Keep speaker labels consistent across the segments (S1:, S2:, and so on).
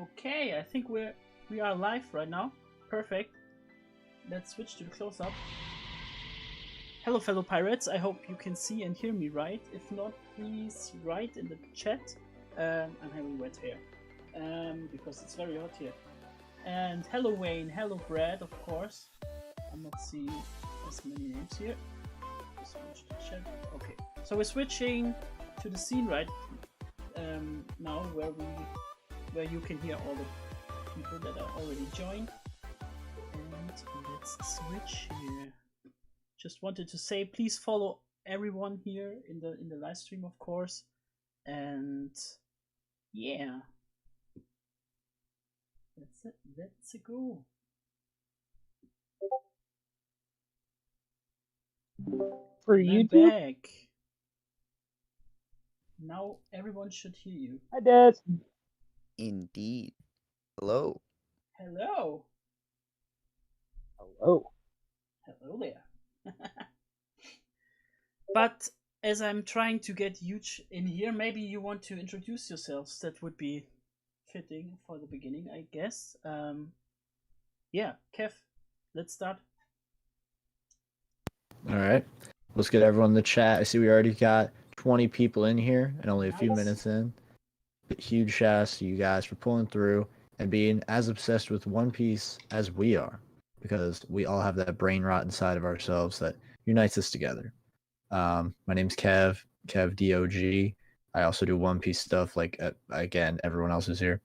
S1: Okay, I think we are live right now. Perfect. Let's switch to the close-up. Hello, fellow pirates. I hope you can see and hear me right. If not, please write in the chat. I'm having wet hair because it's very hot here. And hello, Wayne. Hello, Brad. Of course. I'm not seeing as many names here. Switch to chat. Okay, so we're switching to the scene right now, where you can hear all the people that are already joined. And let's switch here. Just wanted to say, please follow everyone here in the live stream, of course. And yeah, that's it. Let's go.
S2: For YouTube?
S1: Back. Now everyone should hear you.
S2: Hi, Des.
S3: Indeed. Hello.
S1: Hello.
S2: Hello.
S1: Hello there. But as I'm trying to get huge in here, maybe you want to introduce yourselves. That would be fitting for the beginning, I guess. Yeah, Kev, let's start.
S4: All right. Let's get everyone in the chat. I see we already got 20 people in here and only a few minutes in. But huge shout outs to you guys for pulling through and being as obsessed with One Piece as we are, because we all have that brain rot inside of ourselves that unites us together. My name's Kev DOG. I also do One Piece stuff like, again, everyone else is here.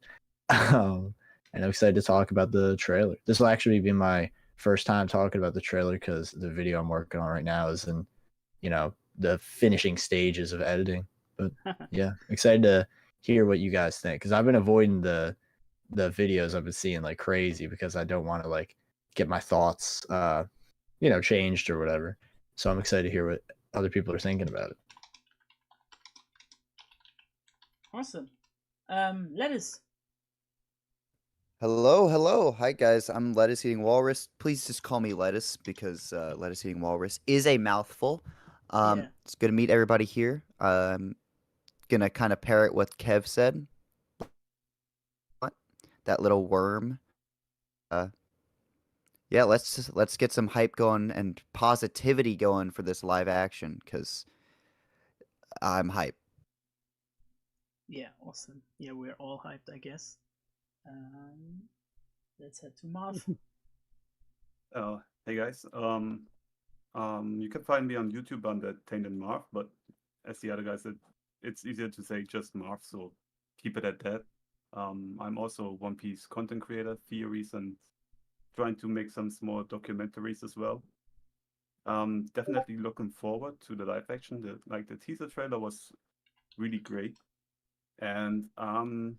S4: And I'm excited to talk about the trailer. This will actually be my first time talking about the trailer because the video I'm working on right now is in, the finishing stages of editing. But yeah, excited to hear what you guys think, because I've been avoiding the videos I've been seeing like crazy because I don't want to like get my thoughts changed or whatever. So I'm excited to hear what other people are thinking about it.
S1: Awesome. Lettuce.
S3: Hello. Hi, guys. I'm Lettuce Eating Walrus. Please just call me Lettuce because Lettuce Eating Walrus is a mouthful.
S1: Yeah.
S3: It's good to meet everybody here. Gonna kind of parrot what Kev said. What? That little worm. Yeah, let's get some hype going and positivity going for this live action because I'm hyped.
S1: Yeah, awesome. Yeah, we're all hyped, I guess. Let's head to Marv.
S5: Hey guys. You can find me on YouTube under Tainted Marv, but as the other guys said, it's easier to say just Marv, so keep it at that. I'm also a One Piece content creator, theories, and trying to make some small documentaries as well. Definitely looking forward to the live action. The teaser trailer was really great, and I'm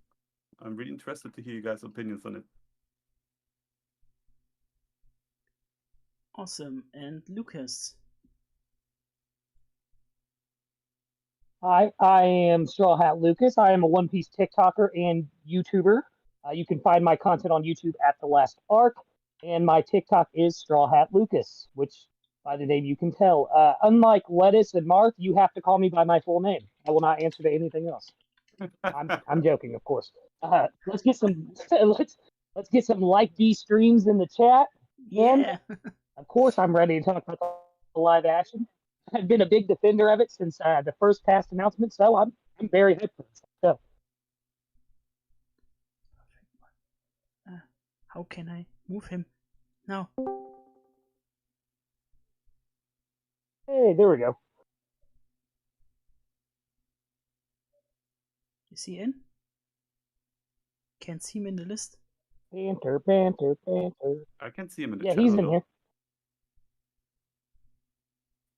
S5: really interested to hear you guys' opinions on it.
S1: Awesome. And Lucas.
S2: Hi, I am Straw Hat Lucas. I am a One Piece TikToker and YouTuber. You can find my content on YouTube at The Last Arc, and my TikTok is Straw Hat Lucas, which by the name you can tell. Unlike Lettuce and Marth, you have to call me by my full name. I will not answer to anything else. I'm joking, of course. Let's get some let's get some like D streams in the chat.
S1: Yeah.
S2: And of course, I'm ready to talk about the live action. I've been a big defender of it since the first past announcement, so I'm very hyped for this. So,
S1: how can I move him? No.
S2: hey, there we go.
S1: Is he in? Can't see him in the list.
S2: Banter.
S5: I can see him in the
S2: Yeah,
S5: channel.
S2: he's in
S5: though.
S2: here.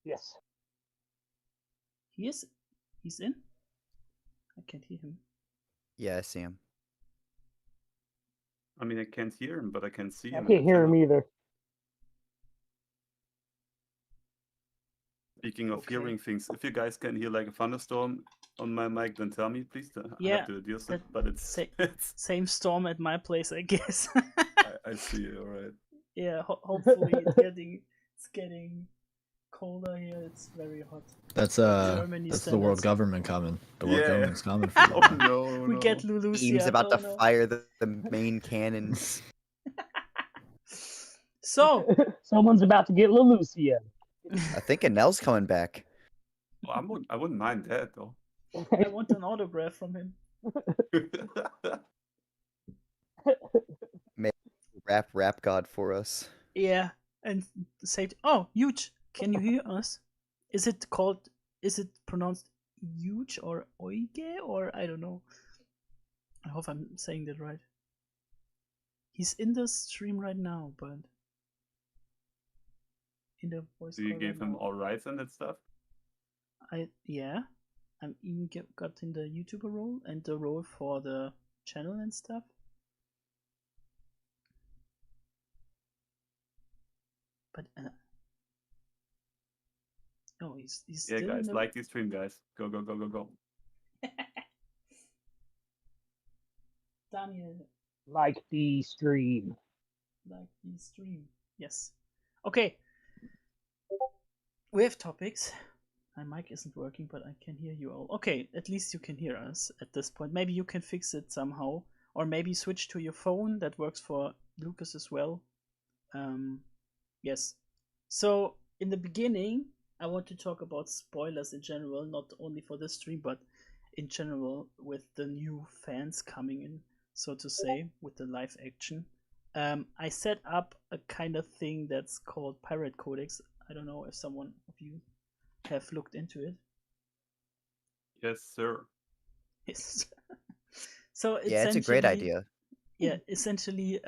S2: Yes.
S1: He is. He's in. I can't hear him.
S3: Yeah, I see him.
S5: I mean, I can't hear him, but I can see
S2: I
S5: him.
S2: can't hear him either.
S5: Speaking of
S1: Okay.
S5: hearing things, if you guys can hear like a thunderstorm on my mic, then tell me, please. I
S1: Yeah,
S5: have to deal with it,
S1: that-
S5: but it's
S1: Same storm at my place, I guess.
S5: I see. All right.
S1: Yeah, hopefully it's getting colder here. It's very hot.
S4: That's
S1: Germany
S4: that's the world
S1: standards.
S4: government coming. The world
S5: Yeah.
S4: government's coming for you.
S5: Oh no,
S1: We
S5: no.
S1: get Lulusia.
S3: Team's about
S1: oh,
S3: to
S1: no.
S3: fire the main cannons.
S1: So,
S2: Someone's about to get Lelucia.
S3: I think Anel's coming back.
S5: Well, I wouldn't mind that though.
S1: I want an autograph from him.
S3: Rap god for us.
S1: Yeah, and say, oh, huge. Can you hear us? Is it pronounced huge or oige or I don't know. I hope I'm saying that right. He's in the stream right now, but in the voice
S5: So you
S1: call
S5: gave
S1: right
S5: him
S1: now.
S5: all rights and that stuff?
S1: Yeah. I'm even got in the YouTuber role and the role for the channel and stuff. But no, he's
S5: Yeah,
S1: still
S5: guys,
S1: in the...
S5: like the stream, guys. Go, go, go, go, go.
S1: Daniel,
S2: Like the stream.
S1: like the stream. Yes. Okay. We have topics. My mic isn't working, but I can hear you all. Okay, at least you can hear us at this point. Maybe you can fix it somehow. Or maybe switch to your phone. That works for Lucas as well. Yes. So, in the beginning, I want to talk about spoilers in general, not only for this stream, but in general with the new fans coming in, so to say, with the live action. I set up a kind of thing that's called Pirate Codex. I don't know if someone of you have looked into it.
S5: Yes, sir.
S1: Yes. So
S3: Yeah, it's a great idea.
S1: Yeah, essentially,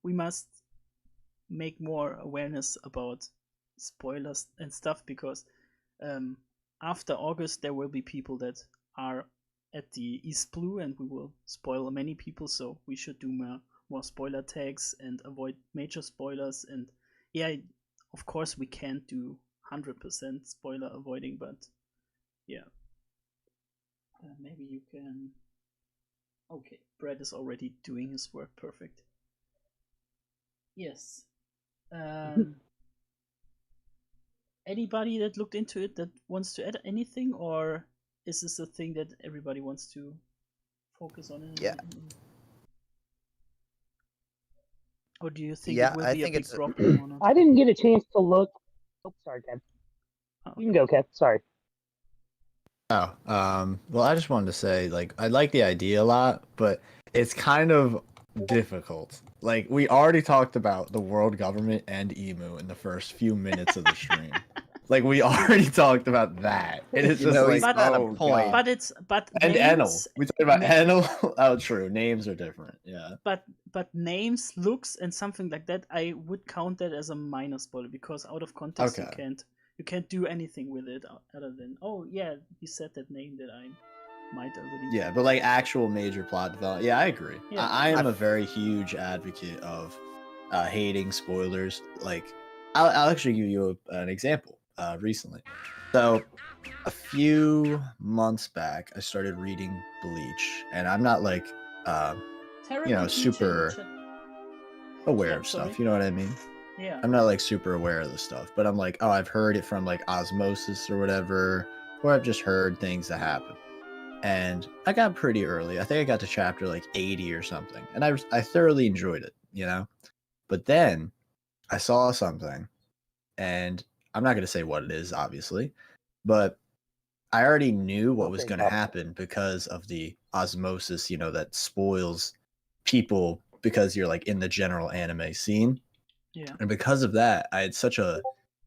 S1: we must make more awareness about spoilers and stuff because after August there will be people that are at the East Blue and we will spoil many people, so we should do more spoiler tags and avoid major spoilers. And yeah, of course we can't do 100% spoiler avoiding, but yeah, maybe you can. Okay, Brad is already doing his work perfect. Yes. Anybody that looked into it that wants to add anything, or is this a thing that everybody wants to focus on?
S3: Yeah.
S1: Or do you think
S3: Yeah,
S1: it will
S3: I
S1: be a
S3: think
S1: big
S3: it's
S1: problem or not?
S2: I didn't get a chance to look. Oh, sorry, Kev.
S1: Oh.
S2: You can go, Kev. Sorry.
S4: Oh, well, I just wanted to say, like, I like the idea a lot, but it's kind of difficult. Like, we already talked about the world government and emu in the first few minutes of the stream. Like, we already talked about that. And it's
S3: You
S4: just
S3: know,
S4: like,
S3: he's got a
S4: oh,
S3: point.
S4: God.
S1: But
S4: And
S1: names,
S4: Enel. We talked about Enel. Oh, true. Names are different. Yeah.
S1: but names, looks, and something like that, I would count that as a minor spoiler because out of context
S4: Okay.
S1: you can't do anything with it other than, oh yeah, he said that name that I might already.
S4: Yeah, but like actual major plot development. Yeah, I agree.
S1: Yeah.
S4: I am a very huge advocate of hating spoilers. Like, I'll actually give you an example recently. So, a few months back, I started reading Bleach, and I'm not like,
S1: Terrible
S4: super aware
S1: Yeah,
S4: of stuff.
S1: sorry.
S4: You know what I mean?
S1: Yeah.
S4: I'm not like super aware of the stuff, but I'm like, oh, I've heard it from like osmosis or whatever, or I've just heard things that happen. And I got pretty early. I think I got to chapter like 80 or something, and I thoroughly enjoyed it, you know. But then I saw something, and I'm not going to say what it is, obviously, but I already knew what was going to happen because of the osmosis, you know, that spoils people because you're like in the general anime scene.
S1: Yeah.
S4: And because of that, I had such a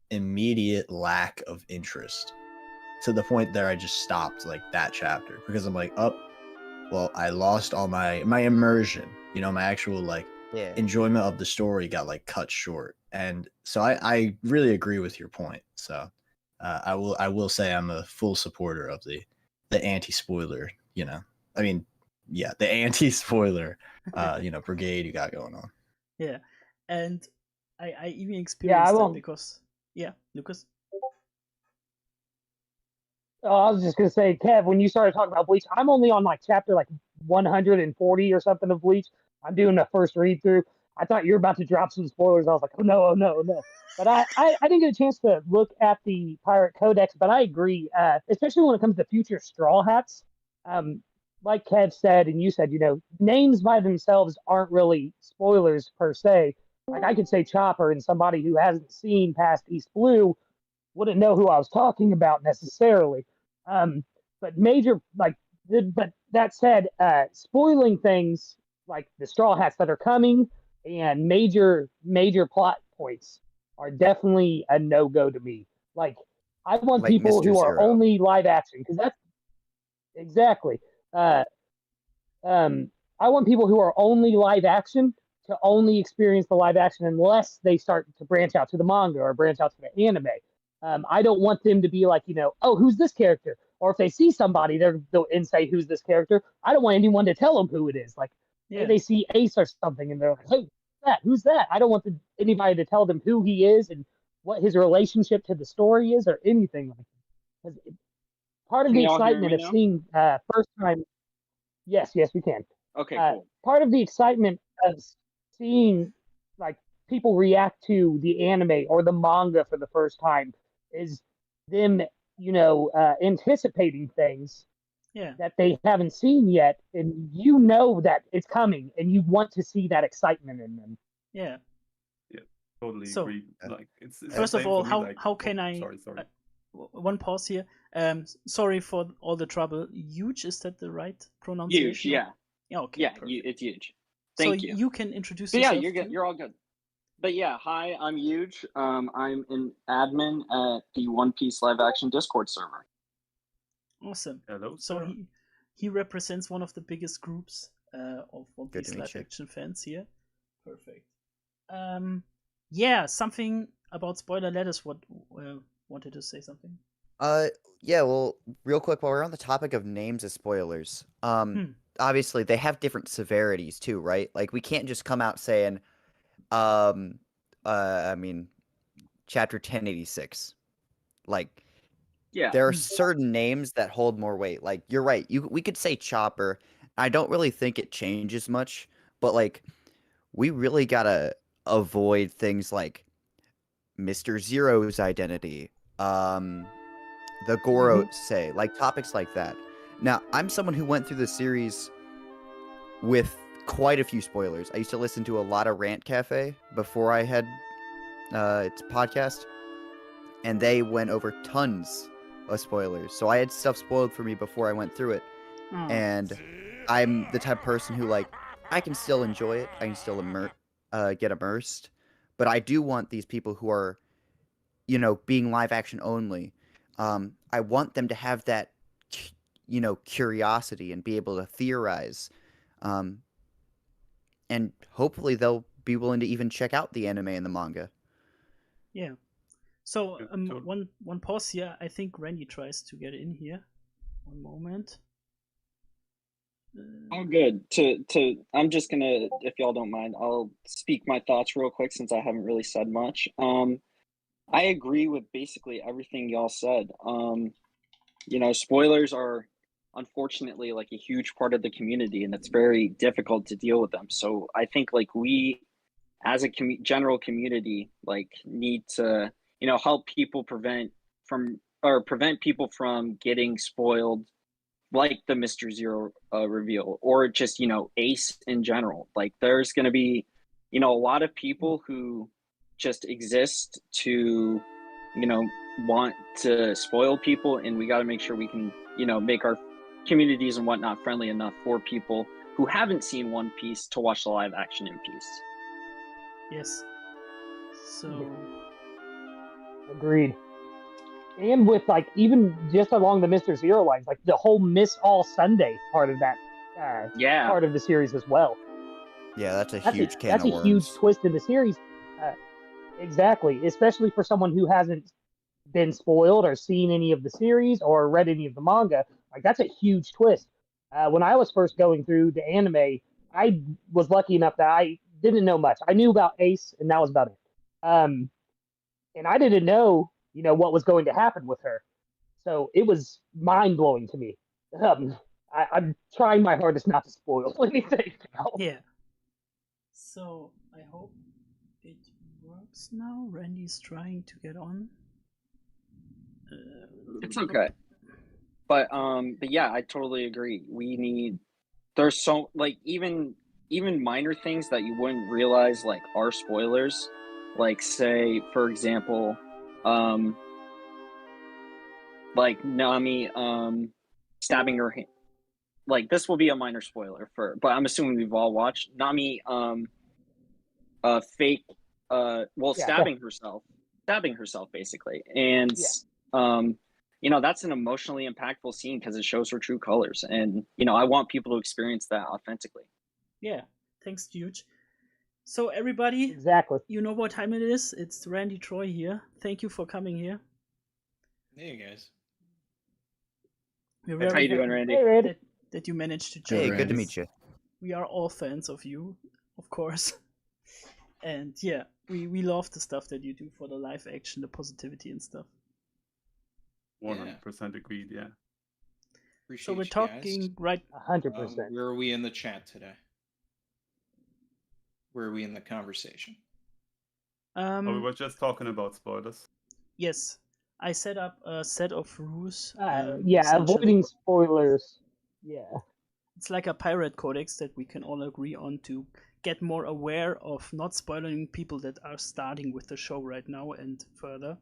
S4: immediate lack of interest to the point that I just stopped like that chapter because I'm like, oh, well, I lost all my immersion, you know, my actual like enjoyment of the story got like cut short. And so I really agree with your point. So I will say I'm a full supporter of the anti-spoiler, you know, I mean, yeah, the anti-spoiler, you know, brigade you got going on.
S1: Yeah. And I even experienced that because, yeah, Lucas?
S2: I was just going to say, Kev, when you started talking about Bleach, I'm only on like chapter like 140 or something of Bleach. I'm doing the first read through. I thought you were about to drop some spoilers. I was like, oh no, oh no, oh no. But I didn't get a chance to look at the Pirate Codex, but I agree, especially when it comes to future Straw Hats. Like Kev said, and you said, names by themselves aren't really spoilers per se. Like I could say Chopper, and somebody who hasn't seen past East Blue wouldn't know who I was talking about necessarily. But but that said, spoiling things like the Straw Hats that are coming and major plot points are definitely a no-go to me. Like I want
S3: Like
S2: people
S3: Mr.
S2: who are
S3: Zero.
S2: only live action, because that's exactly. I want people who are only live action to only experience the live action unless they start to branch out to the manga or branch out to the anime. I don't want them to be like, oh, who's this character? Or if they see somebody, they'll say, who's this character? I don't want anyone to tell them who it is. Like,
S1: Yeah.
S2: they see Ace or something and they're like, hey, who's that? I don't want anybody to tell them who he is and what his relationship to the story is or anything like that. Because part of
S6: Can
S2: the
S6: y'all hear
S2: excitement
S6: me
S2: of
S6: now?
S2: seeing first time. Yes, we can.
S6: Okay, cool.
S2: Part of the excitement of seeing like people react to the anime or the manga for the first time is them, anticipating things
S1: Yeah.
S2: that they haven't seen yet, and that it's coming, and you want to see that excitement in them.
S1: Yeah.
S5: Totally
S1: So,
S5: agree. Like it's the
S1: First of
S5: same
S1: all,
S5: for me,
S1: how
S5: like,
S1: how can I?
S5: Sorry.
S1: One pause here. Sorry for all the trouble. Huge, is that the right pronunciation?
S6: Huge, yeah.
S1: Yeah. Okay.
S6: Yeah,
S1: perfect.
S6: it's huge.
S1: So
S6: Thank you.
S1: you can introduce
S6: But yeah,
S1: yourself.
S6: you're good.
S1: too?
S6: You're all good. But yeah, hi, I'm Huge. I'm an admin at the One Piece live action Discord server.
S1: Awesome.
S5: Hello,
S1: So
S5: sir.
S1: he represents one of the biggest groups of One
S3: Good
S1: Piece
S3: to meet
S1: live
S3: you.
S1: action fans here. Perfect. Yeah, something about spoiler letters. What wanted to say something?
S3: Yeah, well, real quick, while we're on the topic of names as spoilers, obviously they have different severities too, right? Like we can't just come out saying, I mean, chapter 1086. Like
S6: Yeah.
S3: there are certain names that hold more weight. Like you're right, we could say Chopper. I don't really think it changes much, but like we really gotta avoid things like Mr. Zero's identity, the Goro say, like topics like that. Now, I'm someone who went through the series with quite a few spoilers. I used to listen to a lot of Rant Cafe before I had its podcast, and they went over tons of spoilers. So I had stuff spoiled for me before I went through it, and I'm the type of person who like I can still enjoy it. I can still get immersed, but I do want these people who are, being live action only. I want them to have that, curiosity and be able to theorize. And hopefully they'll be willing to even check out the anime and the manga.
S1: Yeah. So
S5: so-
S1: one pause here. I think Randy tries to get in here. One moment.
S6: All good. I'm just gonna, if y'all don't mind, I'll speak my thoughts real quick since I haven't really said much. I agree with basically everything y'all said. Spoilers are unfortunately like a huge part of the community, and it's very difficult to deal with them. So I think like we, as a general community, like need to help people prevent people from getting spoiled, like the Mr. Zero reveal, or just Ace in general. Like there's going to be a lot of people who just exist to want to spoil people, and we got to make sure we can make our communities and whatnot friendly enough for people who haven't seen One Piece to watch the live action in peace.
S1: Yes. So
S2: Agreed. And with like even just along the Mr. Zero lines, like the whole Miss All Sunday part of that part of the series as well.
S3: Yeah, that's a huge can of
S2: That's a huge
S3: worms.
S2: twist in the series. Exactly, especially for someone who hasn't been spoiled or seen any of the series or read any of the manga. Like that's a huge twist. When I was first going through the anime, I was lucky enough that I didn't know much. I knew about Ace, and that was about it. And I didn't know, what was going to happen with her. So it was mind blowing to me. I'm trying my hardest not to spoil anything.
S1: yeah. So I hope it works now. Randy's trying to get on.
S6: It's okay. But yeah, I totally agree. There's so like even minor things that you wouldn't realize like are spoilers. Like say for example, like Nami stabbing her hand. Like this will be a minor spoiler but I'm assuming we've all watched Nami fake stabbing herself basically. And that's an emotionally impactful scene because it shows her true colors, and I want people to experience that authentically.
S1: Yeah, thanks, Huge. So everybody,
S2: Exactly.
S1: you know what time it is. It's Randy Troy here. Thank you for coming here.
S7: Hey guys.
S1: We're
S6: How you doing, Randy?
S2: Hey, Randy.
S1: that you managed to join
S3: Hey,
S7: Good,
S3: good to
S7: Randy.
S3: meet you.
S1: We are all fans of you, of course. And yeah, we love the stuff that you do for the live action, the positivity and stuff.
S5: 100% agreed. Yeah.
S7: Appreciate
S1: So we're
S7: you
S1: talking right.
S2: 100%.
S7: where are we in the chat today? Where are we in the conversation?
S5: We were just talking about spoilers.
S1: Yes, I set up a set of rules.
S2: Yeah,
S1: essentially.
S2: avoiding spoilers. Yeah.
S1: It's like a pirate codex that we can all agree on to get more aware of not spoiling people that are starting with the show right now and further.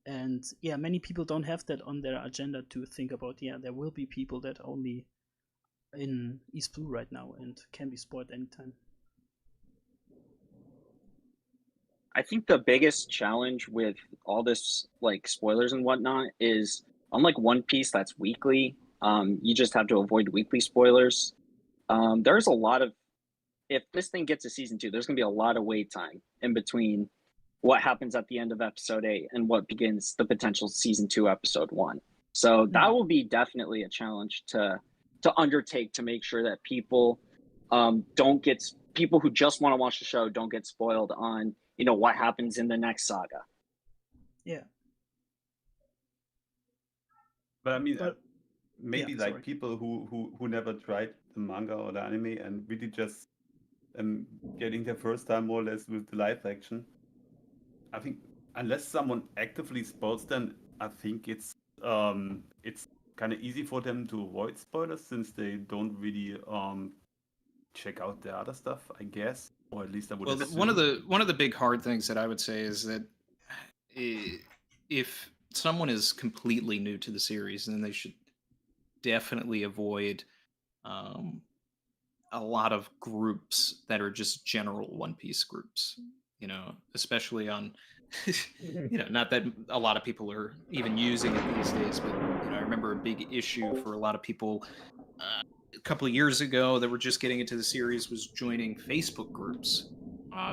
S1: And yeah, many people don't have that on their agenda to think about. Yeah, there will be people that only in East Blue right now and can be spoiled anytime.
S6: I think the biggest challenge with all this like spoilers and whatnot is unlike One Piece that's weekly, you just have to avoid weekly spoilers. There's a lot of if this thing gets to season 2, there's gonna be a lot of wait time in between what happens at the end of episode 8 and what begins the potential season 2 episode 1. So that will be definitely a challenge to undertake to make sure that people people who just want to watch the show don't get spoiled on what happens in the next saga.
S1: Yeah.
S5: But I mean,
S1: But-
S5: maybe
S1: yeah,
S5: like
S1: sorry.
S5: people who never tried the manga or the anime and really just getting their first time more or less with the live action. I think unless someone actively spoils them, I think it's kind of easy for them to avoid spoilers since they don't really check out the other stuff, I guess, or at least I would
S7: Well,
S5: assume.
S7: one of the big hard things that I would say is that if someone is completely new to the series, then they should definitely avoid a lot of groups that are just general One Piece groups. Especially on, not that a lot of people are even using it these days, but I remember a big issue for a lot of people a couple of years ago that were just getting into the series was joining Facebook groups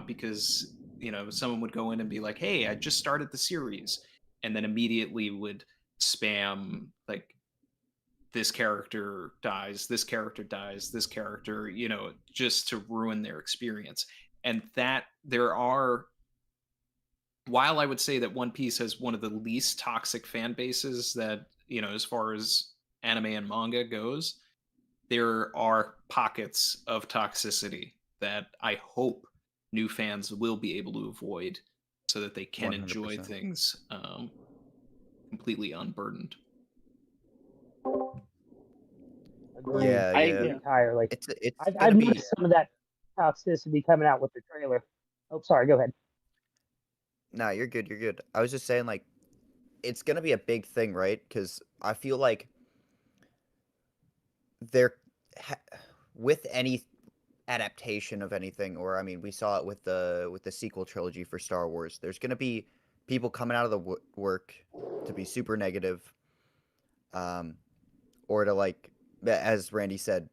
S7: because someone would go in and be like, hey, I just started the series, and then immediately would spam like this character dies, this character dies, this character, just to ruin their experience. And that while I would say that One Piece has one of the least toxic fan bases that, as far as anime and manga goes, there are pockets of toxicity that I hope new fans will be able to avoid so that they can
S3: 100%.
S7: enjoy things completely unburdened.
S2: Agreed.
S3: Yeah,
S1: yeah.
S2: Entirely.
S3: It's
S2: I've
S3: gonna be
S2: noticed some of that toxicity coming out with the trailer. Oh, sorry. Go ahead.
S3: no, you're good. You're good. I was just saying, like, it's gonna be a big thing, right? Because I feel like with any adaptation of anything, or I mean, we saw it with the sequel trilogy for Star Wars. There's gonna be people coming out of the work to be super negative, or to, like, as Randy said,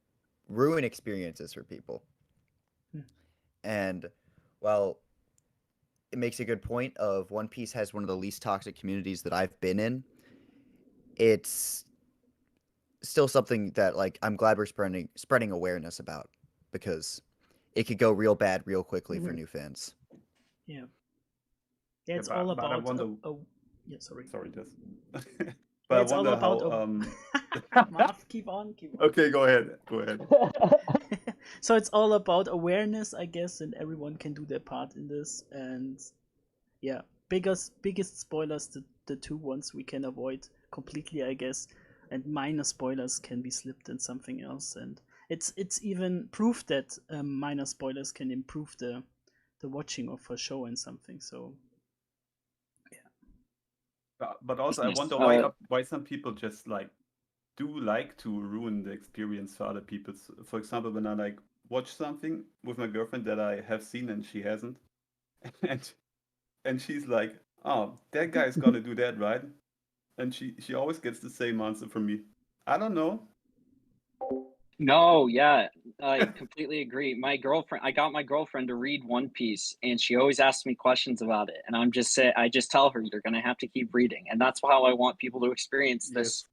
S3: ruin experiences for people. And well, it makes a good point of One Piece has one of the least toxic communities that I've been in. It's still something that, like, I'm glad we're spreading awareness about, because it could go real bad real quickly for new fans.
S1: Yeah. Yeah, it's
S5: but-
S1: all
S5: but I
S1: about.
S5: wonder-
S1: Yeah, sorry.
S5: Sorry, Des.
S1: Yeah,
S5: But
S1: it's
S5: I
S1: all
S5: wonder
S1: about.
S5: how.
S1: Marv, keep on.
S5: Okay, go ahead. Go ahead.
S1: So it's all about awareness, I guess, and everyone can do their part in this. And yeah, biggest spoilers, the two ones we can avoid completely, I guess, and minor spoilers can be slipped in something else. And it's even proof that minor spoilers can improve the watching of a show and something. So
S5: But also, I
S6: Yes,
S5: wonder why some people just do like to ruin the experience for other people. For example, when I watch something with my girlfriend that I have seen and she hasn't, and she's like, "Oh, that guy's gonna do that, right?" And she always gets the same answer from me. I don't know.
S6: No, yeah, I completely agree. I got my girlfriend to read One Piece, and she always asks me questions about it. And I just tell her, you're gonna have to keep reading. And that's how I want people to experience this,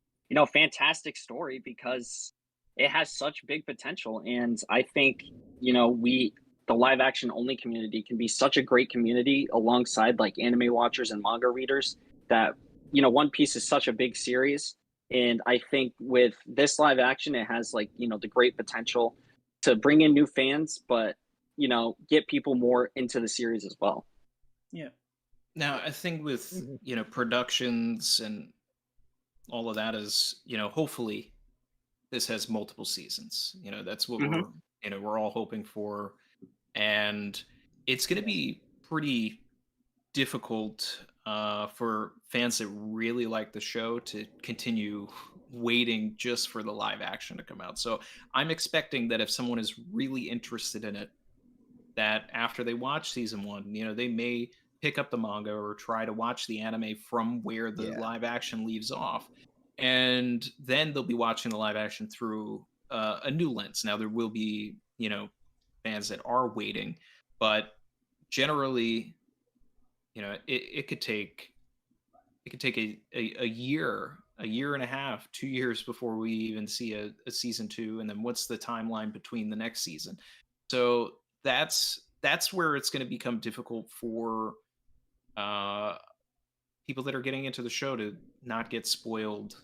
S6: fantastic story, because it has such big potential. And I think, the live action only community can be such a great community alongside like anime watchers and manga readers that, One Piece is such a big series. And I think with this live action, it has the great potential to bring in new fans, but get people more into the series as well.
S1: yeah.
S7: Now, I think with
S2: Mhm.
S7: productions and all of that is, hopefully this has multiple seasons. That's what
S6: Mhm.
S7: we're all hoping for, and it's going to be pretty difficult for fans that really like the show to continue waiting just for the live action to come out. So I'm expecting that if someone is really interested in it, that after they watch season one, they may pick up the manga or try to watch the anime from where the
S3: Yeah.
S7: live action leaves off. And then they'll be watching the live action through a new lens. Now, there will be, fans that are waiting, but generally, it could take a year and a half, 2 years before we even see a season two, and then what's the timeline between the next season? So that's where it's going to become difficult for uh, people that are getting into the show to not get spoiled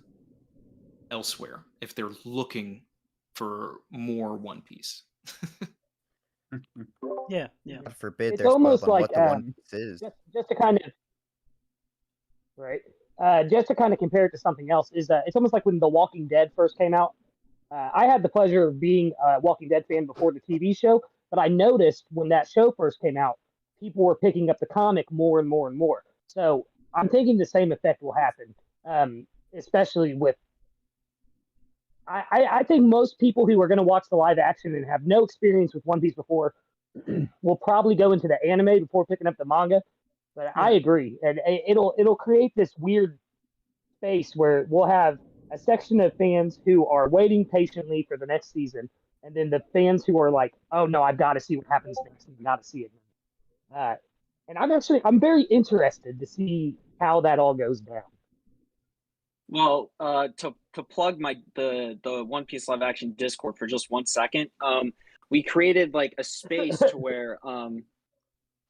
S7: elsewhere if they're looking for more One Piece.
S1: Yeah.
S3: God forbid
S2: It's
S3: they're spoiled
S2: almost
S3: on
S2: like
S3: what the One Piece is.
S2: just to kind of right, just to kind of compare it to something else is that it's almost like when The Walking Dead first came out. I had the pleasure of being a Walking Dead fan before the TV show, but I noticed when that show first came out, people were picking up the comic more and more and more. So I'm thinking the same effect will happen, especially with. I think most people who are going to watch the live action and have no experience with One Piece before will probably go into the anime before picking up the manga. But I
S1: Yeah.
S2: agree, and it'll create this weird space where we'll have a section of fans who are waiting patiently for the next season, and then the fans who are like, "Oh no, I've got to see what happens next. I've got to see it." And I'm very interested to see how that all goes down.
S6: Well, to plug the One Piece live action Discord for just 1 second, we created like a space to where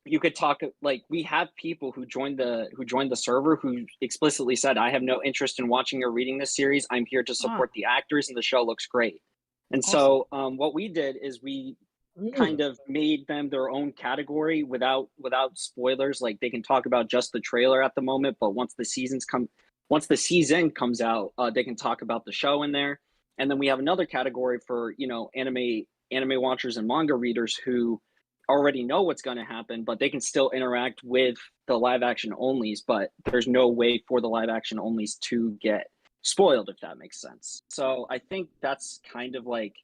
S6: you could talk. Like, we have people who joined the server who explicitly said, I have no interest in watching or reading this series. I'm here to support the actors, and the show looks great. And so what we did is we kind of made them their own category without spoilers. Like, they can talk about just the trailer at the moment, but once the season comes out, they can talk about the show in there. And then we have another category for anime watchers and manga readers who already know what's going to happen, but they can still interact with the live action onlys, but there's no way for the live action onlys to get spoiled, if that makes sense. So I think that's kind of like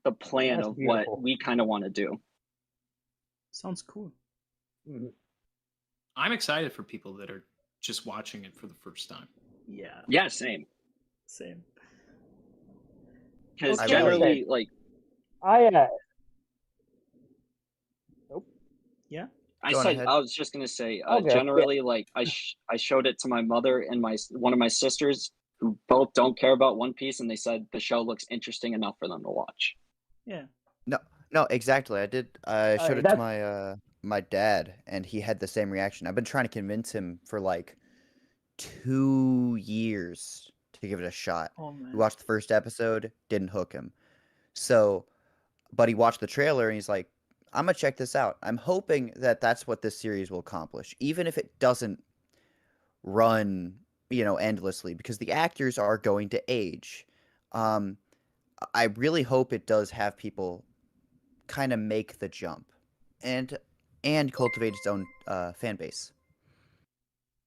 S6: the plan
S2: That's
S6: of
S2: beautiful.
S6: what we kind of want to do.
S1: Sounds cool.
S2: Mm-hmm.
S7: I'm excited for people that are just watching it for the first time.
S6: Yeah, same. Because
S1: Okay.
S6: generally, like,
S2: Nope.
S1: Yeah.
S6: I was just gonna say,
S2: Okay,
S6: generally, like, I showed it to my mother and one of my sisters, who both don't care about One Piece, and they said the show looks interesting enough for them to watch.
S1: Yeah.
S3: No, exactly. I showed it to
S2: that's-
S3: my dad, and he had the same reaction. I've been trying to convince him for like 2 years to give it a shot.
S1: Oh
S3: We
S1: man.
S3: watched the first episode, didn't hook him. So but he watched the trailer and he's like, I'm gonna check this out. I'm hoping that that's what this series will accomplish, even if it doesn't run, endlessly, because the actors are going to age. Um, I really hope it does have people kind of make the jump and cultivate its own fan base.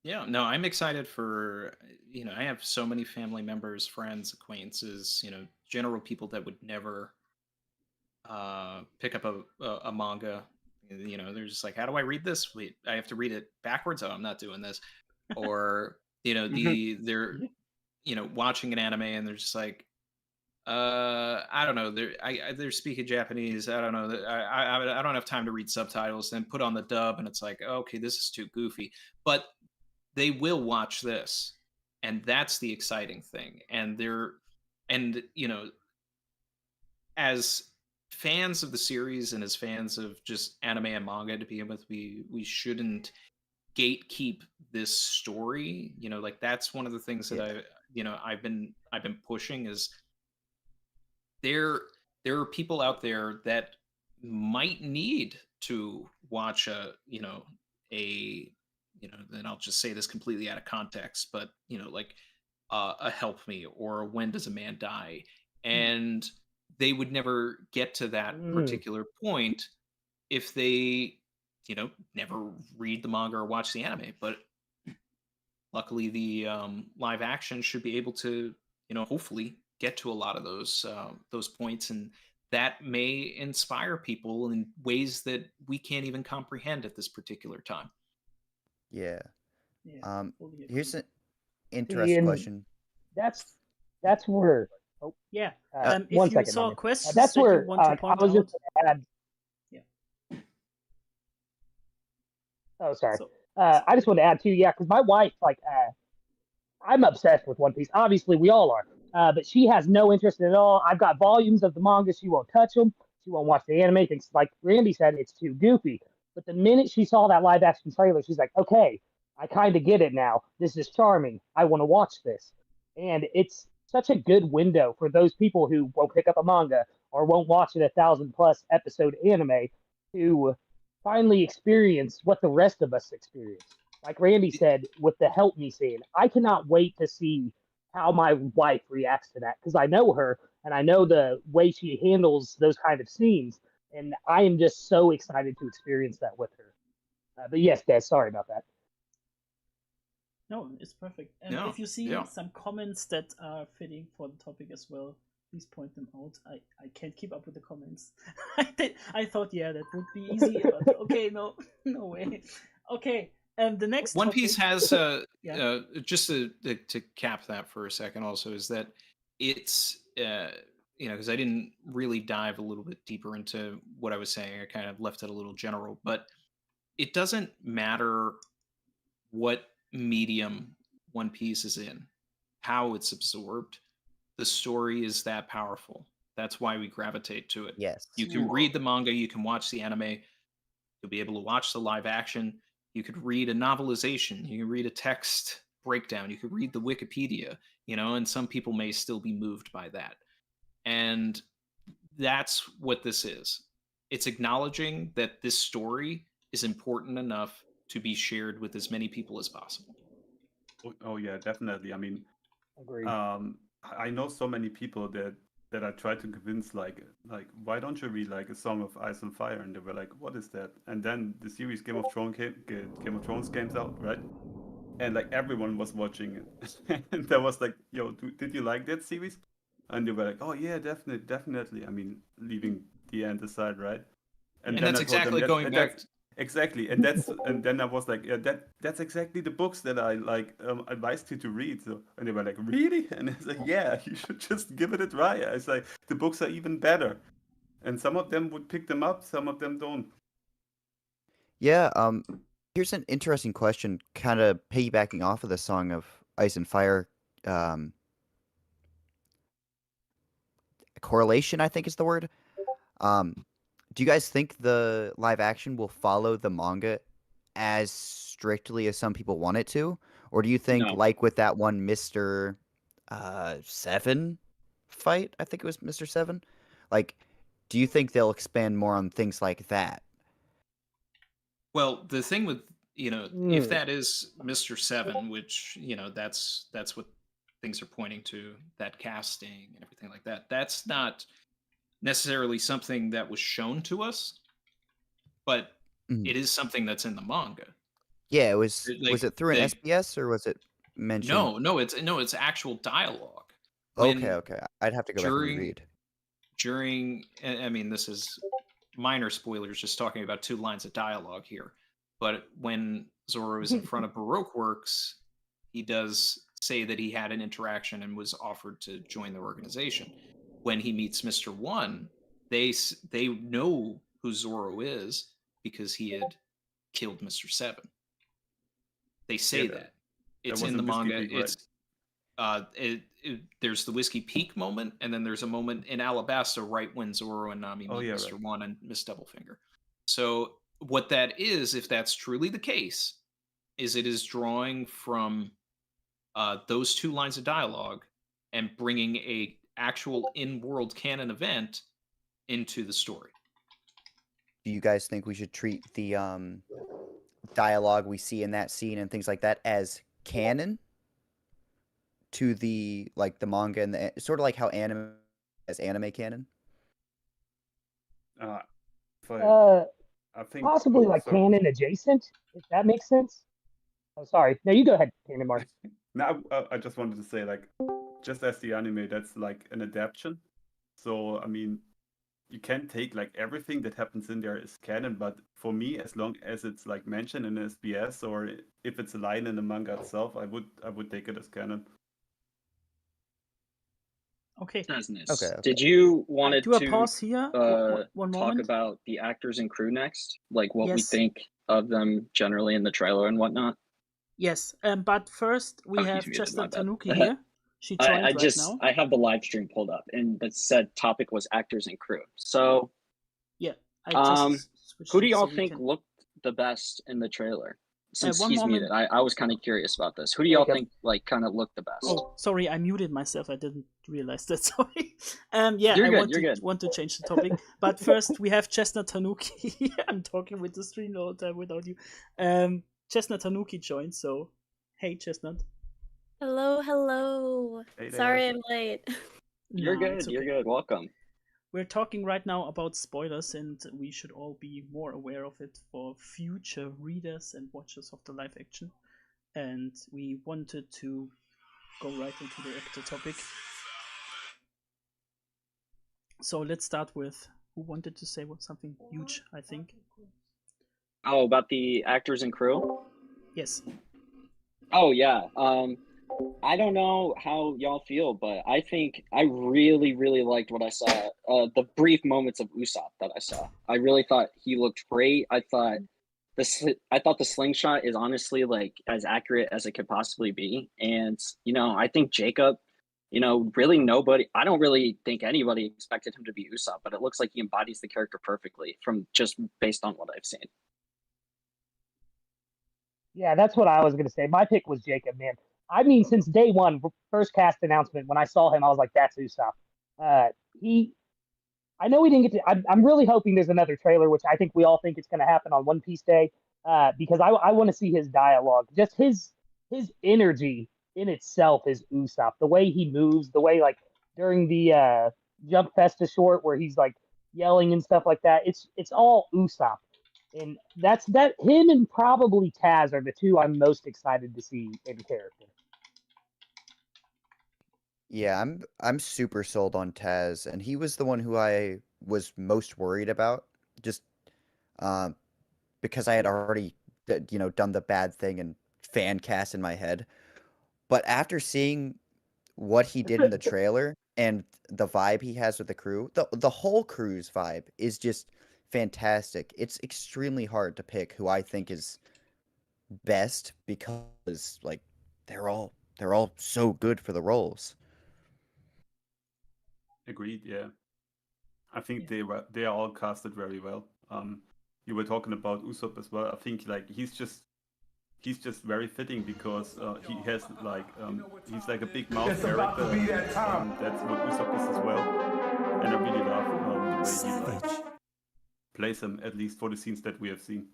S7: Yeah, no, I'm excited for, I have so many family members, friends, acquaintances, general people that would never pick up a manga. They're just like, how do I read this? Wait, I have to read it backwards. Oh, I'm not doing this. Or they're watching an anime and they're just like, I don't know. They're speaking Japanese. I don't know. I don't have time to read subtitles. Then put on the dub, and it's like, okay, this is too goofy. But they will watch this, and that's the exciting thing. And as fans of the series and as fans of just anime and manga to begin with, we shouldn't gatekeep this story. Like that's one of the things that I've been pushing is there are people out there that might need to watch then I'll just say this completely out of context, but like a Help Me or When Does a Man Die, and they would never get to that particular point if they never read the manga or watch the anime. But luckily the live action should be able to hopefully get to a lot of those points, and that may inspire people in ways that we can't even comprehend at this particular time.
S3: Yeah.
S1: Yeah.
S3: Here's an interesting question.
S2: That's where. Oh,
S1: yeah.
S2: One
S1: if you
S2: second,
S1: saw
S2: Mario.
S1: questions
S2: That's
S1: that
S2: where
S1: you want to point
S2: I was
S1: out.
S2: just gonna add.
S1: Yeah.
S2: Oh, sorry. I just wanted to add too. Yeah, because my wife, like, I'm obsessed with One Piece. Obviously, we all are. But she has no interest in it at all. I've got volumes of the manga. She won't touch them. She won't watch the anime. Thinks, like Randy said, it's too goofy. But the minute she saw that live action trailer, she's like, okay, I kind of get it now. This is charming. I want to watch this. And it's such a good window for those people who won't pick up a manga or won't watch an 1,000+ episode anime to finally experience what the rest of us experience. Like Randy said, with the Help Me scene, I cannot wait to see how my wife reacts to that because I know her and I know the way she handles those kind of scenes, and I am just so excited to experience that with her. But yes, Des, sorry about that.
S1: No, it's perfect. And
S7: Yeah,
S1: if you see
S7: yeah.
S1: some comments that are fitting for the topic as well, please point them out. I can't keep up with the comments. I thought, yeah, that would be easy, but okay, no way. Okay, and the next
S7: One
S1: topic,
S7: Piece has
S1: yeah.
S7: just to cap that for a second also is that it's because I didn't really dive a little bit deeper into what I was saying. I kind of left it a little general, but it doesn't matter what medium One Piece is in, how it's absorbed. The story is that powerful. That's why we gravitate to it.
S3: Yes.
S7: You can read the manga, you can watch the anime, you'll be able to watch the live action. You could read a novelization, you can read a text breakdown, you could read the Wikipedia, and some people may still be moved by that. And that's what this is. It's acknowledging that this story is important enough to be shared with as many people as possible.
S5: Oh yeah, definitely. I mean,
S2: Agreed.
S5: I know so many people that I tried to convince, like why don't you read like A Song of Ice and Fire, and they were like, what is that? And then the series Game of Thrones came out, right? And like everyone was watching it, and there was like, yo, did you like that series? And they were like, oh yeah, definitely. I mean, leaving the end aside, right?
S7: And
S5: then
S7: that's
S5: I told them
S7: exactly
S5: that,
S7: going
S5: and
S7: back.
S5: exactly, and then I was like, yeah, that's exactly the books that I like advised you to read. So, and they were like, really? And I was like, yeah, you should just give it a try. I was like, the books are even better, and some of them would pick them up, some of them don't.
S3: Yeah. Here's an interesting question, kind of piggybacking off of the Song of Ice and Fire. Correlation, I think is the word. Do you guys think the live action will follow the manga as strictly as some people want it to? Or do you think,
S6: No.
S3: like with that one Mr. Seven fight, I think it was Mr. Seven, like do you think they'll expand more on things like that?
S7: Well, the thing with if
S2: Hmm.
S7: that is Mr. Seven, which that's what things are pointing to, that casting and everything like that. That's not necessarily something that was shown to us, but
S3: Mhm.
S7: it is something that's in the manga.
S3: Yeah, it was. Was
S7: Like
S3: it through an
S7: the
S3: SBS or was it mentioned?
S7: no, it's actual dialogue.
S3: Okay,
S7: When
S3: okay. I'd have to go back and
S7: during
S3: reread.
S7: I mean, this is minor spoilers, just talking about 2 lines of dialogue here. But when Zoro is in front of Baroque Works, he does say that he had an interaction and was offered to join the organization. When he meets Mr. One, they know who Zoro is because he had killed Mr. Seven. They say
S5: Yeah,
S7: that.
S5: that
S7: It's
S5: was
S7: in
S5: a
S7: the
S5: whiskey
S7: manga.
S5: peak, right?
S7: There's the Whiskey Peak moment, and then there's a moment in Alabasta right when Zoro and Nami
S5: Oh
S7: meet
S5: yeah,
S7: Mr.
S5: right.
S7: One and Miss Doublefinger. So what that is, if that's truly the case, is it is drawing from those 2 lines of dialogue and bringing a actual in-world canon event into the story.
S3: Do you guys think we should treat the dialogue we see in that scene and things like that as canon to the the manga and sort of like how anime as anime canon?
S5: Uh, if I,
S2: Uh,
S5: I think.
S2: Possibly
S5: Oh,
S2: like
S5: sorry.
S2: canon adjacent, if that makes sense. Oh, sorry. No, you go ahead, Canon Mark.
S5: Now, I just wanted to say, like, just as the anime, that's like an adaptation. So, I mean, you can take like everything that happens in there is canon, but for me, as long as it's like mentioned in SBS or if it's a line in the manga itself, I would take it as canon.
S1: Okay.
S6: Desnes,
S3: Okay, okay.
S6: did you wanted
S1: Do a
S6: to
S1: pause here. One
S6: talk
S1: moment.
S6: about the actors and crew next? Like what we
S1: Yes.
S6: think of them generally in the trailer and whatnot?
S1: Yes. But first we
S6: Oh, he's
S1: have
S6: muted,
S1: Chester
S6: my bad.
S1: Tanuki here. She joined
S6: I
S1: right
S6: just
S1: now.
S6: I have the live stream pulled up, and that said topic was actors and crew. So
S1: Yeah. I just switched
S6: who do
S1: it
S6: y'all
S1: so we
S6: think
S1: can...
S6: looked the best in the trailer? Since
S1: one
S6: he's
S1: moment.
S6: muted, I was kind of curious about this. Who do y'all
S2: Jacob.
S6: think like kind of looked the best?
S1: Oh, sorry, I muted myself. I didn't realize that. Sorry.
S6: You're
S1: I
S6: good,
S1: want to change the topic, but first we have Chestnut Tanuki. I'm talking with the stream the whole time without you. Chestnut Tanuki joined, so hey, Chestnut.
S8: Hello, hello.
S5: Hey there.
S8: Sorry I'm late.
S6: You're
S1: Nah,
S6: good.
S1: it's
S6: You're
S1: okay.
S6: good. Welcome.
S1: We're talking right now about spoilers, and we should all be more aware of it for future readers and watchers of the live action. And we wanted to go right into the actor topic. So let's start with who wanted to say something huge, I think.
S6: Oh, about the actors and crew?
S1: Yes.
S6: Oh yeah. I don't know how y'all feel, but I think I really, really liked what I saw. The brief moments of Usopp that I saw. I really thought he looked great. I thought the slingshot is honestly like as accurate as it could possibly be. And I think Jacob, really nobody. I don't really think anybody expected him to be Usopp, but it looks like he embodies the character perfectly from just based on what I've seen.
S2: Yeah, that's what I was gonna say. My pick was Jacob, man. I mean, since day one, first cast announcement, when I saw him, I was like, "That's Usopp." He, I know we didn't get to. I'm really hoping there's another trailer, which I think we all think it's going to happen on One Piece Day, because I want to see his dialogue. Just his energy in itself is Usopp. The way he moves, the way like during the Jump Festa short where he's like yelling and stuff like that. It's all Usopp. And that's that him and probably Taz are the two I'm most excited to see in character.
S3: Yeah, I'm super sold on Taz, and he was the one who I was most worried about, just because I had already done the bad thing and fan cast in my head. But after seeing what he did in the trailer and the vibe he has with the crew, the whole crew's vibe is just fantastic. It's extremely hard to pick who I think is best because like they're all so good for the roles.
S5: Agreed. Yeah, I think they are all casted very well. You were talking about Usopp as well. I think like he's just very fitting because he has like he's like a big mouth character. That's what Usopp is as well, and I really love the way he place him, at least for the scenes that we have seen.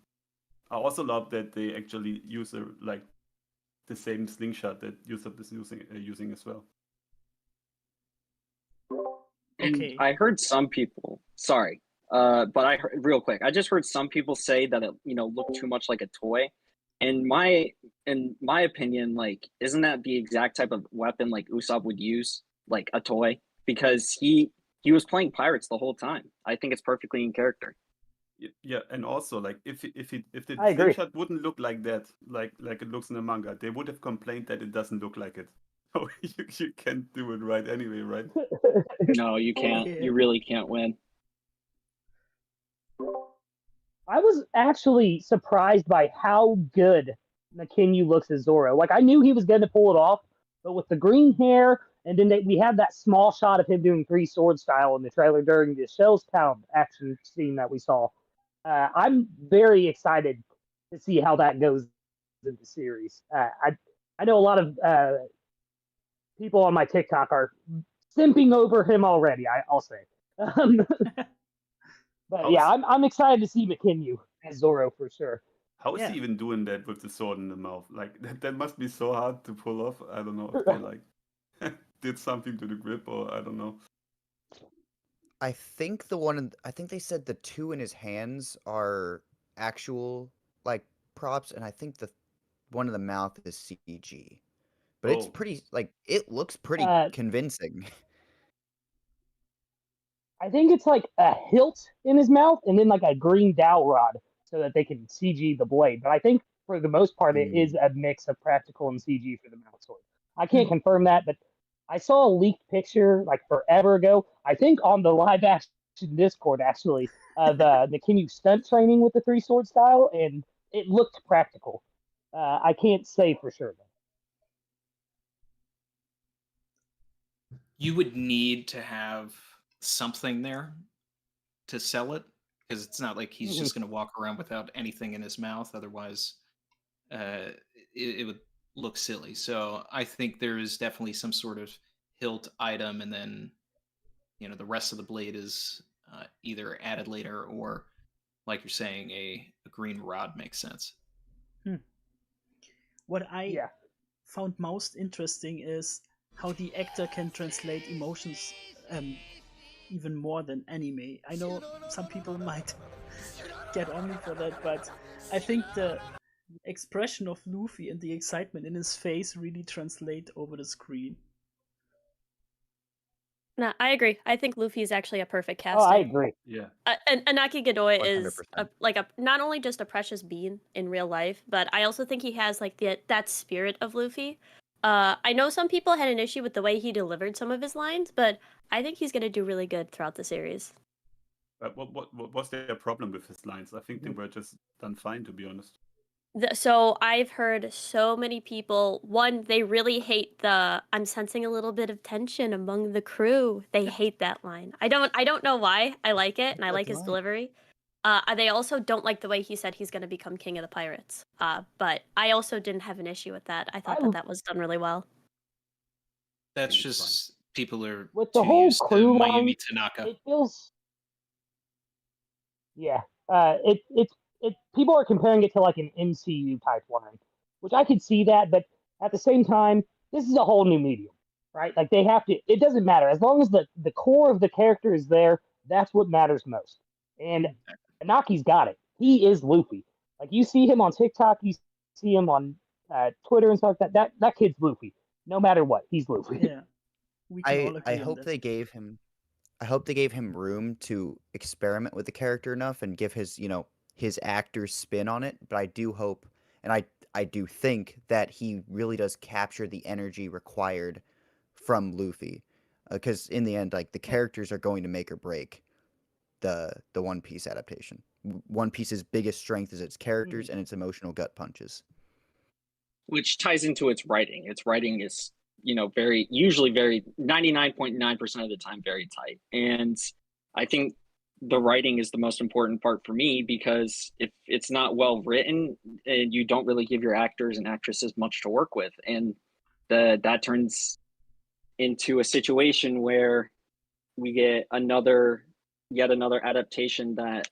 S5: I also love that they actually use the same slingshot that Yusuf is using as well.
S6: And
S1: Okay.
S6: I heard some people, sorry, but I heard, real quick, I just heard some people say that it, looked too much like a toy. In my opinion, like, isn't that the exact type of weapon like Usopp would use, like a toy? Because he was playing pirates the whole time. I think it's perfectly in character.
S5: Yeah, and also like if the
S2: I agree.
S5: slingshot wouldn't look like that, like it looks in the manga, they would have complained that it doesn't look like it. So you can't do it right anyway, right?
S6: No, you can't.
S1: Yeah.
S6: You really can't win.
S2: I was actually surprised by how good McKinney looks as Zoro. Like I knew he was going to pull it off, but with the green hair, and then we had that small shot of him doing three sword style in the trailer during the Shells Town action scene that we saw. I'm very excited to see how that goes in the series. I know a lot of people on my TikTok are simping over him already. I'll say. But yeah, I'm excited to see McKinney as Zoro for sure.
S5: How is
S1: Yeah.
S5: he even doing that with the sword in the mouth? Like that must be so hard to pull off. I don't know if they like did something to the grip or I don't know.
S3: I think I think they said the two in his hands are actual like props, and I think the one in the mouth is CG. But it's
S5: Oh.
S3: pretty like it looks pretty convincing.
S2: I think it's like a hilt in his mouth and then like a green dowel rod so that they can CG the blade. But I think for the most part, it is a mix of practical and CG for the mouth sword. I can't confirm that, but I saw a leaked picture like forever ago. I think on the live action Discord actually of McKinney stunt training with the three sword style, and it looked practical. I can't say for sure though.
S7: You would need to have something there to sell it, because it's not like he's just going to walk around without anything in his mouth. Otherwise, it would look silly. So I think there is definitely some sort of hilt item, and then the rest of the blade is either added later or, like you're saying, a green rod makes sense.
S1: What I found most interesting is how the actor can translate emotions even more than anime. I know some people might get on me for that, but I think the expression of Luffy and the excitement in his face really translate over the screen.
S8: No, I agree. I think Luffy is actually a perfect casting.
S2: Oh, I agree.
S5: Yeah.
S8: And Anaki Godoy is
S3: 100%.
S8: not only just a precious being in real life, but I also think he has like that spirit of Luffy. I know some people had an issue with the way he delivered some of his lines, but I think he's going to do really good throughout the series.
S5: What was their problem with his lines? I think they were just done fine, to be honest.
S8: So I've heard so many people, one, they really hate I'm sensing a little bit of tension among the crew. They hate that line. I don't know why. I like it, and I like his delivery. They also don't like the way he said he's going to become king of the pirates. But I also didn't have an issue with that. I thought that was done really well.
S7: That's just people are
S2: with the
S7: too
S2: whole
S7: used to
S2: crew
S7: Mayumi
S2: line,
S7: Tanaka.
S2: it feels it people are comparing it to like an MCU type line, which I could see that, but at the same time, this is a whole new medium, right? Like they have to. It doesn't matter as long as the core of the character is there. That's what matters most. And Anaki's got it. He is Luffy. Like you see him on TikTok, you see him on Twitter and stuff like that. That kid's Luffy. No matter what, he's Luffy.
S1: Yeah, we can all agree
S3: I
S1: on
S3: hope
S1: that.
S3: they gave him I hope they gave him room to experiment with the character enough and give his, his actor's spin on it, but I do hope and I do think that he really does capture the energy required from Luffy. Because in the end, like the characters are going to make or break the One Piece adaptation. One Piece's biggest strength is its characters and its emotional gut punches.
S6: Which ties into its writing. Its writing is, usually very 99.9% of the time very tight. And I think the writing is the most important part for me, because if it's not well written, and you don't really give your actors and actresses much to work with, and that turns into a situation where we get yet another adaptation that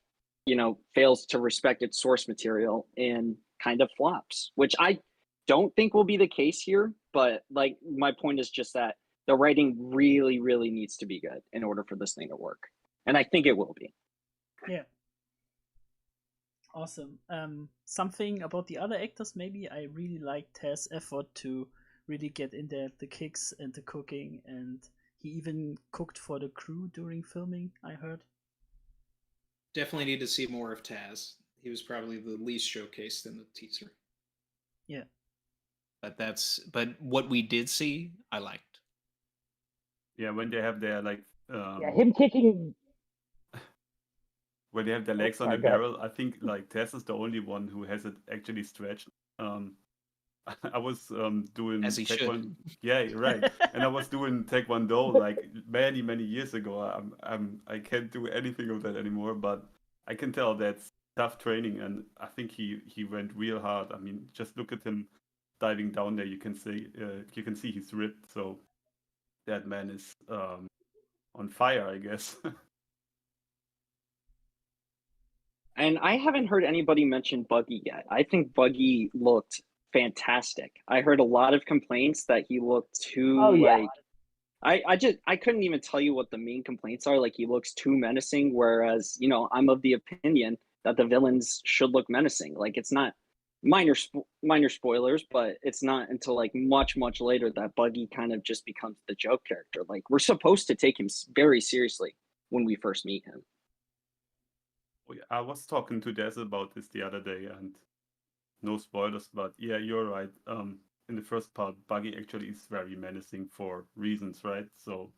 S6: fails to respect its source material and kind of flops, which I don't think will be the case here. But like, my point is just that the writing really, really needs to be good in order for this thing to work. And I think it will be.
S1: Yeah. Awesome. Something about the other actors, maybe I really like Tess' effort to really get in there, the kicks and the cooking, and he even cooked for the crew during filming, I heard.
S7: Definitely need to see more of Taz. He was probably the least showcased in the teaser.
S1: Yeah.
S7: But what we did see, I liked.
S5: Yeah, when they have their
S2: him kicking.
S5: when they have their legs on the
S2: sorry, go ahead.
S5: barrel, I think like Tess is the only one who has it actually stretched. I was doing
S7: As he should.
S5: taekwondo. Yeah, right. And I was doing taekwondo like many years ago. I can't do anything of that anymore, but I can tell that's tough training, and I think he went real hard. I mean, just look at him diving down there. You can see he's ripped. So that man is on fire, I guess.
S6: And I haven't heard anybody mention Buggy yet. I think Buggy looked fantastic. I heard a lot of complaints that he looked too I couldn't even tell you what the main complaints are. Like, he looks too menacing, whereas, I'm of the opinion that the villains should look menacing. Like, it's not minor spoilers, but it's not until like much later that Buggy kind of just becomes the joke character. Like, we're supposed to take him very seriously when we first meet him.
S5: I was talking to Des about this the other day, and no spoilers, but yeah, you're right. In the first part, Buggy actually is very menacing for reasons, right? So,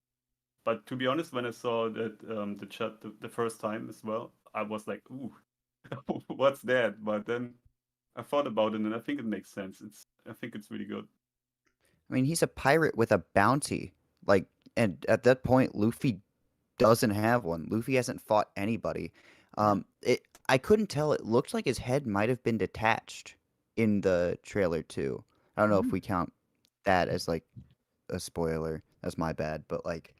S5: but to be honest, when I saw that the chat the first time as well, I was like, ooh, what's that? But then I thought about it, and I think it makes sense. I think it's really good.
S3: I mean, he's a pirate with a bounty. Like, and at that point, Luffy doesn't have one. Luffy hasn't fought anybody. I couldn't tell. It looked like his head might have been detached in the trailer too. I don't know if we count that as like a spoiler. That's my bad, but like,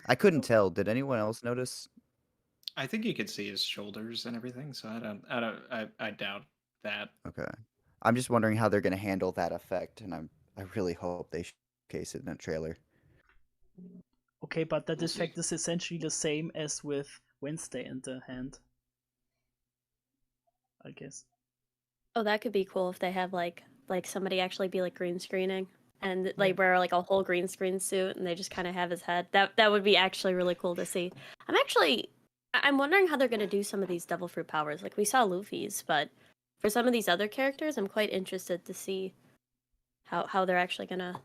S3: I couldn't tell. Did anyone else notice?
S7: I think you could see his shoulders and everything, so I doubt that.
S3: Okay, I'm just wondering how they're gonna handle that effect, and I really hope they showcase it in a trailer.
S1: Okay, but that effect is essentially the same as with Wednesday and the hand, I guess.
S8: Oh, that could be cool if they have like somebody actually be like green screening and like wear like a whole green screen suit and they just kind of have his head. That would be actually really cool to see. I'm wondering how they're going to do some of these devil fruit powers. Like, we saw Luffy's, but for some of these other characters, I'm quite interested to see how they're actually going to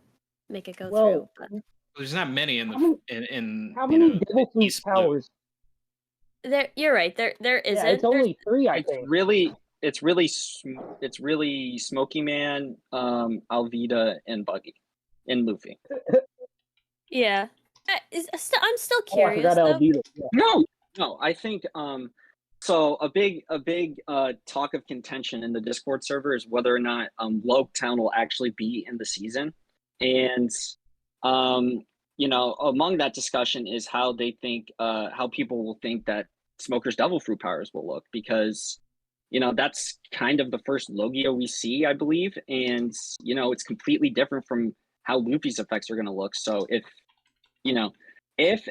S8: make it go through. But
S7: there's not many in
S2: how many devil fruit powers?
S8: You're right. There isn't.
S2: Yeah, it's only 3, I think.
S6: It's really Smoky Man, Alvida, and Buggy, and Luffy.
S8: Yeah, I'm still curious.
S2: I forgot Alvida.
S6: Yeah. No, I think so a big talk of contention in the Discord server is whether or not Loketown will actually be in the season, and among that discussion is how they think how people will think that Smoker's devil fruit powers will look, because that's kind of the first Logia we see, I believe, and it's completely different from how Luffy's effects are going to look. So if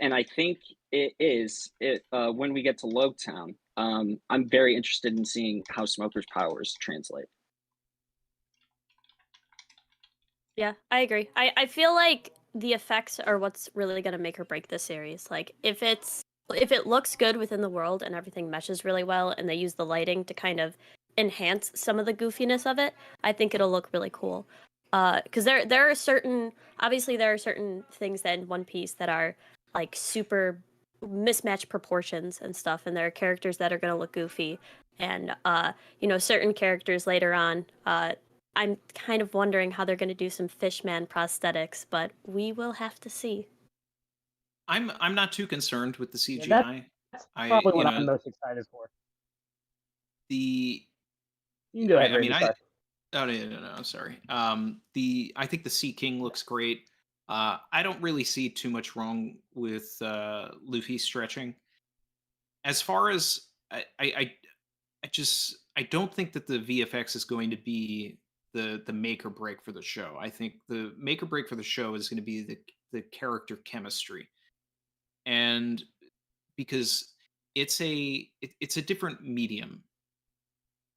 S6: and I think it is when we get to Loketown, I'm very interested in seeing how Smoker's powers translate.
S8: Yeah, I agree. I feel like the effects are what's really going to make or break this series. Like, if it looks good within the world and everything meshes really well and they use the lighting to kind of enhance some of the goofiness of it, I think it'll look really cool. Because there are certain things that in One Piece that are like super mismatched proportions and stuff, and there are characters that are going to look goofy, and certain characters later on. I'm kind of wondering how they're going to do some Fishman prosthetics, but we will have to see.
S7: I'm not too concerned with the CGI.
S2: Yeah, that's probably what I'm most excited for.
S7: I sorry. I think the Sea King looks great. I don't really see too much wrong with Luffy stretching. As far as I don't think that the VFX is going to be the make or break for the show. I think the make or break for the show is going to be the character chemistry, and because it's a different medium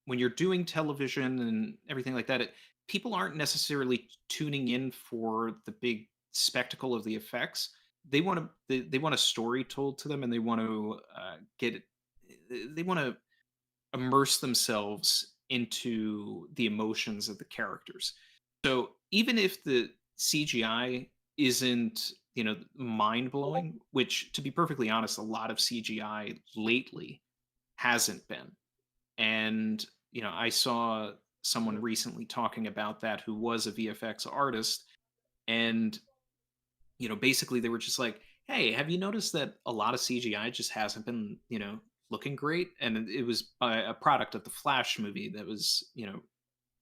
S7: when you're doing television and everything like that. People aren't necessarily tuning in for the big spectacle of the effects. They want a story told to them, and they want to they want to immerse themselves into the emotions of the characters. So even if the CGI isn't, mind blowing, which to be perfectly honest, a lot of CGI lately hasn't been. And, I saw someone recently talking about that who was a VFX artist. And, basically they were just like, hey, have you noticed that a lot of CGI just hasn't been, looking great? And it was a product of the Flash movie that was,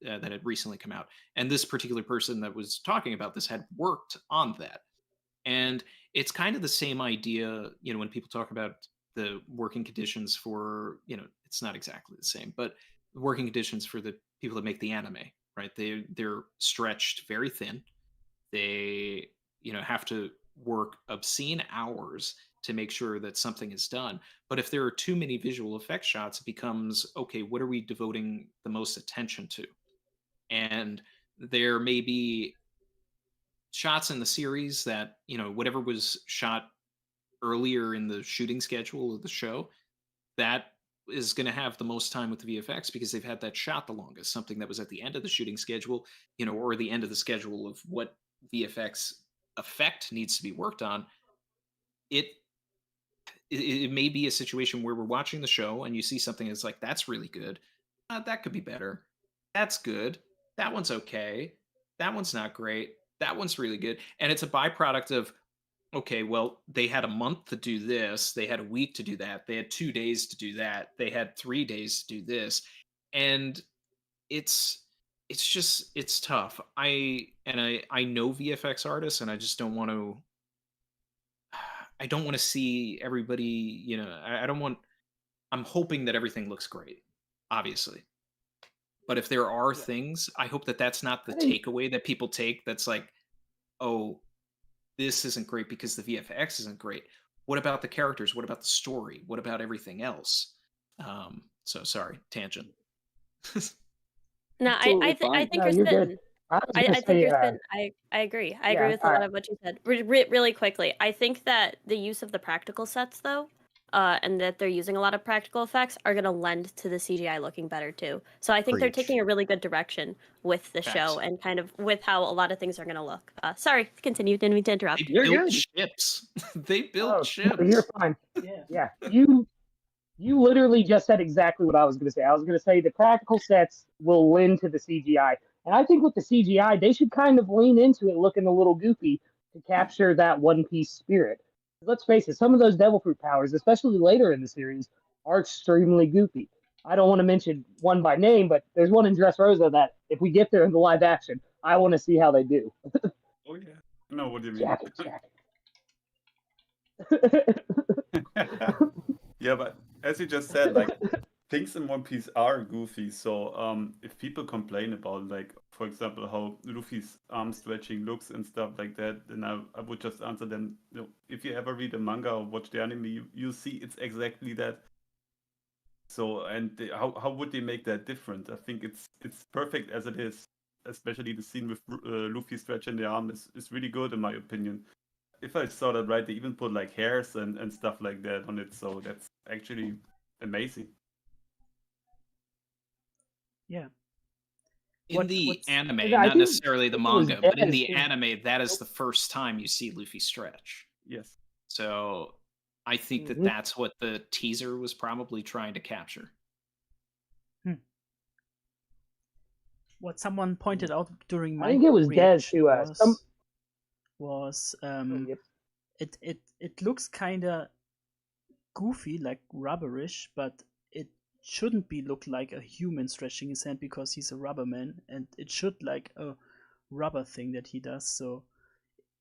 S7: that had recently come out. And this particular person that was talking about this had worked on that. And it's kind of the same idea, when people talk about the working conditions for, it's not exactly the same, but working conditions for the people that make the anime, right? They're stretched very thin. They, have to work obscene hours to make sure that something is done. But if there are too many visual effect shots, it becomes, okay, what are we devoting the most attention to? And there may be shots in the series that, whatever was shot earlier in the shooting schedule of the show, that is going to have the most time with the VFX because they've had that shot the longest. Something that was at the end of the shooting schedule, or the end of the schedule of what VFX effect needs to be worked on. It may be a situation where we're watching the show and you see something that's like, that's really good. That could be better. That's good. That one's okay. That one's not great. That one's really good. And it's a byproduct of, okay, well, they had a month to do this. They had a week to do that. They had 2 days to do that. They had 3 days to do this. And it's tough. I know VFX artists, and I just don't want to I don't want to see everybody, I don't want I'm hoping that everything looks great, obviously. But if there are things, I hope that that's not the takeaway that people take. That's like, oh, this isn't great because the VFX isn't great. What about the characters? What about the story? What about everything else? So sorry, tangent.
S8: No,
S6: Totally
S8: I
S6: fine.
S8: think
S2: No,
S8: there's
S2: you're
S8: been
S2: good. I was
S8: I
S2: gonna
S8: think
S2: say,
S8: there's been I agree. I agree
S2: yeah,
S8: with a lot of what you said. Really quickly, I think that the use of the practical sets though, and that they're using a lot of practical effects are going to lend to the CGI looking better too. So I think they're
S3: Preach.
S8: taking a really good direction with the
S7: Facts.
S8: show and kind of with how a lot of things are going to look. Sorry, continue. Didn't mean to interrupt.
S7: They
S6: You're
S7: built
S6: good.
S7: ships. They built
S2: no,
S7: ships.
S2: you're fine.
S1: Yeah.
S2: Yeah, you literally just said exactly what I was going to say. I was going to say the practical sets will lend to the CGI. And I think with the CGI, they should kind of lean into it looking a little goofy to capture that One Piece spirit. Let's face it, some of those devil fruit powers, especially later in the series, are extremely goofy. I don't want to mention one by name, but there's one in Dressrosa that if we get there in the live action, I want to see how they do.
S5: Oh yeah. No, what do you mean?
S2: Jacket.
S5: Yeah, but as you just said, like things in One Piece are goofy. So if people complain about, like, for example, how Luffy's arm stretching looks and stuff like that, then I would just answer them, if you ever read a manga or watch the anime, you see it's exactly that. So how would they make that different? I think it's perfect as it is. Especially the scene with Luffy stretching the arm is really good in my opinion. If I saw that right, they even put like hairs and stuff like that on it, so that's actually amazing.
S1: Yeah.
S7: In the
S1: what's-
S7: anime,
S2: I
S7: not
S2: think
S7: necessarily the
S2: it was
S7: manga, but in
S2: Des,
S7: the
S2: too.
S7: anime, that is the first time you see Luffy stretch.
S5: Yes.
S7: So I think that
S2: Mhm.
S7: that's what the teaser was probably trying to capture.
S1: What someone pointed out during my
S2: I think it was Des
S1: reaction
S2: too.
S1: was
S2: Yep.
S1: it looks kind of goofy, like rubberish, but it shouldn't be look like a human stretching his hand because he's a rubber man, and it should like a rubber thing that he does. So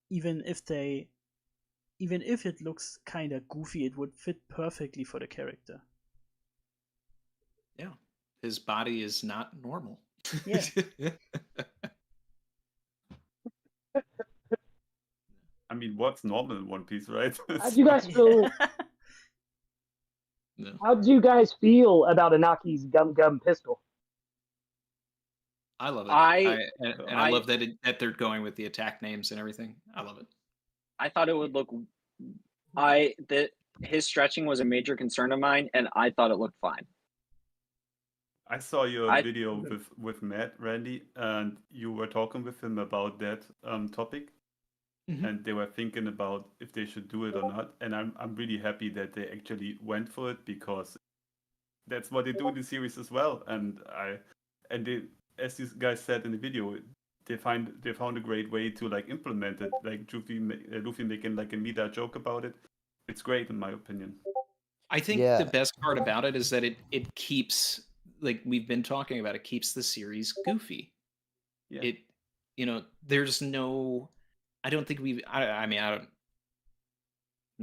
S1: even if it looks kind of goofy, it would fit perfectly for the character.
S7: his body is not normal.
S1: Yeah.
S5: I mean, what's normal in One Piece, right?
S2: How do you guys feel?
S7: No.
S2: How do you guys feel about Inaki's gum pistol?
S7: I love it.
S6: I
S7: I love that that they're going with the attack names and everything. I love it.
S6: I thought it would look. His stretching was a major concern of mine, and I thought it looked fine.
S5: I saw your
S6: I-
S5: video with Matt, Randy, and you were talking with him about that topic,
S7: Mhm.
S5: and they were thinking about if they should do it or not. And I'm really happy that they actually went for it, because that's what they do in the series as well. And they, as you guys said in the video, they found a great way to like implement it, like Luffy making like a meta joke about it. It's great in my opinion.
S7: I think
S3: Yeah.
S7: the best part about it is that it keeps, like we've been talking about, it keeps the series goofy.
S5: Yeah.
S7: It, you know, there's no, I don't think we've, I mean,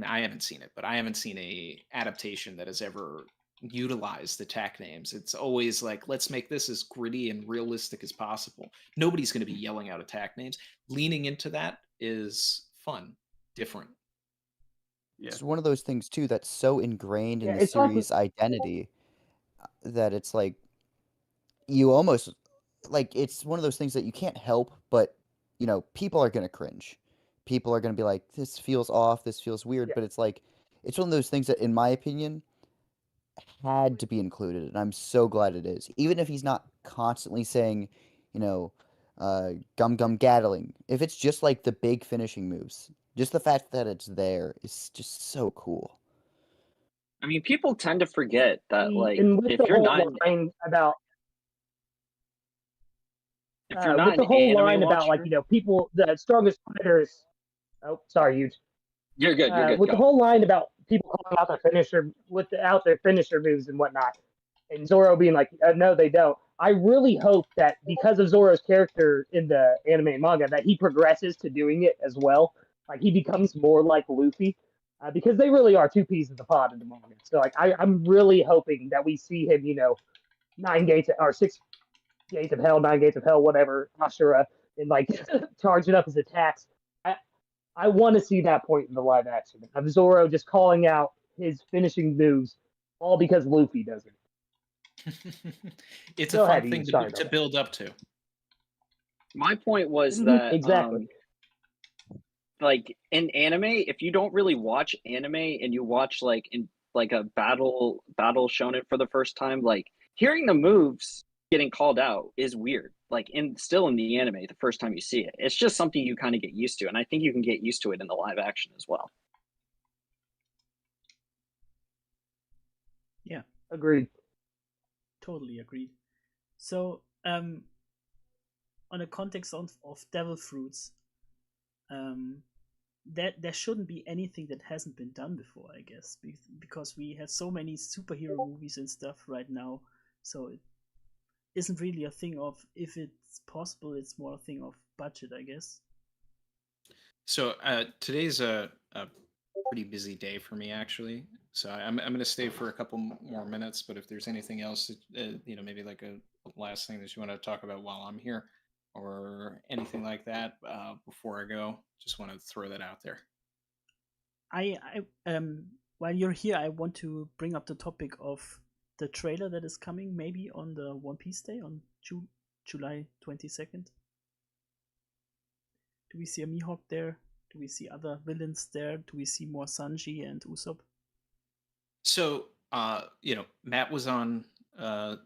S7: I haven't seen it, but I haven't seen a adaptation that has ever utilized attack names. It's always like, let's make this as gritty and realistic as possible. Nobody's going to be yelling out attack names. Leaning into that is fun, different.
S5: Yeah.
S3: It's one of those things too that's so ingrained in
S2: Yeah,
S3: the
S2: it's like-
S3: series identity that it's like you almost like it's one of those things that you can't help but people are gonna cringe. People are gonna be like, this feels off, this feels weird,
S2: Yeah.
S3: but it's like it's one of those things that, in my opinion, had to be included, and I'm so glad it is. Even if he's not constantly saying, gum gum gattling. If it's just like the big finishing moves, just the fact that it's there is just so cool.
S6: I mean, people tend to forget that, like,
S2: and with
S6: if
S2: the
S6: you're
S2: whole
S6: not
S2: line about
S6: if you're not
S2: with the
S6: an
S2: whole
S6: anime
S2: line about like
S6: watcher,
S2: people, the strongest fighters. Oh, sorry, you.
S6: you're good. You're good.
S2: With
S6: Go.
S2: the whole line about people calling out their finisher without their finisher moves and whatnot, and Zoro being like, no, they don't. I really hope that because of Zoro's character in the anime and manga, that he progresses to doing it as well. Like he becomes more like Luffy, because they really are two peas in the pod in the manga. So like I'm really hoping that we see him, 9 gates or 6 gates of hell, 9 gates of hell, whatever, Ashura, and like charging up his attacks. I want to see that point in the live action of Zoro just calling out his finishing moves, all because Luffy does it.
S7: It's
S2: Go
S7: a fun
S2: ahead,
S7: thing
S2: Ian. Sorry
S7: to
S2: about
S7: build up to.
S6: My point was
S2: Mhm,
S6: that
S2: exactly.
S6: like in anime, if you don't really watch anime and you watch like in like a battle shonen for the first time, like hearing the moves getting called out is weird. Like still in the anime, the first time you see it, it's just something you kind of get used to, and I think you can get used to it in the live action as well.
S1: Yeah,
S2: Agreed.
S1: totally agreed. So, on the context of devil fruits, there shouldn't be anything that hasn't been done before, I guess, because we have so many superhero movies and stuff right now. So it isn't really a thing of if it's possible. It's more a thing of budget, I guess.
S7: So today's a pretty busy day for me, actually. So I'm going to stay for a couple more minutes. But if there's anything else, maybe like a last thing that you want to talk about while I'm here, or anything like that before I go, just want to throw that out there.
S1: While you're here, I want to bring up the topic of the trailer that is coming, maybe on the One Piece Day on July 22nd. Do we see a Mihawk there? Do we see other villains there? Do we see more Sanji and Usopp?
S7: So, Matt was on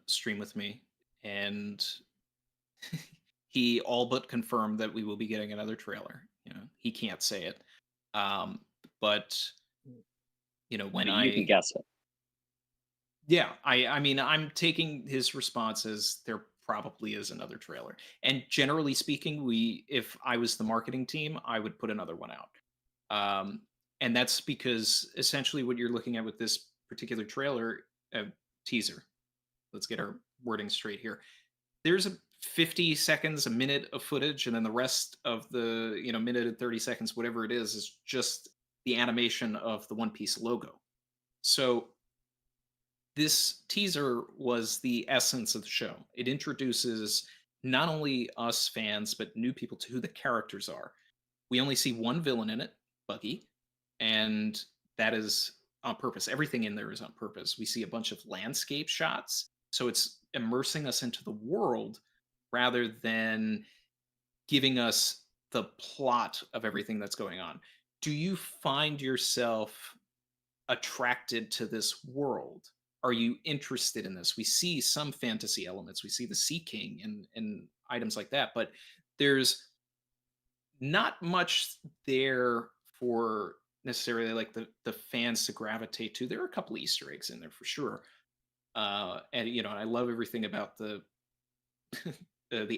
S7: stream with me, and he all but confirmed that we will be getting another trailer. He can't say it, but when
S6: you can guess it.
S7: Yeah, I mean, I'm taking his response as there probably is another trailer. And generally speaking, if I was the marketing team, I would put another one out. And that's because essentially what you're looking at with this particular trailer, teaser. Let's get our wording straight here. There's a 50 seconds, a minute of footage, and then the rest of the minute and 30 seconds, whatever it is just the animation of the One Piece logo. So this teaser was the essence of the show. It introduces not only us fans, but new people to who the characters are. We only see one villain in it, Buggy, and that is on purpose. Everything in there is on purpose. We see a bunch of landscape shots, so it's immersing us into the world rather than giving us the plot of everything that's going on. Do you find yourself attracted to this world? Are you interested in this? We see some fantasy elements. We see the Sea King and items like that, but there's not much there for necessarily like the fans to gravitate to. There are a couple Easter eggs in there for sure. And I love everything about the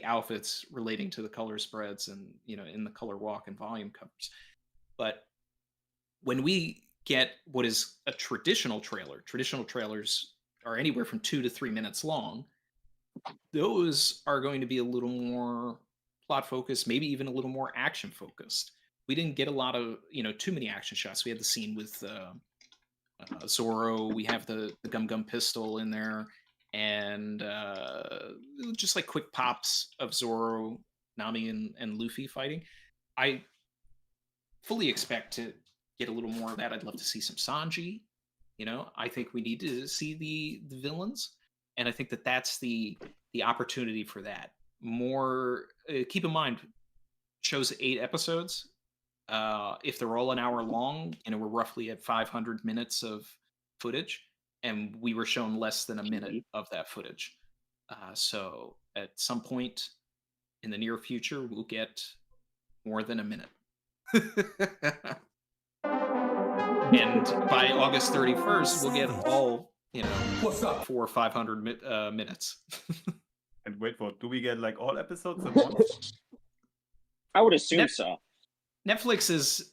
S7: outfits relating to the color spreads and in the color walk and volume covers. But when we get what is a traditional trailers are anywhere from 2 to 3 minutes long. Those are going to be a little more plot focused, maybe even a little more action focused. We didn't get a lot of too many action shots. We had the scene with Zoro. We have the Gum Gum pistol in there, and just like quick pops of Zoro, Nami, and Luffy fighting. I fully expect to get a little more of that. I'd love to see some Sanji. I think we need to see the villains, and I think that's the opportunity for that. More. Keep in mind, show's 8 episodes. If they're all an hour long, we're roughly at 500 minutes of footage, and we were shown less than a minute of that footage. So at some point in the near future, we'll get more than a minute. And by August 31st, we'll get all 400 or 500 minutes.
S5: And wait for, do we get like all episodes at once?
S6: I would assume so.
S7: Netflix is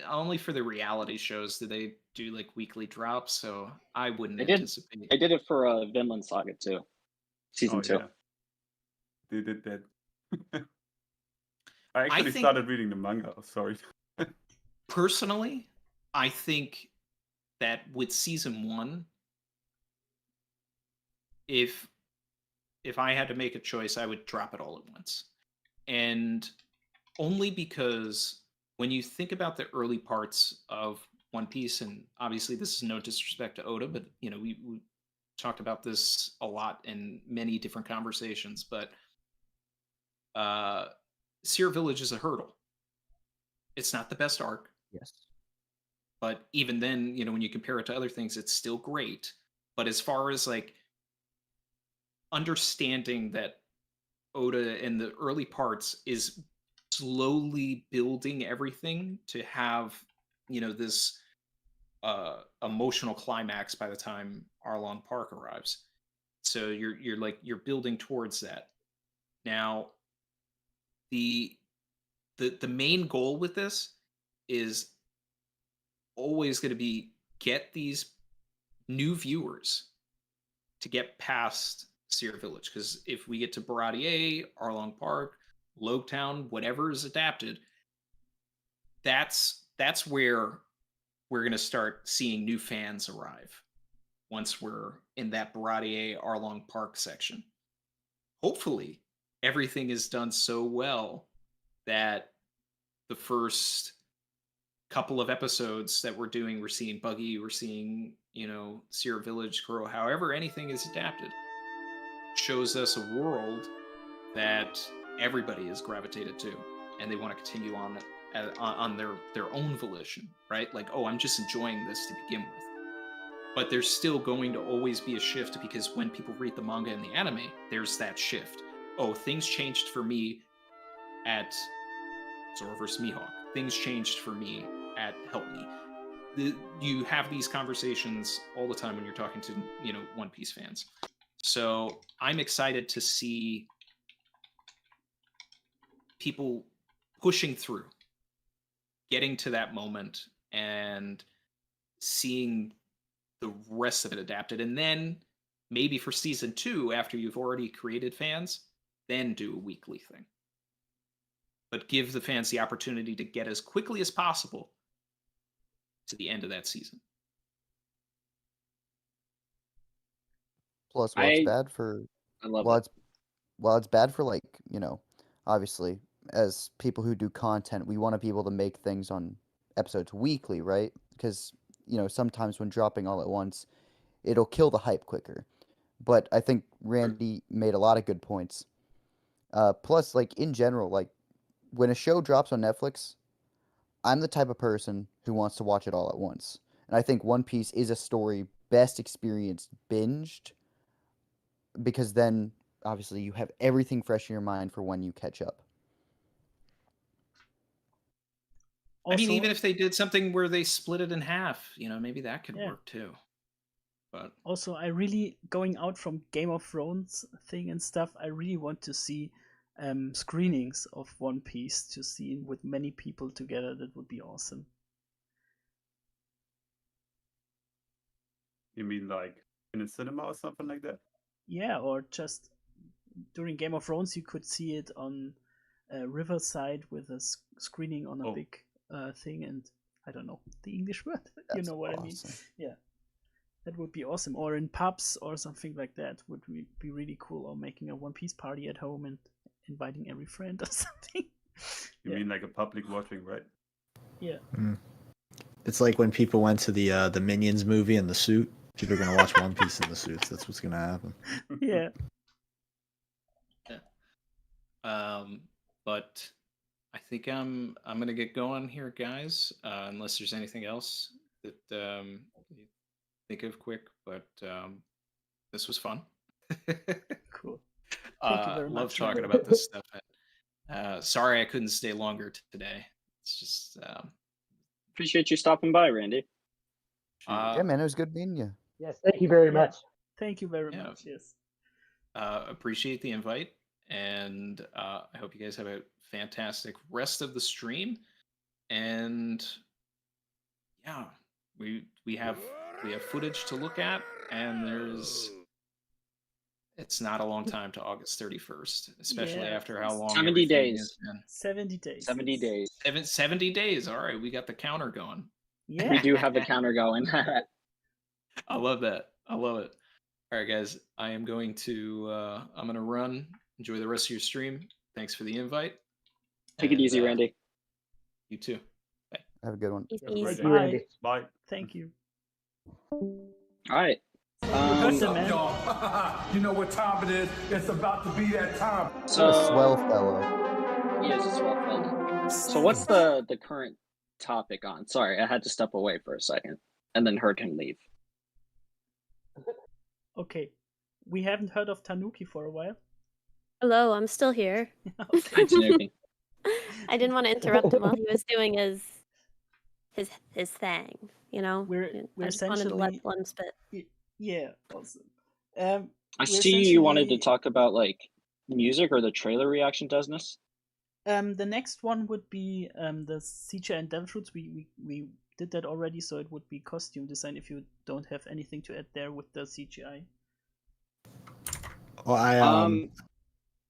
S7: only for the reality shows do they do like weekly drops, so I wouldn't anticipate.
S6: They did it for Vinland Saga too, season 2.
S5: Yeah. They did that. I actually started reading the manga. Sorry.
S7: Personally, I think that with season 1, if I had to make a choice, I would drop it all at once. And only because when you think about the early parts of One Piece, and obviously this is no disrespect to Oda, but we talked about this a lot in many different conversations, but Seer Village is a hurdle. It's not the best arc.
S3: Yes.
S7: But even then, when you compare it to other things, it's still great. But as far as like understanding that Oda in the early parts is slowly building everything to have, this emotional climax by the time Arlong Park arrives. So you're building towards that. Now, the main goal with this is always going to be get these new viewers to get past Seer Village, because if we get to Baratier, Arlong Park, Loketown, whatever is adapted, that's where we're going to start seeing new fans arrive once we're in that Baratier, Arlong Park section. Hopefully, everything is done so well that the first couple of episodes that we're seeing Buggy, we're seeing, Seer Village, Kuro, however anything is adapted, shows us a world that everybody is gravitated to, and they want to continue on their own volition, right? Like, oh, I'm just enjoying this to begin with. But there's still going to always be a shift, because when people read the manga and the anime, there's that shift. Oh, things changed for me at Zoro vs. Mihawk. Things changed for me at Help Me. You have these conversations all the time when you're talking to, One Piece fans. So I'm excited to see people pushing through, getting to that moment, and seeing the rest of it adapted. And then maybe for season 2, after you've already created fans, then do a weekly thing. But give the fans the opportunity to get as quickly as possible to the end of that season.
S3: Plus, while it's
S6: I
S3: bad for
S6: love
S3: while
S6: it.
S3: it's while it's bad for like, obviously as people who do content, we want to be able to make things on episodes weekly, right? Because, sometimes when dropping all at once, it'll kill the hype quicker. But I think Randy made a lot of good points. Plus, like in general, like when a show drops on Netflix, I'm the type of person who wants to watch it all at once. And I think One Piece is a story best experienced binged because then obviously you have everything fresh in your mind for when you catch up.
S7: I mean,
S1: Also,
S7: even if they did something where they split it in half, maybe that could
S1: Yeah.
S7: work too. But
S1: also, I really, going out from Game of Thrones thing and stuff, I really want to see screenings of One Piece to see with many people together. That would be awesome.
S5: You mean like in a cinema or something like that?
S1: Yeah, or just during Game of Thrones, you could see it on Riverside with a screening on a
S5: Oh.
S1: big thing, and I don't know the English word. You
S3: That's
S1: know what I mean?
S3: awesome.
S1: Yeah, that would be awesome. Or in pubs or something like that would be really cool. Or making a One Piece party at home and inviting every friend or something.
S5: You mean like a public watching, right?
S1: Yeah.
S4: It's like when people went to the Minions movie in the suit. People are gonna watch One Piece in the suits. That's what's gonna happen.
S1: Yeah.
S7: But I think I'm gonna get going here, guys. Unless there's anything else that you think of quick, but this was fun.
S1: Cool. Thank you very
S7: Love
S1: much.
S7: talking about this stuff. Sorry I couldn't stay longer today. It's just
S6: Appreciate you stopping by, Randy.
S3: Yeah, man, it was good meeting you.
S2: Yes, thank you very
S1: Yeah.
S2: much.
S1: Thank you very
S7: Yeah.
S1: much. Yes.
S7: Appreciate the invite, and I hope you guys have a fantastic rest of the stream. And yeah, we have footage to look at, and it's not a long time to August 31st, especially
S1: Yeah,
S7: after how long
S6: 70
S7: everything
S6: days.
S7: has been.
S1: 70 days.
S6: 70
S1: yes.
S6: days.
S7: 70 days. All right, we got the counter going.
S1: Yeah.
S6: We do have the counter going.
S7: I love that. I love it. All right, guys, I am going to I'm going to run. Enjoy the rest of your stream. Thanks for the invite.
S6: Take it
S7: And,
S6: easy, Randy.
S7: You too.
S3: Have a good one.
S1: Easy.
S2: Thank you,
S1: Bye.
S2: Randy.
S5: Bye.
S1: Thank you.
S6: All right.
S1: What's up, man?
S9: You know what time it is? It's about to be that time.
S3: What a
S6: So
S3: swell fellow.
S6: he is a swell fellow. So what's the current topic on? Sorry, I had to step away for a second and then heard him leave.
S1: Okay. We haven't heard of Tanuki for a while.
S8: Hello, I'm still here.
S1: Okay.
S6: Hi, Tanuki.
S8: I didn't want to interrupt him while he was doing his thing.
S1: We're
S8: I just wanted to let
S1: essentially
S8: Plum spit.
S1: yeah, awesome.
S6: I
S1: We're
S6: see you wanted to
S1: essentially-
S6: talk about like music or the trailer reaction, Desnes.
S1: The next one would be the CGI and Devil Fruits. We did that already, so it would be costume design if you don't have anything to add there with the CGI.
S4: Well, I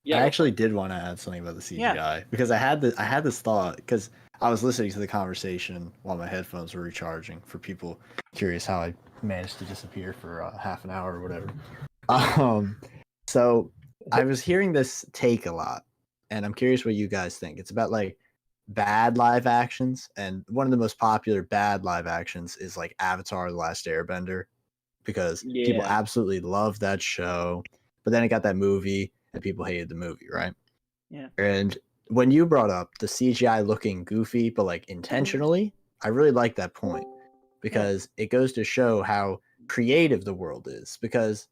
S6: Yeah,
S4: actually did want to add something about the CGI because I had this thought because I was listening to the conversation while my headphones were recharging. For people curious how I managed to disappear for half an hour or whatever. So I was hearing this take a lot, and I'm curious what you guys think. It's about like bad live actions, and one of the most popular bad live actions is like Avatar: The Last Airbender, because people
S6: Yeah.
S4: absolutely love that show, but then it got that movie and people hated the movie, right?
S1: Yeah.
S4: And when you brought up the CGI looking goofy but like intentionally, I really like that point because it goes to show how creative the world is. Because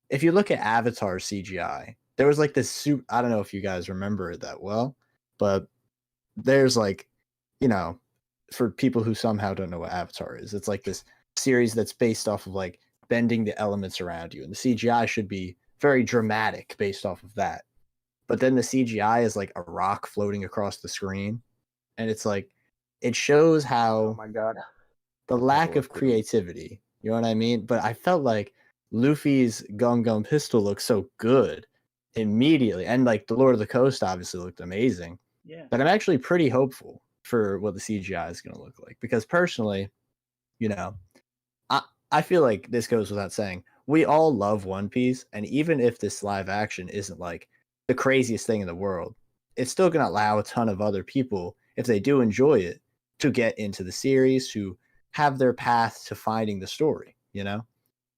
S4: if you look at Avatar CGI, there was like this suit. I don't know if you guys remember it that well, but there's like, for people who somehow don't know what Avatar is, it's like this series that's based off of like bending the elements around you, and the CGI should be very dramatic based off of that. But then the CGI is like a rock floating across the screen, and it's like it shows how
S2: Oh my god.
S4: the lack
S3: look
S4: of
S3: cool.
S4: creativity. You know what I mean? But I felt like Luffy's Gun Gun pistol looked so good immediately, and like the Lord of the Coast obviously looked amazing.
S1: Yeah.
S4: But I'm actually pretty hopeful for what the CGI is going to look like because personally, I feel like this goes without saying. we all love One Piece, and even if this live action isn't like the craziest thing in the world, it's still going to allow a ton of other people, if they do enjoy it, to get into the series, to have their path to finding the story, you know?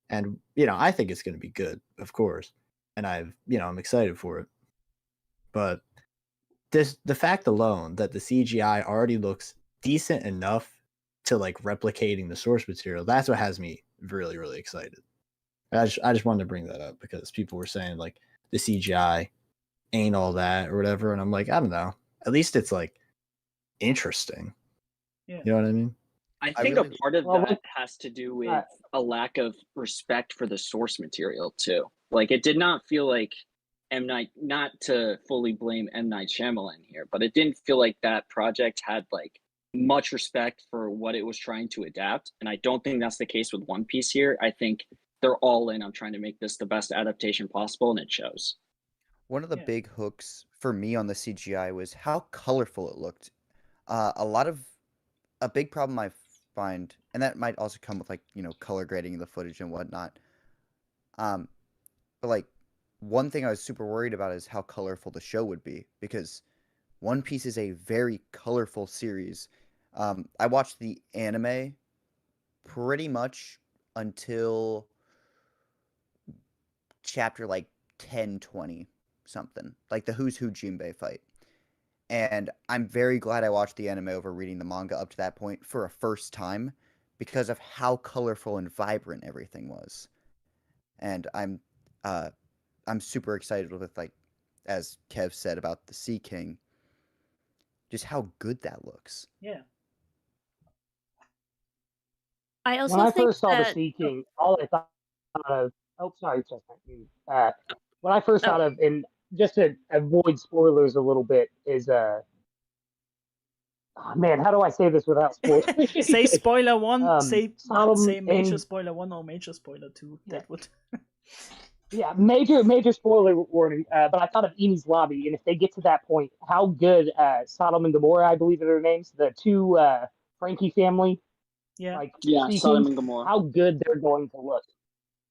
S4: And, I think it's going to be good, of course. And I'm excited for it. But the fact alone that the CGI already looks decent enough to like replicating the source material, that's what has me really, really excited. I just wanted to bring that up because people were saying like the CGI ain't all that or whatever, and I'm like, I don't know. At least it's like interesting.
S1: Yeah.
S4: You know what I mean?
S6: I
S3: I
S6: think
S3: really-
S6: a part of
S2: Well,
S6: that has to do with a lack of respect for the source material too. Like it did not feel like M. Night, not to fully blame M. Night Shyamalan here, but it didn't feel like that project had like much respect for what it was trying to adapt. And I don't think that's the case with One Piece here. I think they're all in on trying to make this the best adaptation possible, and it shows.
S3: One of the
S1: Yeah.
S3: big hooks for me on the CGI was how colorful it looked. A big problem I find, and that might also come with like, color grading the footage and whatnot. But like one thing I was super worried about is how colorful the show would be, because One Piece is a very colorful series. I watched the anime pretty much until chapter like 10, 20 something, like the Who's Who Jinbei fight. And I'm very glad I watched the anime over reading the manga up to that point for a first time, because of how colorful and vibrant everything was. And I'm super excited with, like, as Kev said about the Sea King, just how good that looks.
S1: Yeah.
S8: I also
S2: When I
S8: think
S2: first saw the
S8: that
S2: Sea King, all I thought of, oh, sorry, Chestnut. When I first thought of, and just to avoid spoilers a little bit, is oh, man, how do I say this without spoiling?
S1: Say spoiler one. Say
S2: Sodom
S1: major
S2: and
S1: spoiler one or major spoiler two.
S2: Yeah.
S1: That would.
S2: yeah, major spoiler warning. But I thought of Eni's Lobby, and if they get to that point, how good Sodom and Gomorrah, I believe are their names, the two Frankie family,
S1: Yeah.
S2: like
S6: Yeah,
S2: Sea
S6: Sodom
S2: Kings,
S6: and Gomorrah.
S2: how good they're going to look.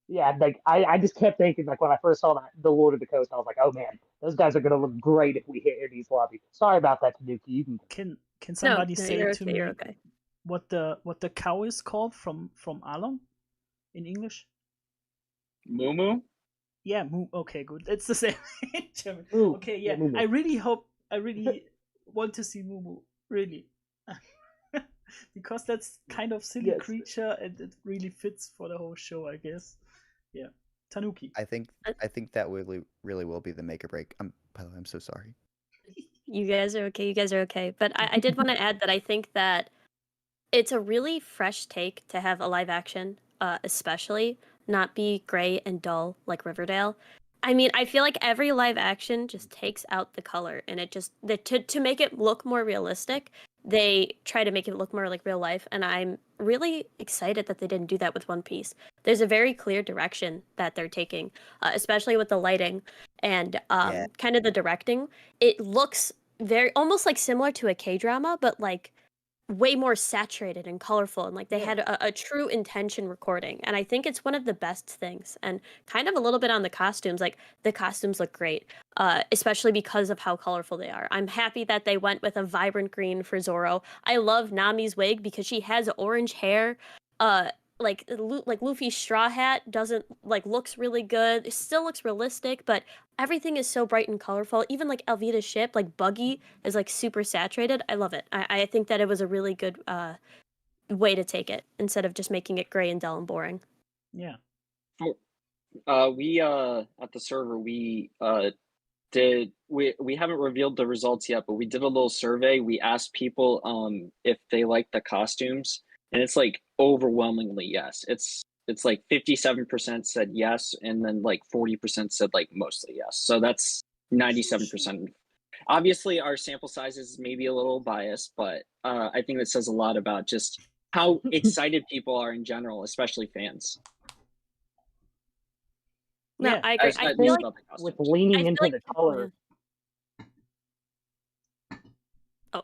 S2: Yeah, like I just kept thinking, like when I first saw that the Lord of the Coast, I was like, oh man, those guys are gonna look great if we hit Eddie's Lobby. Sorry about that, Tanuki. You can
S1: Can somebody
S8: no,
S1: say
S8: you're
S1: to
S8: okay,
S1: me
S8: you're okay.
S1: what the cow is called from Along in English?
S6: Moo.
S1: Yeah, moo. Okay, good. It's the same in German.
S2: Moo.
S1: Okay,
S2: Yeah,
S1: yeah.
S2: moo moo.
S1: I really want to see Moo Moo. Really. Because that's kind of silly
S2: Yes.
S1: creature, and it really fits for the whole show, I guess. Yeah. Tanuki.
S3: I think that really will be the make or break. By the way, I'm so sorry.
S8: You guys are okay. You guys are okay. But I did want to add that I think that it's a really fresh take to have a live action, especially not be gray and dull like Riverdale. I mean, I feel like every live action just takes out the color, and it just to make it look more realistic, they try to make it look more like real life. And I'm really excited that they didn't do that with One Piece. There's a very clear direction that they're taking, especially with the lighting and
S3: Yeah.
S8: kind of the directing. It looks very almost like similar to a K-drama, but like way more saturated and colorful, and like they had a true intention recording, and I think it's one of the best things. And kind of a little bit on the costumes, like the costumes look great, especially because of how colorful they are. I'm happy that they went with a vibrant green for Zoro. I love Nami's wig because she has orange hair. Like Luffy's straw hat doesn't looks really good. It still looks realistic, but everything is so bright and colorful. Even like Alvida's ship, like Buggy, is like super saturated. I love it. I think that it was a really good way to take it instead of just making it gray and dull and boring.
S1: Yeah.
S6: We at the server we haven't revealed the results yet, but we did a little survey. We asked people if they like the costumes, and it's like overwhelmingly yes. It's like 57% said yes, and then like 40% said like mostly yes. So that's 97%. Obviously, our sample size is maybe a little biased, but I think that says a lot about just how excited people are in general, especially fans.
S8: No,
S1: Yeah.
S8: I agree.
S6: I
S8: feel like
S6: about the costumes.
S2: with leaning
S8: I feel
S2: into
S8: like
S2: the
S8: people-
S2: color.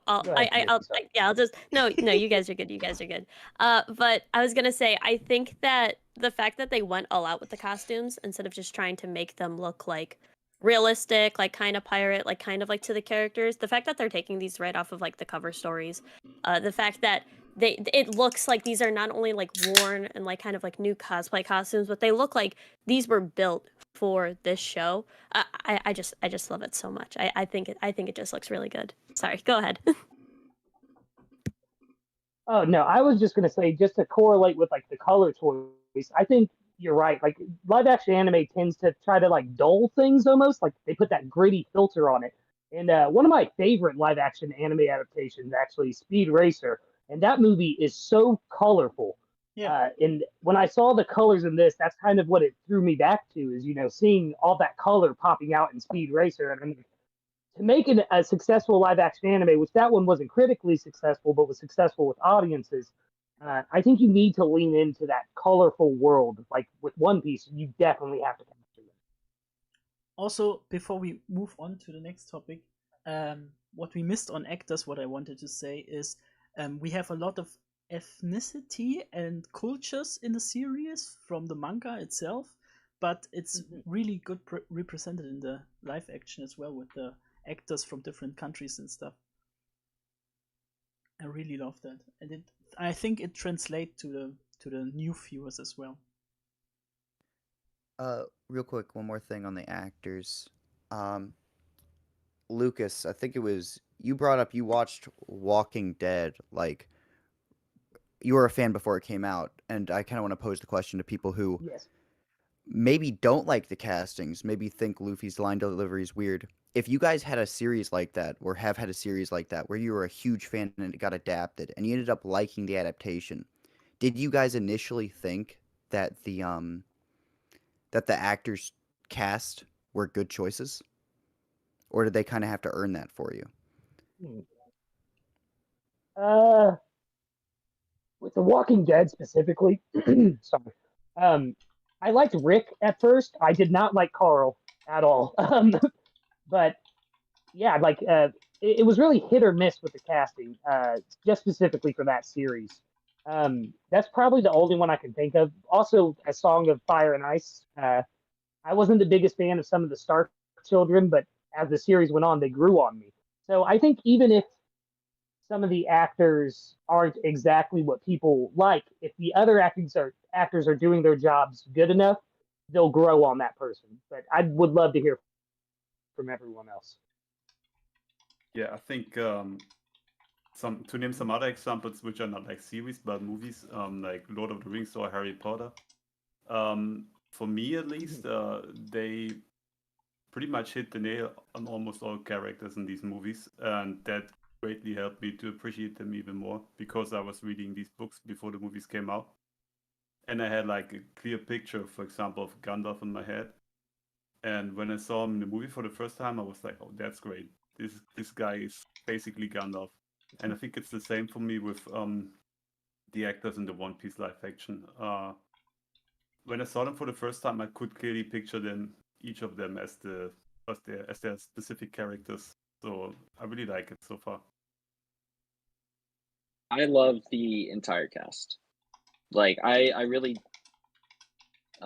S8: Oh,
S2: Go ahead, Tanuki, sorry.
S8: I'll just no, you guys are good. You guys are good. But I was gonna say, I think that the fact that they went all out with the costumes instead of just trying to make them look like realistic, like kind of pirate, like kind of like to the characters. The fact that they're taking these right off of like the cover stories, the fact that it looks like these are not only like worn and like kind of like new cosplay costumes, but they look like these were built for this show. I just love it so much. I think it just looks really good. Sorry, go ahead.
S2: Oh no, I was just gonna say, just to correlate with like the color choice, I think you're right. Like live action anime tends to try to like dull things almost, like they put that gritty filter on it. And one of my favorite live action anime adaptations, actually, Speed Racer, and that movie is so colorful.
S1: Yeah.
S2: And when I saw the colors in this, that's kind of what it threw me back to, is seeing all that color popping out in Speed Racer. And I mean, to make it a successful live action anime, which that one wasn't critically successful, but was successful with audiences, I think you need to lean into that colorful world. Like with One Piece, you definitely have to capture it.
S1: Also, before we move on to the next topic, what we missed on actors, what I wanted to say is we have a lot of ethnicity and cultures in the series from the manga itself, but it's really good represented in the live action as well, with the actors from different countries and stuff. I really love that, and I think it translates to the new viewers as well.
S3: Real quick, one more thing on the actors. Lucas, I think it was you brought up you watched Walking Dead, like you were a fan before it came out, and I kind of want to pose the question to people who
S2: Yes.
S3: maybe don't like the castings, maybe think Luffy's line delivery is weird. If you guys had a series like that, or have had a series like that, where you were a huge fan and it got adapted, and you ended up liking the adaptation, did you guys initially think that the actors cast were good choices, or did they kind of have to earn that for you?
S2: With The Walking Dead specifically, sorry. I liked Rick at first. I did not like Carl at all. But yeah, like it was really hit or miss with the casting, just specifically for that series. That's probably the only one I can think of. Also, A Song of Fire and Ice. I wasn't the biggest fan of some of the Stark children, but as the series went on, they grew on me. So I think even if some of the actors aren't exactly what people like, if the other actors are doing their jobs good enough, they'll grow on that person. But I would love to hear from everyone else.
S5: Yeah, I think to name some other examples, which are not like series but movies, like Lord of the Rings or Harry Potter. For me, at least, they pretty much hit the nail on almost all characters in these movies, and that greatly helped me to appreciate them even more, because I was reading these books before the movies came out, and I had like a clear picture, for example, of Gandalf in my head. And when I saw him in the movie for the first time, I was like, "Oh, that's great! This guy is basically Gandalf." And I think it's the same for me with the actors in the One Piece live action. When I saw them for the first time, I could clearly picture them, each of them, as their specific characters. So I really like it so far.
S6: I love the entire cast. Like I really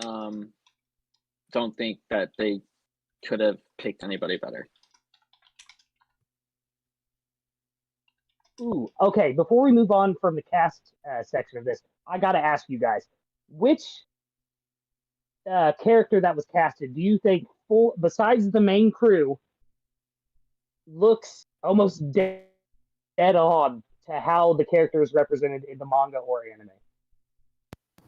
S6: don't think that they could have picked anybody better.
S2: Ooh, okay. Before we move on from the cast section of this, I got to ask you guys, which character that was casted do you think, besides the main crew, looks almost dead on to how the character is represented in the manga or anime?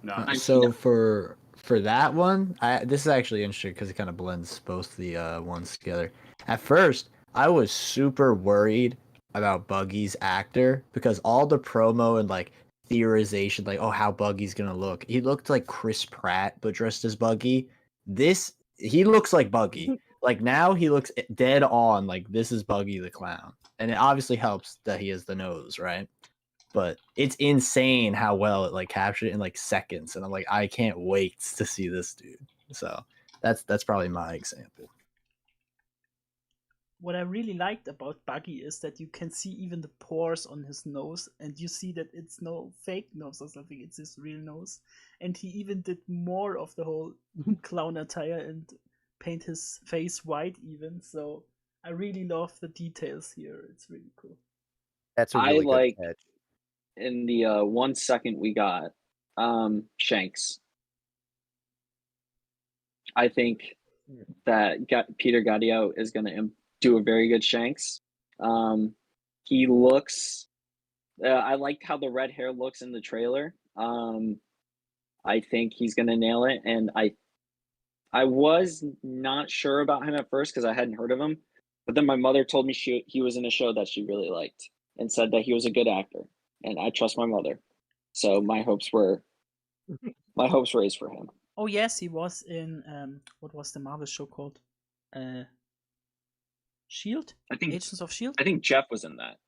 S5: No.
S4: So for that one, this is actually interesting because it kind of blends both the ones together. At first, I was super worried about Buggy's actor because all the promo and like theorization, like, oh, how Buggy's gonna look. He looked like Chris Pratt but dressed as Buggy. He looks like Buggy. Like now he looks dead on like this is Buggy the Clown. And it obviously helps that he has the nose, right? But it's insane how well it like captured it in like seconds, and I'm like, I can't wait to see this dude. So that's probably my example.
S1: what I really liked about Buggy is that you can see even the pores on his nose, and you see that it's no fake nose or something, it's his real nose. And he even did more of the whole clown attire and paint his face white even, so I really love the details here. It's really cool.
S3: That's a
S6: I
S3: really good
S6: like
S3: catch.
S6: in the 1 second we got Shanks. I think that Peter Gaudio is going to do a very good Shanks. He looks. I liked how the red hair looks in the trailer. I think he's going to nail it, and I was not sure about him at first because I hadn't heard of him, but then my mother told me he was in a show that she really liked and said that he was a good actor, and I trust my mother, so my hopes raised for him.
S1: Oh yes, he was in what was the Marvel show called? Shield?
S6: I think
S1: Agents of Shield?
S6: I think Jeff was in that.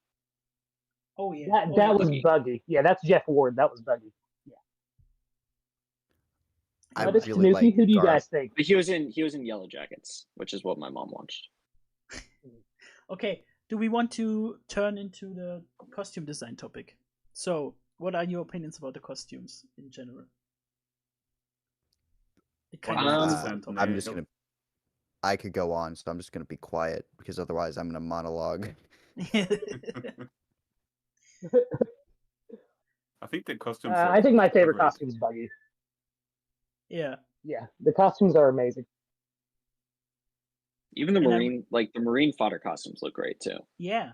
S1: Oh yeah.
S2: That was
S6: Buggy.
S2: Buggy. Yeah, that's Jeff Ward. That was Buggy. Yeah.
S3: I
S2: What is
S3: really
S2: Tanuki?
S3: like
S2: Who do you
S3: Dwarf.
S2: guys think?
S6: But he was in Yellow Jackets, which is what my mom watched.
S1: Okay, do we want to turn into the costume design topic? So, what are your opinions about the costumes in general? It kind of leads to the topic.
S3: I'm just gonna. I could go on, so I'm just gonna be quiet because otherwise I'm gonna monologue.
S5: I think the costumes.
S2: I think my
S5: are
S2: favorite
S5: great.
S2: costume is Buggy.
S1: Yeah.
S2: Yeah, the costumes are amazing.
S6: Even the
S1: And
S6: marine fodder costumes look great too.
S1: Yeah.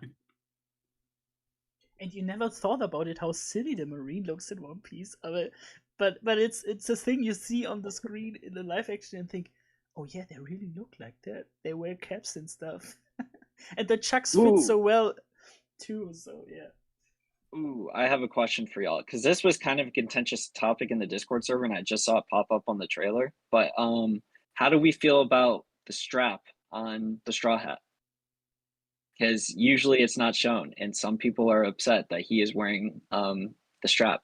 S1: And you never thought about it how silly the Marine looks in One Piece. But it's a thing you see on the screen in the live action and think, oh yeah, they really look like that. They wear caps and stuff. And the chucks fit so well too, so yeah.
S6: Ooh, I have a question for y'all because this was kind of a contentious topic in the Discord server, and I just saw it pop up on the trailer. But how do we feel about the strap on the Straw Hat? Because usually it's not shown, and some people are upset that he is wearing the strap.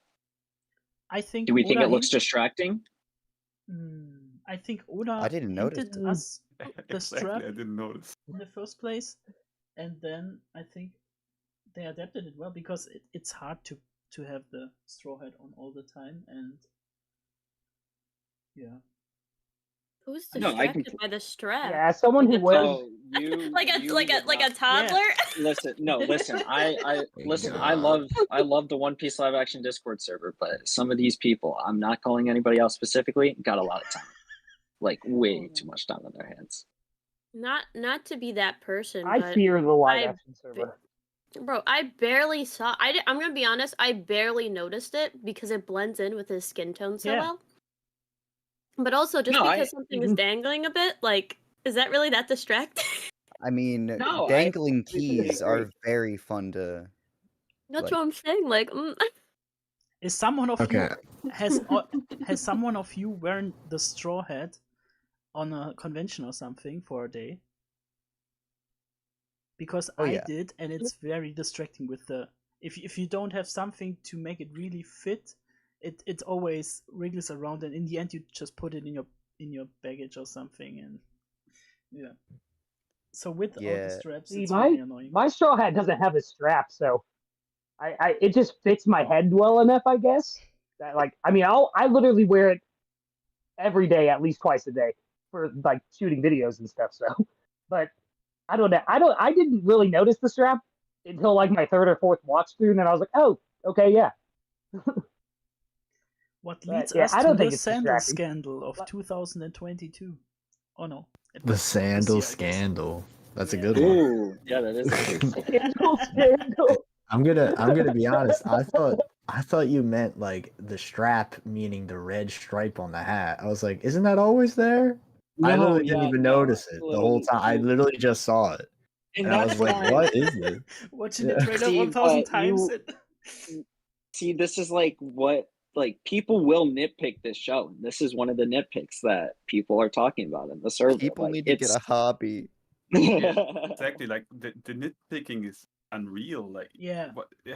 S1: I think.
S6: Do we think
S1: Oda
S6: it looks distracting?
S1: I think Oda
S3: I didn't notice
S1: hinted
S3: it.
S1: us the strap
S5: I didn't notice.
S1: in the first place, and then I think they adapted it well because it's hard to have the straw hat on all the time, and yeah.
S8: Who's
S6: No, I
S8: distracted by the strap?
S2: Yeah, as someone who wears
S6: Oh, you
S8: like a toddler?
S6: listen. I listen. I love the One Piece live action Discord server, but some of these people, I'm not calling anybody else specifically, got a lot of time, like way too much time on their hands.
S8: Not to be that person.
S2: I
S8: but
S2: fear the live action server.
S8: Bro, I'm gonna be honest. I barely noticed it because it blends in with his skin tone so well. But also, just because something is dangling a bit, like, is that really that distracting?
S3: I mean,
S6: No,
S3: dangling
S6: I completely
S3: keys
S6: agree.
S3: are very fun to.
S8: That's what I'm saying. Like,
S1: Is someone of
S4: Okay.
S1: you has someone of you wearing the straw hat on a convention or something for a day? Because I did, and it's very distracting with the if you don't have something to make it really fit, it always wriggles around, and in the end you just put it in your baggage or something, and yeah. So with all the straps, it's really annoying.
S2: My straw hat doesn't have a strap, so I it just fits my head well enough, I guess. That I literally wear it every day, at least twice a day, for like shooting videos and stuff. So, but I don't know. I didn't really notice the strap until like my third or fourth watch through, and then I was like, oh, okay, yeah.
S1: What leads us
S2: I don't
S1: to
S2: think
S1: the
S2: it's
S1: sandal
S2: distracting.
S1: scandal of 2022? Oh no.
S4: The sandal scandal. That's a good one.
S6: Ooh, yeah, that is a good
S2: scandal.
S4: I'm gonna be honest. I thought you meant like the strap, meaning the red stripe on the hat. I was like, isn't that always there? I literally didn't even notice it the whole time. I literally just saw it, and I was like, what is it?
S1: Watching the trailer 1,000 times.
S6: See, this is like what people will nitpick this show. This is one of the nitpicks that people are talking about in the server.
S3: People need to get a hobby.
S5: Yeah, exactly. Like the nitpicking is unreal. Like,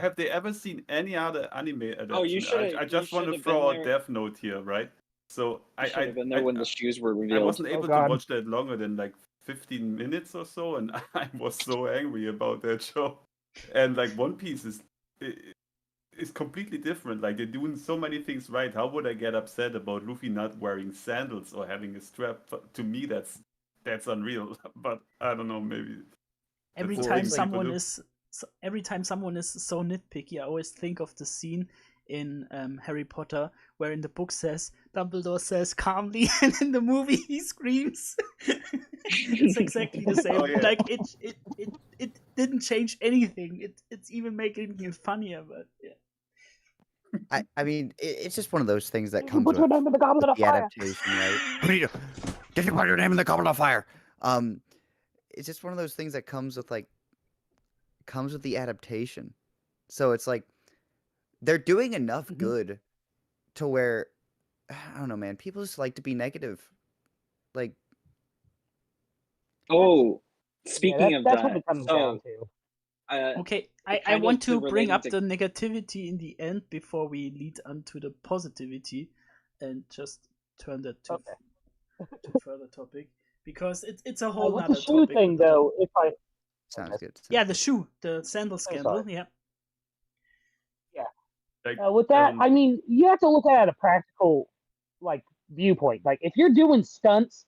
S5: have they ever seen any other anime adaptation?
S6: Oh, you should.
S5: I just want to throw out Death Note here, right? So I
S6: been there when the shoes were revealed.
S5: I wasn't able to watch that longer than like 15 minutes or so, and I was so angry about that show. And like One Piece is completely different. Like they're doing so many things right. How would I get upset about Luffy not wearing sandals or having a strap? To me, that's unreal. But I don't know, maybe
S1: Every
S5: that's
S1: time
S5: things people do.
S1: every time someone is so nitpicky, I always think of the scene in Harry Potter where in the book says Dumbledore says calmly, and in the movie he screams. It's exactly the same.
S5: Oh, yeah.
S1: Like it didn't change anything. It's even making it funnier. But yeah.
S3: I mean, it's just one of those things that
S2: You
S3: comes
S2: put
S3: with
S2: your name in the goblet of
S3: the
S2: fire.
S3: adaptation, right? Did you put your name in the goblet of fire? It's just one of those things that comes with the adaptation. So it's like they're doing enough good to where I don't know, man. People just like to be negative. Like,
S6: Oh,
S2: Yeah,
S6: speaking of
S2: that's what
S6: that,
S2: it comes
S6: so
S2: down to.
S1: Okay, I
S6: kind
S1: want
S6: of
S1: to bring
S6: relating
S1: up
S6: to-
S1: the negativity in the end before we lead onto the positivity, and just turn that to further topic, because it's a whole
S2: With the
S1: nother
S2: shoe
S1: topic.
S2: thing,
S1: with the whole-
S2: though, if I
S3: sounds good.
S1: Yeah, the shoe, the sandal scandal.
S2: sorry.
S1: Yeah.
S5: Like,
S2: with that, I mean, you have to look at it at a practical, like, viewpoint. Like, if you're doing stunts,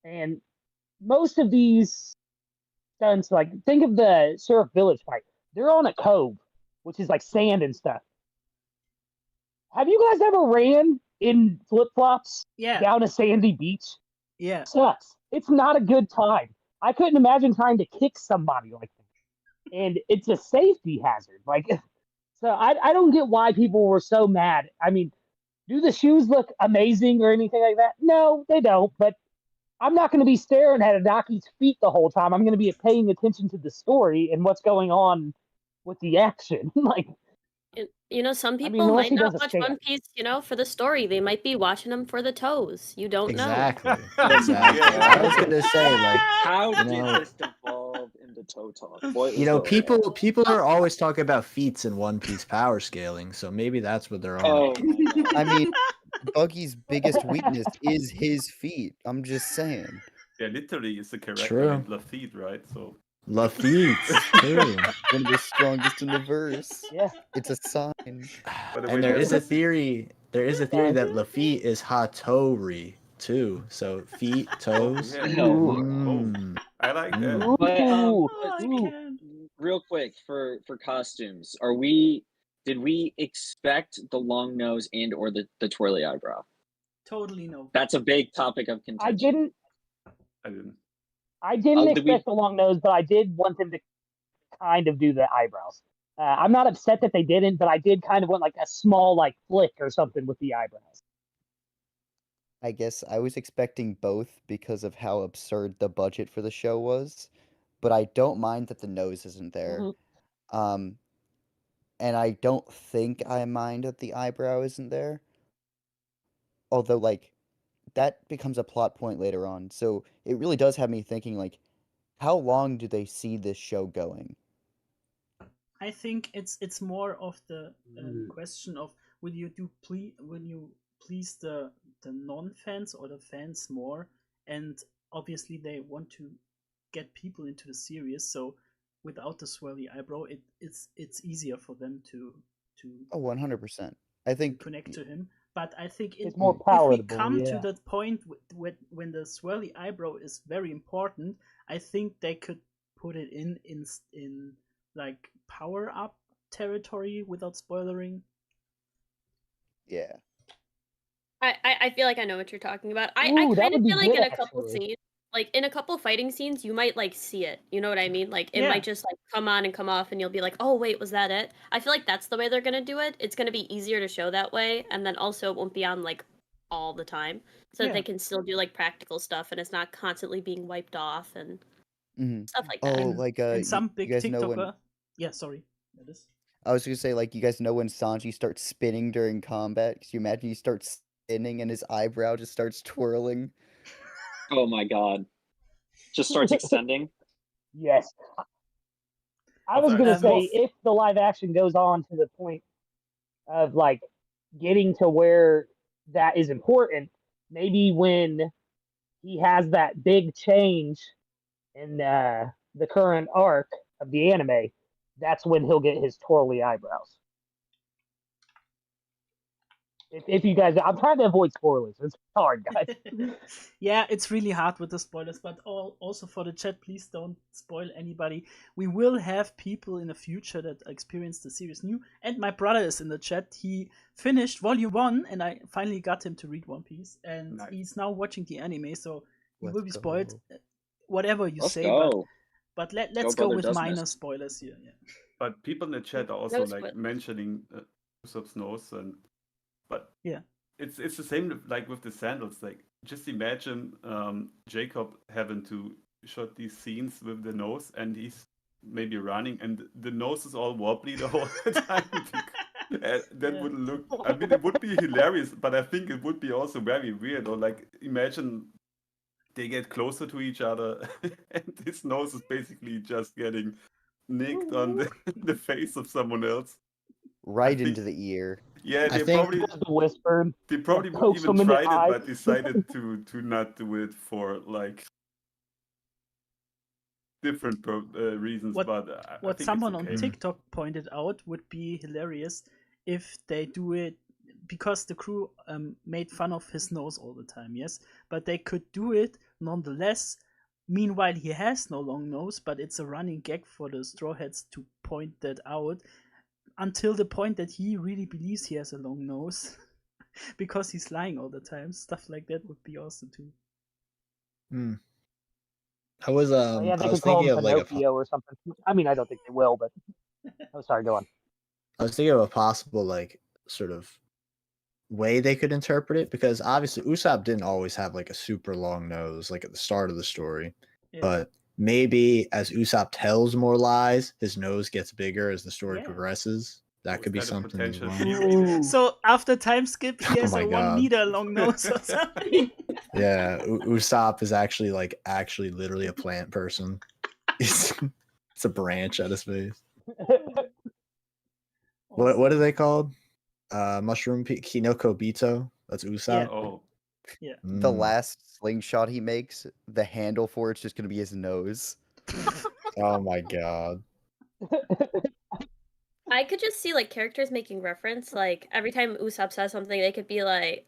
S2: and most of these stunts, like, think of the Surf Village fight. They're on a cove, which is like sand and stuff. Have you guys ever ran in flip flops
S1: Yeah.
S2: down a sandy beach?
S1: Yeah.
S2: Sucks. It's not a good time. I couldn't imagine trying to kick somebody like that. And it's a safety hazard. Like, so I don't get why people were so mad. I mean, do the shoes look amazing or anything like that? No, they don't. But I'm not going to be staring at Adaki's feet the whole time. I'm going to be paying attention to the story and what's going on with the action. Like,
S8: Some people
S2: unless
S8: might
S2: he
S8: not
S2: does a
S8: watch
S2: stand.
S8: One Piece, for the story. They might be watching them for the toes. You don't
S4: Exactly.
S8: know.
S4: Exactly. I was gonna say, like,
S6: How
S4: you
S6: did
S4: know-
S6: this devolve into toe talk? What
S4: you
S6: is
S4: know,
S6: going on?
S4: people are always talking about feats in One Piece power scaling, so maybe that's what they're on.
S6: Oh my god.
S3: I mean, Buggy's biggest weakness is his feet. I'm just saying.
S5: Yeah, literally, it's the character
S4: True.
S5: named Lafitte, right? So
S4: Lafitte, too.
S3: One of the strongest in the verse.
S2: Yeah.
S3: It's a sign.
S5: by the way,
S4: And there is a
S5: that's-
S4: theory. There is a theory that Lafitte is Hatori too. So feet, toes.
S5: yeah.
S6: No.
S4: Mm.
S5: I like that.
S2: Ooh.
S6: But
S1: Oh, I
S2: Ooh.
S1: can't.
S6: real quick for costumes, did we expect the long nose and or the twirly eyebrow?
S1: Totally no.
S6: That's a big topic of contention.
S5: I didn't.
S2: I didn't
S6: did we-
S2: expect the long nose, but I did want them to kind of do the eyebrows. I'm not upset that they didn't, but I did kind of want like a small like flick or something with the eyebrows.
S3: I guess I was expecting both because of how absurd the budget for the show was, but I don't mind that the nose isn't there. And I don't think I mind that the eyebrow isn't there. Although, like, that becomes a plot point later on. So it really does have me thinking, like, how long do they see this show going?
S1: I think it's more of the question of will you please the non-fans or the fans more, and obviously they want to get people into the series, so without the swirly eyebrow it's easier for them to
S3: Oh, 100%. I think
S1: connect to him. But I think
S2: It's more
S1: if we
S2: palatable,
S1: come
S2: yeah.
S1: to that point when the swirly eyebrow is very important, I think they could put it in like power up territory without spoilering.
S3: yeah.
S8: I feel like I know what you're talking about. I
S2: Ooh, that
S8: kind of
S2: would be
S8: feel like
S2: good,
S8: in a couple
S2: actually.
S8: scenes, like in a couple fighting scenes, you might like see it. You know what I mean? Like it
S1: Yeah.
S8: might just like come on and come off, and you'll be like, "Oh wait, was that it?" I feel like that's the way they're gonna do it. It's gonna be easier to show that way, and then also it won't be on like all the time, so that
S1: Yeah.
S8: they can still do like practical stuff, and it's not constantly being wiped off and
S3: Mhm.
S8: stuff like that.
S3: Oh,
S1: And-
S3: like
S1: and some
S3: you
S1: big
S3: guys know
S1: TikToker.
S3: when
S1: Yeah, sorry. That is.
S3: I was gonna say, like, you guys know when Sanji starts spinning during combat? Because you imagine he starts spinning and his eyebrow just starts twirling.
S6: Oh my god. Just starts extending.
S2: Yes. I was
S5: Also,
S2: going to say,
S1: Wolf.
S2: if the live action goes on to the point of like getting to where that is important, maybe when he has that big change in the current arc of the anime, that's when he'll get his twirly eyebrows. If you guys, I'm trying to avoid spoilers. It's hard, guys.
S1: Yeah, it's really hard with the spoilers, but also for the chat, please don't spoil anybody. We will have people in the future that experience the series new, and my brother is in the chat. He finished volume 1, and I finally got him to read One Piece, and
S5: Nice.
S1: he's now watching the anime, so he
S3: Let's
S1: will be spoiled.
S3: go.
S1: Whatever you
S6: Let's
S1: say,
S6: go.
S1: but let's go
S6: brother
S1: with
S6: Desnes.
S1: minor spoilers here. Yeah.
S5: But people in the chat are also
S8: No
S5: like
S8: spoilers.
S5: mentioning Usopp's nose, but
S1: Yeah.
S5: it's the same like with the sandals. Like just imagine Jacob having to shot these scenes with the nose, and he's maybe running, and the nose is all wobbly the whole time. That would look. I mean, it would be hilarious, but I think it would be also very weird. Or like imagine they get closer to each other, and his nose is basically just getting nicked on the face of someone else.
S3: Right
S5: think-
S3: into the ear.
S5: Yeah,
S4: I
S5: they
S4: think-
S5: probably
S2: The whisper.
S5: they probably
S2: pokes
S5: even
S2: them in the
S5: tried it,
S2: eye.
S5: but decided to not do it for like different reasons.
S1: What-
S5: but I
S1: What
S5: think
S1: someone
S5: it's
S1: on
S5: okay.
S1: TikTok pointed out would be hilarious if they do it because the crew made fun of his nose all the time, yes? But they could do it nonetheless. Meanwhile, he has no long nose, but it's a running gag for the Straw Hats to point that out until the point that he really believes he has a long nose because he's lying all the time. Stuff like that would be awesome too.
S4: Hmm. I was
S2: Yeah,
S4: I
S2: they
S4: was
S2: could call
S4: thinking
S2: him
S4: of like a
S2: Pinocchio or something. I mean, I don't think they will, but oh, sorry, go on.
S4: I was thinking of a possible like sort of way they could interpret it, because obviously Usopp didn't always have like a super long nose like at the start of the story,
S1: Yeah.
S4: but maybe as Usopp tells more lies, his nose gets bigger as the story
S1: Yeah.
S4: progresses. That
S5: Oh,
S4: could
S5: is
S4: be
S5: that a
S4: something. as
S5: potential
S4: well.
S5: theory then?
S2: Ooh.
S1: So after time skip, he has
S4: my
S1: a 1
S4: God.
S1: meter long nose or something.
S4: Yeah, Usopp is actually literally a plant person. It's a branch at his face. What are they called? Mushroom Kinoko Bito. That's Usopp.
S5: Oh,
S3: The
S4: Mm.
S3: last slingshot he makes, the handle for it's just gonna be his nose.
S4: Oh my god.
S8: I could just see like characters making reference. Like every time Usopp says something, they could be like,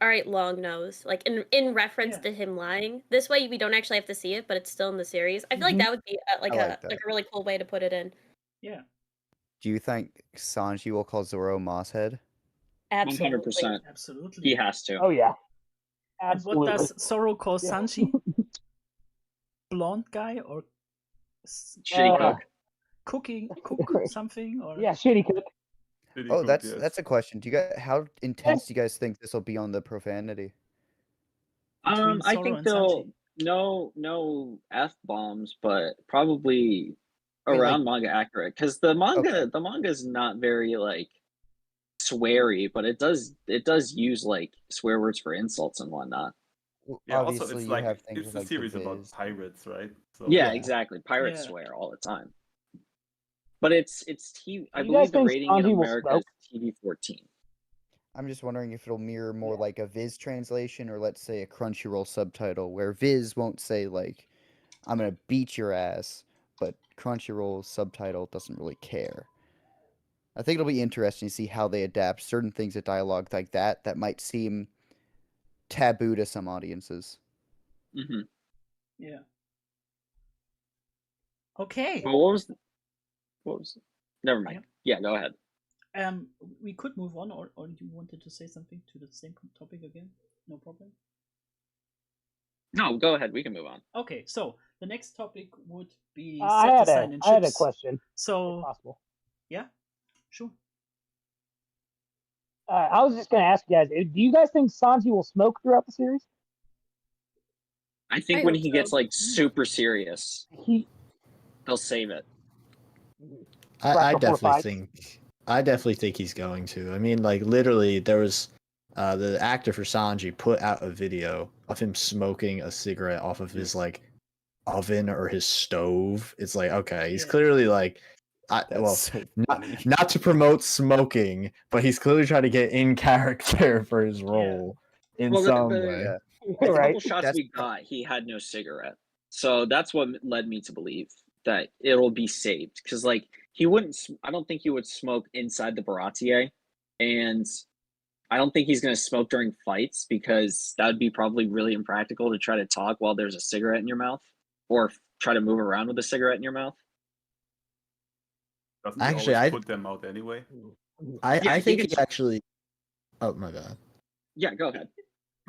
S8: all right, long nose, like in reference
S1: Yeah.
S8: to him lying. This way, we don't actually have to see it, but it's still in the series. I feel like
S2: Mhm.
S8: that would be like
S3: I
S8: a
S3: like that.
S8: like a really cool way to put it in.
S1: Yeah.
S3: Do you think Sanji will call Zoro Mosshead?
S8: Absolutely.
S6: 100%.
S1: Absolutely.
S6: He has to.
S2: Oh yeah,
S1: And
S2: absolutely.
S1: what does Zoro call
S2: Yeah.
S1: Sanji? Blonde guy or
S6: Shitty
S2: Uh,
S6: cook.
S1: cook something or
S2: Yeah, shitty cook.
S5: pretty
S3: Oh,
S5: good,
S3: that's
S5: yes.
S3: a question. Do you guys how intense do you guys think this will be on the profanity?
S1: between
S6: I
S1: Zoro
S6: think
S1: and
S6: they'll
S1: Sanji?
S6: no F bombs, but probably
S3: Wait,
S6: around
S3: like-
S6: manga accurate, because the manga is not very like sweary, but it does use like swear words for insults and whatnot.
S3: Well,
S5: Yeah, also
S3: obviously
S5: it's
S3: you
S5: like
S3: have things
S5: it's
S3: with,
S5: a
S3: like, the
S5: series about
S3: Viz.
S5: pirates, right? So
S6: Yeah,
S4: Yeah.
S6: exactly. Pirates
S1: Yeah.
S6: swear all the time. But it's I
S2: Do you guys
S6: believe the
S2: think
S6: rating in
S2: Sanji will
S6: America
S2: smoke?
S6: is TV-14.
S3: I'm just wondering if it'll mirror more
S2: Yeah.
S3: like a Viz translation or let's say a Crunchyroll subtitle where Viz won't say like I'm gonna beat your ass, but Crunchyroll subtitle doesn't really care. I think it'll be interesting to see how they adapt certain things of dialogue like that might seem taboo to some audiences.
S6: Mm-hmm.
S1: Yeah. Okay.
S6: But what was never mind. Yeah, go ahead.
S1: We could move on, or you wanted to say something to the same topic again? No problem.
S6: No, go ahead. We can move on.
S1: Okay, so the next topic would be
S2: I
S1: set
S2: had
S1: design in
S2: I had a
S1: ships.
S2: question, if
S1: So
S2: possible.
S1: yeah, sure.
S2: I was just gonna ask you guys: do you guys think Sanji will smoke throughout the series?
S6: I think
S8: I
S6: when
S8: hope
S6: he
S8: so.
S6: gets like super serious, they'll save it.
S2: Right
S4: I
S2: before
S4: definitely
S2: fight.
S4: think he's going to. I mean, like literally, there was the actor for Sanji put out a video of him smoking a cigarette off of his like oven or his stove. It's like, okay, he's
S1: Yeah.
S4: clearly like,
S3: That's so funny.
S4: not to promote smoking, but he's clearly trying to get in character for his role in
S6: Well,
S4: some
S6: the-
S4: way.
S3: Yeah.
S6: The
S2: Right.
S6: couple shots
S3: That's
S6: we got, he had no cigarette. So that's what led me to believe that it'll be saved, because like he wouldn't. I don't think he would smoke inside the Baratier, and I don't think he's going to smoke during fights because that would be probably really impractical to try to talk while there's a cigarette in your mouth, or try to move around with a cigarette in your mouth.
S5: Doesn't he
S4: Actually,
S5: always put them out anyway?
S4: I think he
S6: could-
S4: actually. Oh my bad.
S6: Yeah, go ahead.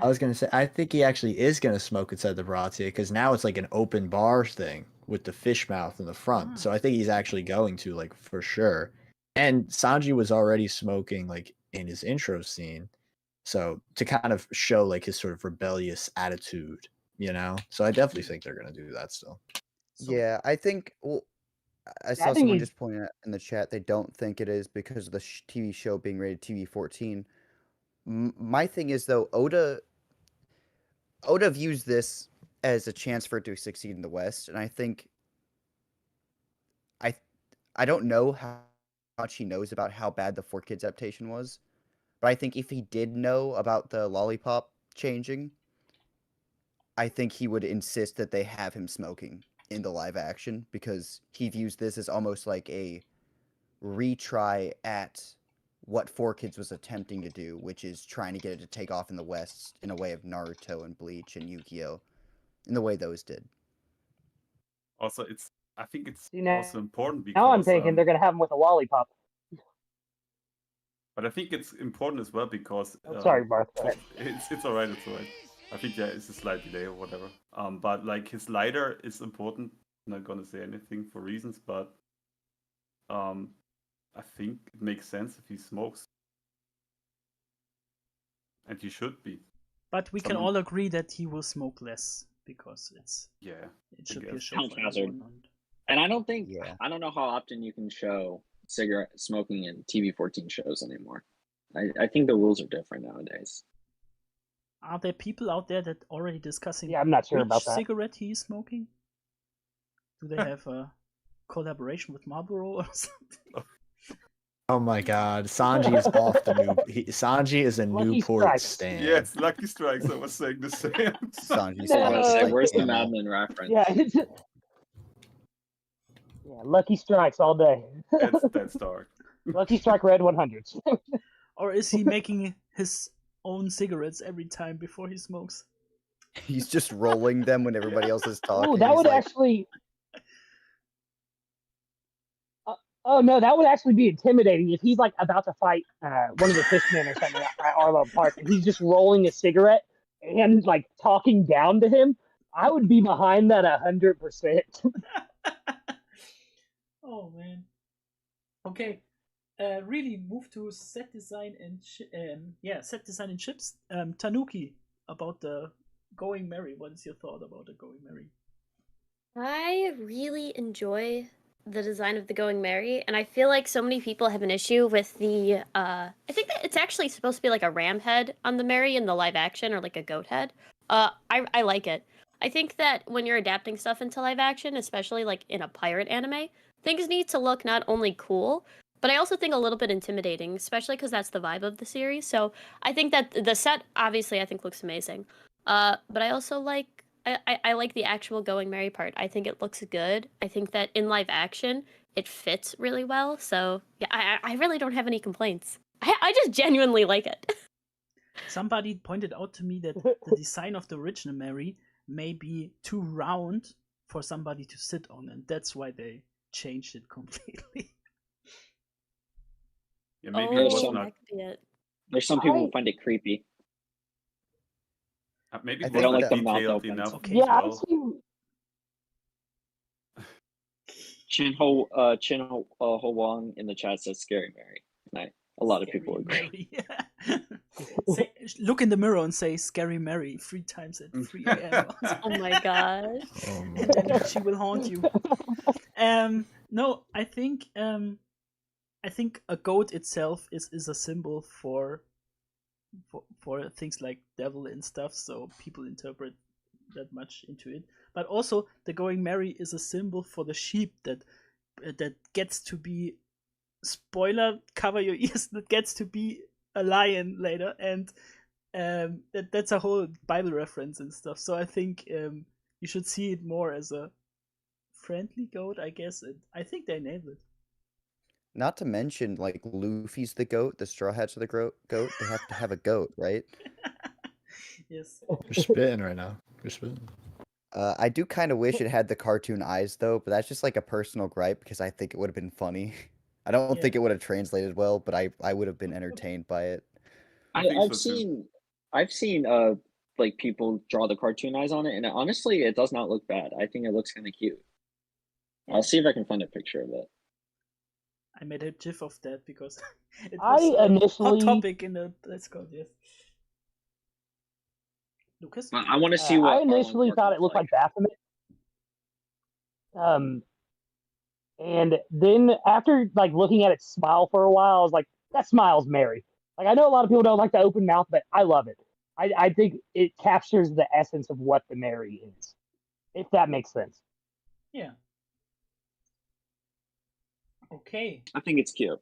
S4: I was gonna say I think he actually is gonna smoke inside the Baratia because now it's like an open bar thing with the fish mouth in the front. So I think he's actually going to, like, for sure. And Sanji was already smoking like in his intro scene, so to kind of show like his sort of rebellious attitude, you know. So I definitely think they're gonna do that still.
S3: Yeah, I think. Well, I saw
S2: think
S3: someone
S2: he's-
S3: just pointing out in the chat they don't think it is because of the TV show being rated TV-14. My thing is though, Oda views this as a chance for it to succeed in the West, and I think I don't know how much he knows about how bad the 4Kids adaptation was, but I think if he did know about the lollipop changing, I think he would insist that they have him smoking in the live action because he views this as almost like a retry at what 4Kids was attempting to do, which is trying to get it to take off in the West in a way of Naruto and Bleach and Yu-Gi-Oh! In the way those did.
S5: Also, I think it's
S2: See, now-
S5: also important because
S2: Now I'm thinking they're gonna have him with a lollipop.
S5: But I think it's important as well because
S2: Sorry, Barth. Go ahead.
S5: it's alright, it's alright. I think it's a slight delay or whatever. But like his lighter is important. I'm not gonna say anything for reasons, but I think it makes sense if he smokes, and he should be.
S1: But we can
S5: Some-
S1: all agree that he will smoke less because
S5: Yeah,
S1: it should be a
S5: guess.
S1: show
S6: Health
S1: for
S6: hazard.
S1: everyone.
S6: And I don't think
S3: Yeah.
S6: I don't know how often you can show cigarette smoking in TV-14 shows anymore. I think the rules are different nowadays.
S1: Are there people out there that already discussing
S2: Yeah, I'm not sure
S1: which
S2: about that.
S1: cigarette he is smoking? Do they have a collaboration with Marlboro or something?
S4: Oh my God, Sanji is off the new. Sanji is a
S2: Lucky
S4: Newport
S2: Strikes.
S4: stand.
S5: Yes, Lucky Strikes. I was saying the same.
S3: Sanji's
S2: No.
S6: I was gonna say,
S3: like
S6: where's the
S3: ammo.
S6: Mad Men reference?
S2: Yeah, yeah, Lucky Strikes all day.
S5: That's dark.
S2: Lucky Strike Red 100s.
S1: Or is he making his own cigarettes every time before he smokes?
S3: He's just rolling them when everybody else is talking.
S2: Oh, that
S3: He's
S2: would
S3: like,
S2: actually. Oh no, that would actually be intimidating if he's like about to fight one of the fishmen or something at Arlo Park, and he's just rolling a cigarette and like talking down to him. I would be behind that 100%.
S1: Oh man. Okay. Really move to set design and set design and ships. Tanuki, about the Going Merry. What is your thought about the Going Merry?
S8: I really enjoy the design of the Going Merry, and I feel like so many people have an issue with the I think that it's actually supposed to be like a ram head on the Merry in the live action, or like a goat head. I like it. I think that when you're adapting stuff into live action, especially like in a pirate anime, things need to look not only cool, but I also think a little bit intimidating, especially because that's the vibe of the series. So I think that the set obviously I think looks amazing. But I also like I like the actual Going Merry part. I think it looks good. I think that in live action it fits really well. So yeah, I really don't have any complaints. I just genuinely like it.
S1: Somebody pointed out to me that the design of the original Mary may be too round for somebody to sit on, and that's why they changed it completely.
S5: Yeah, maybe
S6: There's
S5: it was
S6: some-
S5: not.
S8: that could be it.
S6: There's some people who find it creepy.
S5: Maybe
S3: I
S5: it
S3: think
S5: was not
S3: like the
S6: mouth
S5: detailed
S6: opens.
S5: enough.
S1: Okay.
S2: Yeah,
S5: as
S2: I've
S5: well.
S2: seen.
S6: Chin Ho Wong in the chat says "Scary Mary," and a lot of people agree.
S1: Mary. Look in the mirror and say "Scary Mary" 3 times at 3 a.m.
S8: Oh my gosh.
S4: Oh my
S1: and then she will haunt you. No, I think a goat itself is a symbol for things like devil and stuff, so people interpret that much into it. But also, the Going Merry is a symbol for the sheep that gets to be, spoiler, cover your ears, that gets to be a lion later, and that's a whole Bible reference and stuff. So I think You should see it more as a friendly goat, I guess. I think they nailed it.
S3: Not to mention, like, Luffy's the goat, the Straw Hats are the goat. They have to have a goat, right?
S1: Yes.
S4: You're spitting right now. You're spitting.
S3: I do kind of wish it had the cartoon eyes, though, but that's just like a personal gripe because I think it would have been funny. I don't
S1: Yeah.
S3: think it would have translated well, but I would have been entertained by it.
S5: I think
S6: I've
S5: so too.
S6: seen like people draw the cartoon eyes on it, and honestly, it does not look bad. I think it looks kind of cute. I'll see if I can find a picture of it.
S1: I made a gif of that because it
S2: I
S1: was a hot
S2: initially-
S1: topic in the Discord, yes. Lucas?
S6: I want to see what
S2: I
S6: Arlong
S2: initially
S6: Park
S2: thought it
S6: looks
S2: looked like Baphomet. And then after like looking at its smile for a while, I was like, that smile's merry. Like I know a lot of people don't like the open mouth, but I love it. I think it captures the essence of what the merry is, if that makes sense.
S1: Yeah. Okay.
S6: I think it's cute.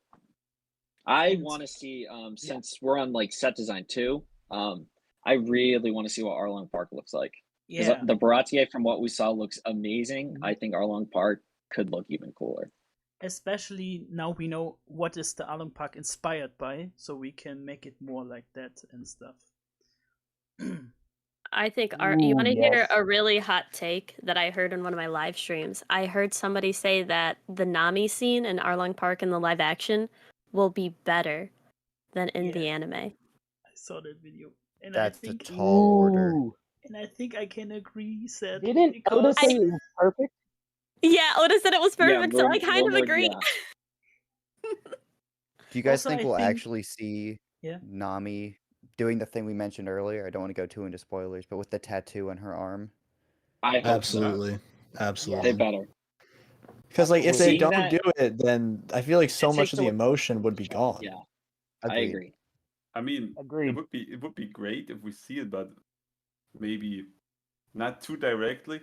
S6: I
S1: And-
S6: want to see since we're on like set design too. I really want to see what Arlong Park looks like.
S1: Yeah.
S6: The Baratier from what we saw looks amazing.
S1: Mhm.
S6: I think Arlong Park could look even cooler.
S1: Especially now we know what is the Along Park inspired by, so we can make it more like that and stuff.
S8: I think you
S2: Ooh,
S8: want to hear
S2: yes.
S8: a really hot take that I heard in one of my live streams. I heard somebody say that the Nami scene in Arlong Park in the live action will be better than in the
S1: Yeah.
S8: anime.
S1: I saw that video. And
S3: That's
S1: I think
S3: a tall order.
S2: Ooh.
S1: and I think I can agree, Seth.
S2: Didn't Oda
S1: because
S2: say it was perfect?
S8: Yeah, Oda said it was perfect, so I kind of
S6: Wormwood,
S8: agree.
S6: yeah.
S3: Do you guys
S1: Also,
S3: think
S1: I
S3: we'll
S1: think-
S3: actually see
S1: Yeah.
S3: Nami doing the thing we mentioned earlier? I don't want to go too into spoilers, but with the tattoo on her arm.
S6: I hope so.
S4: Absolutely. Absolutely.
S6: They better.
S4: Because like if they
S6: Seeing
S4: don't
S6: that-
S4: do it, then I feel like so
S6: It
S4: much
S6: takes
S4: of the
S6: away-
S4: emotion would be gone.
S6: Yeah,
S3: Agreed.
S6: I agree.
S5: I mean,
S2: Agreed.
S5: it would be great if we see it, but maybe not too directly.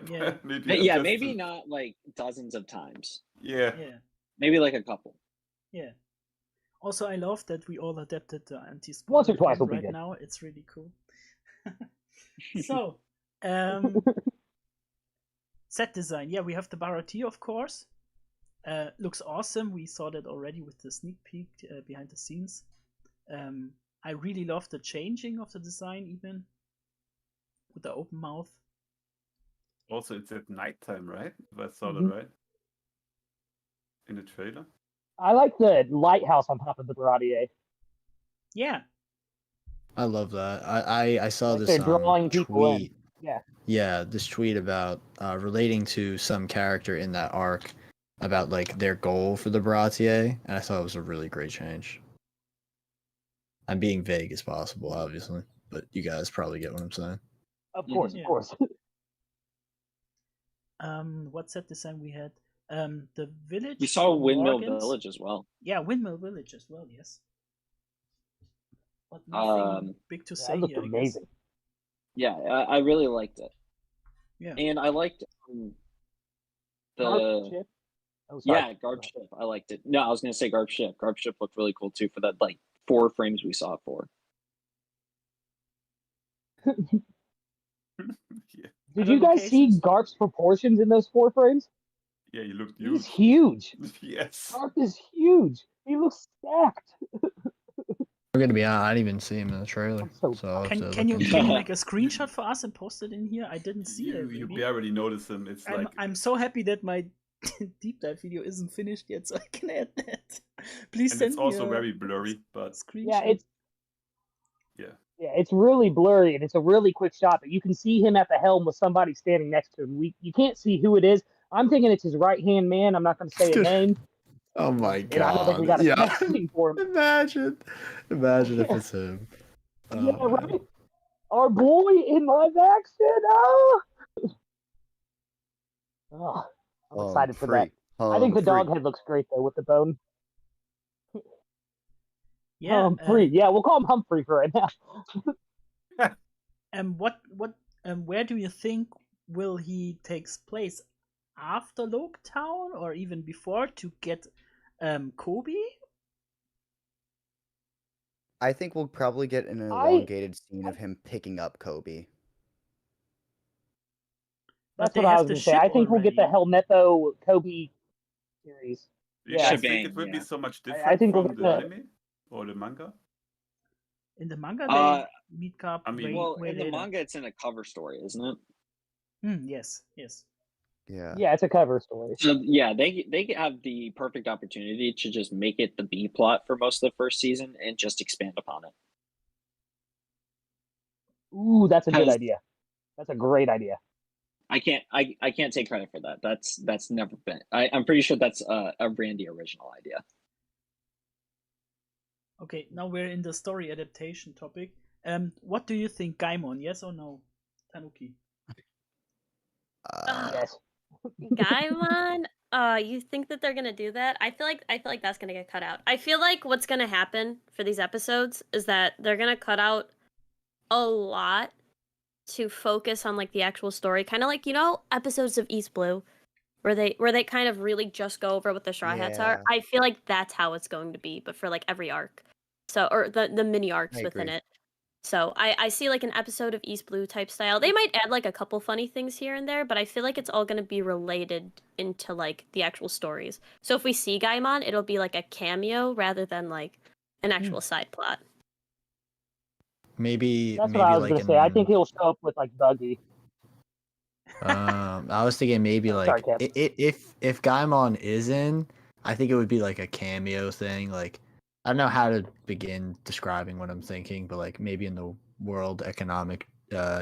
S1: Yeah.
S5: maybe
S6: Yeah,
S5: just
S6: maybe
S5: to-
S6: not like dozens of times.
S5: Yeah.
S1: Yeah.
S6: Maybe like a couple.
S1: Yeah. Also, I love that we all adapted the anti-spoiler
S2: Once or twice
S1: game
S2: will be
S1: right
S2: good.
S1: now. It's really cool. So, set design. Yeah, we have the Barati, of course. Looks awesome. We saw that already with the sneak peek behind the scenes. I really love the changing of the design, even with the open mouth.
S5: Also, it's at nighttime, right? If I saw
S2: Mhm.
S5: that right. In the trailer.
S2: I like the lighthouse on top of the Baratier.
S1: Yeah,
S4: I love that. I saw
S2: Like
S4: this
S2: they're drawing people in.
S4: tweet.
S2: Yeah.
S4: Yeah, this tweet about relating to some character in that arc about like their goal for the Baratier, and I thought it was a really great change. I'm being vague as possible, obviously, but you guys probably get what I'm saying.
S2: Of course,
S1: Yeah.
S2: of course.
S1: what set design we had? The village.
S6: We saw Windmill
S1: Morgans.
S6: Village as well.
S1: Yeah, Windmill Village as well. Yes. But nothing big to say
S2: That looked
S1: here, I guess.
S2: amazing.
S6: Yeah, I really liked it.
S1: Yeah.
S6: And I liked
S2: Garp
S6: the
S2: ship? Oh, sorry.
S6: yeah, Garb Ship. I liked it. No, I was gonna say Garb Ship. Garb Ship looked really cool too for that like 4 frames we saw it for.
S5: Yeah.
S2: Did you guys see
S1: locations?
S2: Garp's proportions in those 4 frames?
S5: Yeah, he looked
S2: He's
S5: huge.
S2: huge.
S5: Yes.
S2: Garp is huge. He looks stacked.
S4: We're gonna be honest, I didn't even see him in the trailer.
S2: I'm so-
S4: So I'll have to
S1: Can you
S4: look into it.
S1: make a screenshot for us and post it in here? I didn't see it.
S5: You
S1: Maybe.
S5: barely notice him. It's like
S1: I'm so happy that my deep dive video isn't finished yet, so I can add that. Please
S5: and
S1: send
S5: it's
S1: me
S5: also
S1: a
S5: very blurry, but
S1: screenshot.
S2: Yeah, it's really blurry and it's a really quick shot, but you can see him at the helm with somebody standing next to him. You can't see who it is. I'm thinking it's his right hand man. I'm not going to say a
S4: Dude.
S2: name.
S4: Oh my
S2: And I don't think we
S4: god.
S2: got a
S4: Yeah.
S2: text scene for him.
S4: Imagine if it's him.
S2: Yeah,
S4: Oh, man.
S2: right. Our boy in live action. Oh, I'm excited for that. I think the dog head looks great though with the bone.
S1: Yeah.
S2: Humphrey. Yeah, we'll call him Humphrey for right now.
S1: And where do you think will he takes place? After Loketown or even before to get Kobe?
S3: I think we'll probably get an
S2: I-
S3: elongated scene of him picking up Kobe.
S2: That's
S1: they
S2: what I
S1: have
S2: was
S1: the
S2: gonna say.
S1: ship
S2: I think we'll get the
S1: already.
S2: Helmetho Kobe series.
S5: You
S2: Yeah.
S5: guys think
S6: Shebang,
S5: it will be
S6: yeah.
S5: so much
S2: I
S5: different
S2: think we're
S5: from the
S2: gonna.
S5: anime or the manga?
S1: In the manga,
S6: Uh,
S1: they meet up
S5: I mean-
S6: well,
S1: way
S6: in the
S1: later.
S6: manga, it's in a cover story, isn't it?
S1: Yes, yes.
S3: Yeah.
S2: Yeah, it's a cover story.
S6: So yeah, they have the perfect opportunity to just make it the B plot for most of the first season and just expand upon it.
S2: Ooh, that's a good
S6: Because-
S2: idea. That's a great idea.
S6: I can't take credit for that. That's never been. I'm pretty sure that's a Randy original idea.
S1: Okay, now we're in the story adaptation topic. What do you think, Gaimon? Yes or no, Tanuki?
S2: Yes.
S8: Gaimon, you think that they're gonna do that? I feel like that's gonna get cut out. I feel like what's gonna happen for these episodes is that they're gonna cut out a lot to focus on like the actual story, kind of like episodes of East Blue, where they kind of really just go over what the Straw Hats are.
S3: Yeah.
S8: I feel like that's how it's going to be, but for like every arc, so or the mini arcs
S3: I
S8: within
S3: agree.
S8: it. So I see like an episode of East Blue type style. They might add like a couple funny things here and there, but I feel like it's all going to be related into like the actual stories. So if we see Gaimon, it'll be like a cameo rather than like an actual side plot.
S4: Maybe
S2: That's
S4: maybe
S2: what I was
S4: like
S2: gonna say. I think
S4: in
S2: he'll show up with like Buggy.
S4: I was thinking maybe
S2: Oh, sorry,
S4: like
S2: Kev.
S4: if Gaimon is in, I think it would be like a cameo thing. Like I don't know how to begin describing what I'm thinking, but like maybe in the World Economic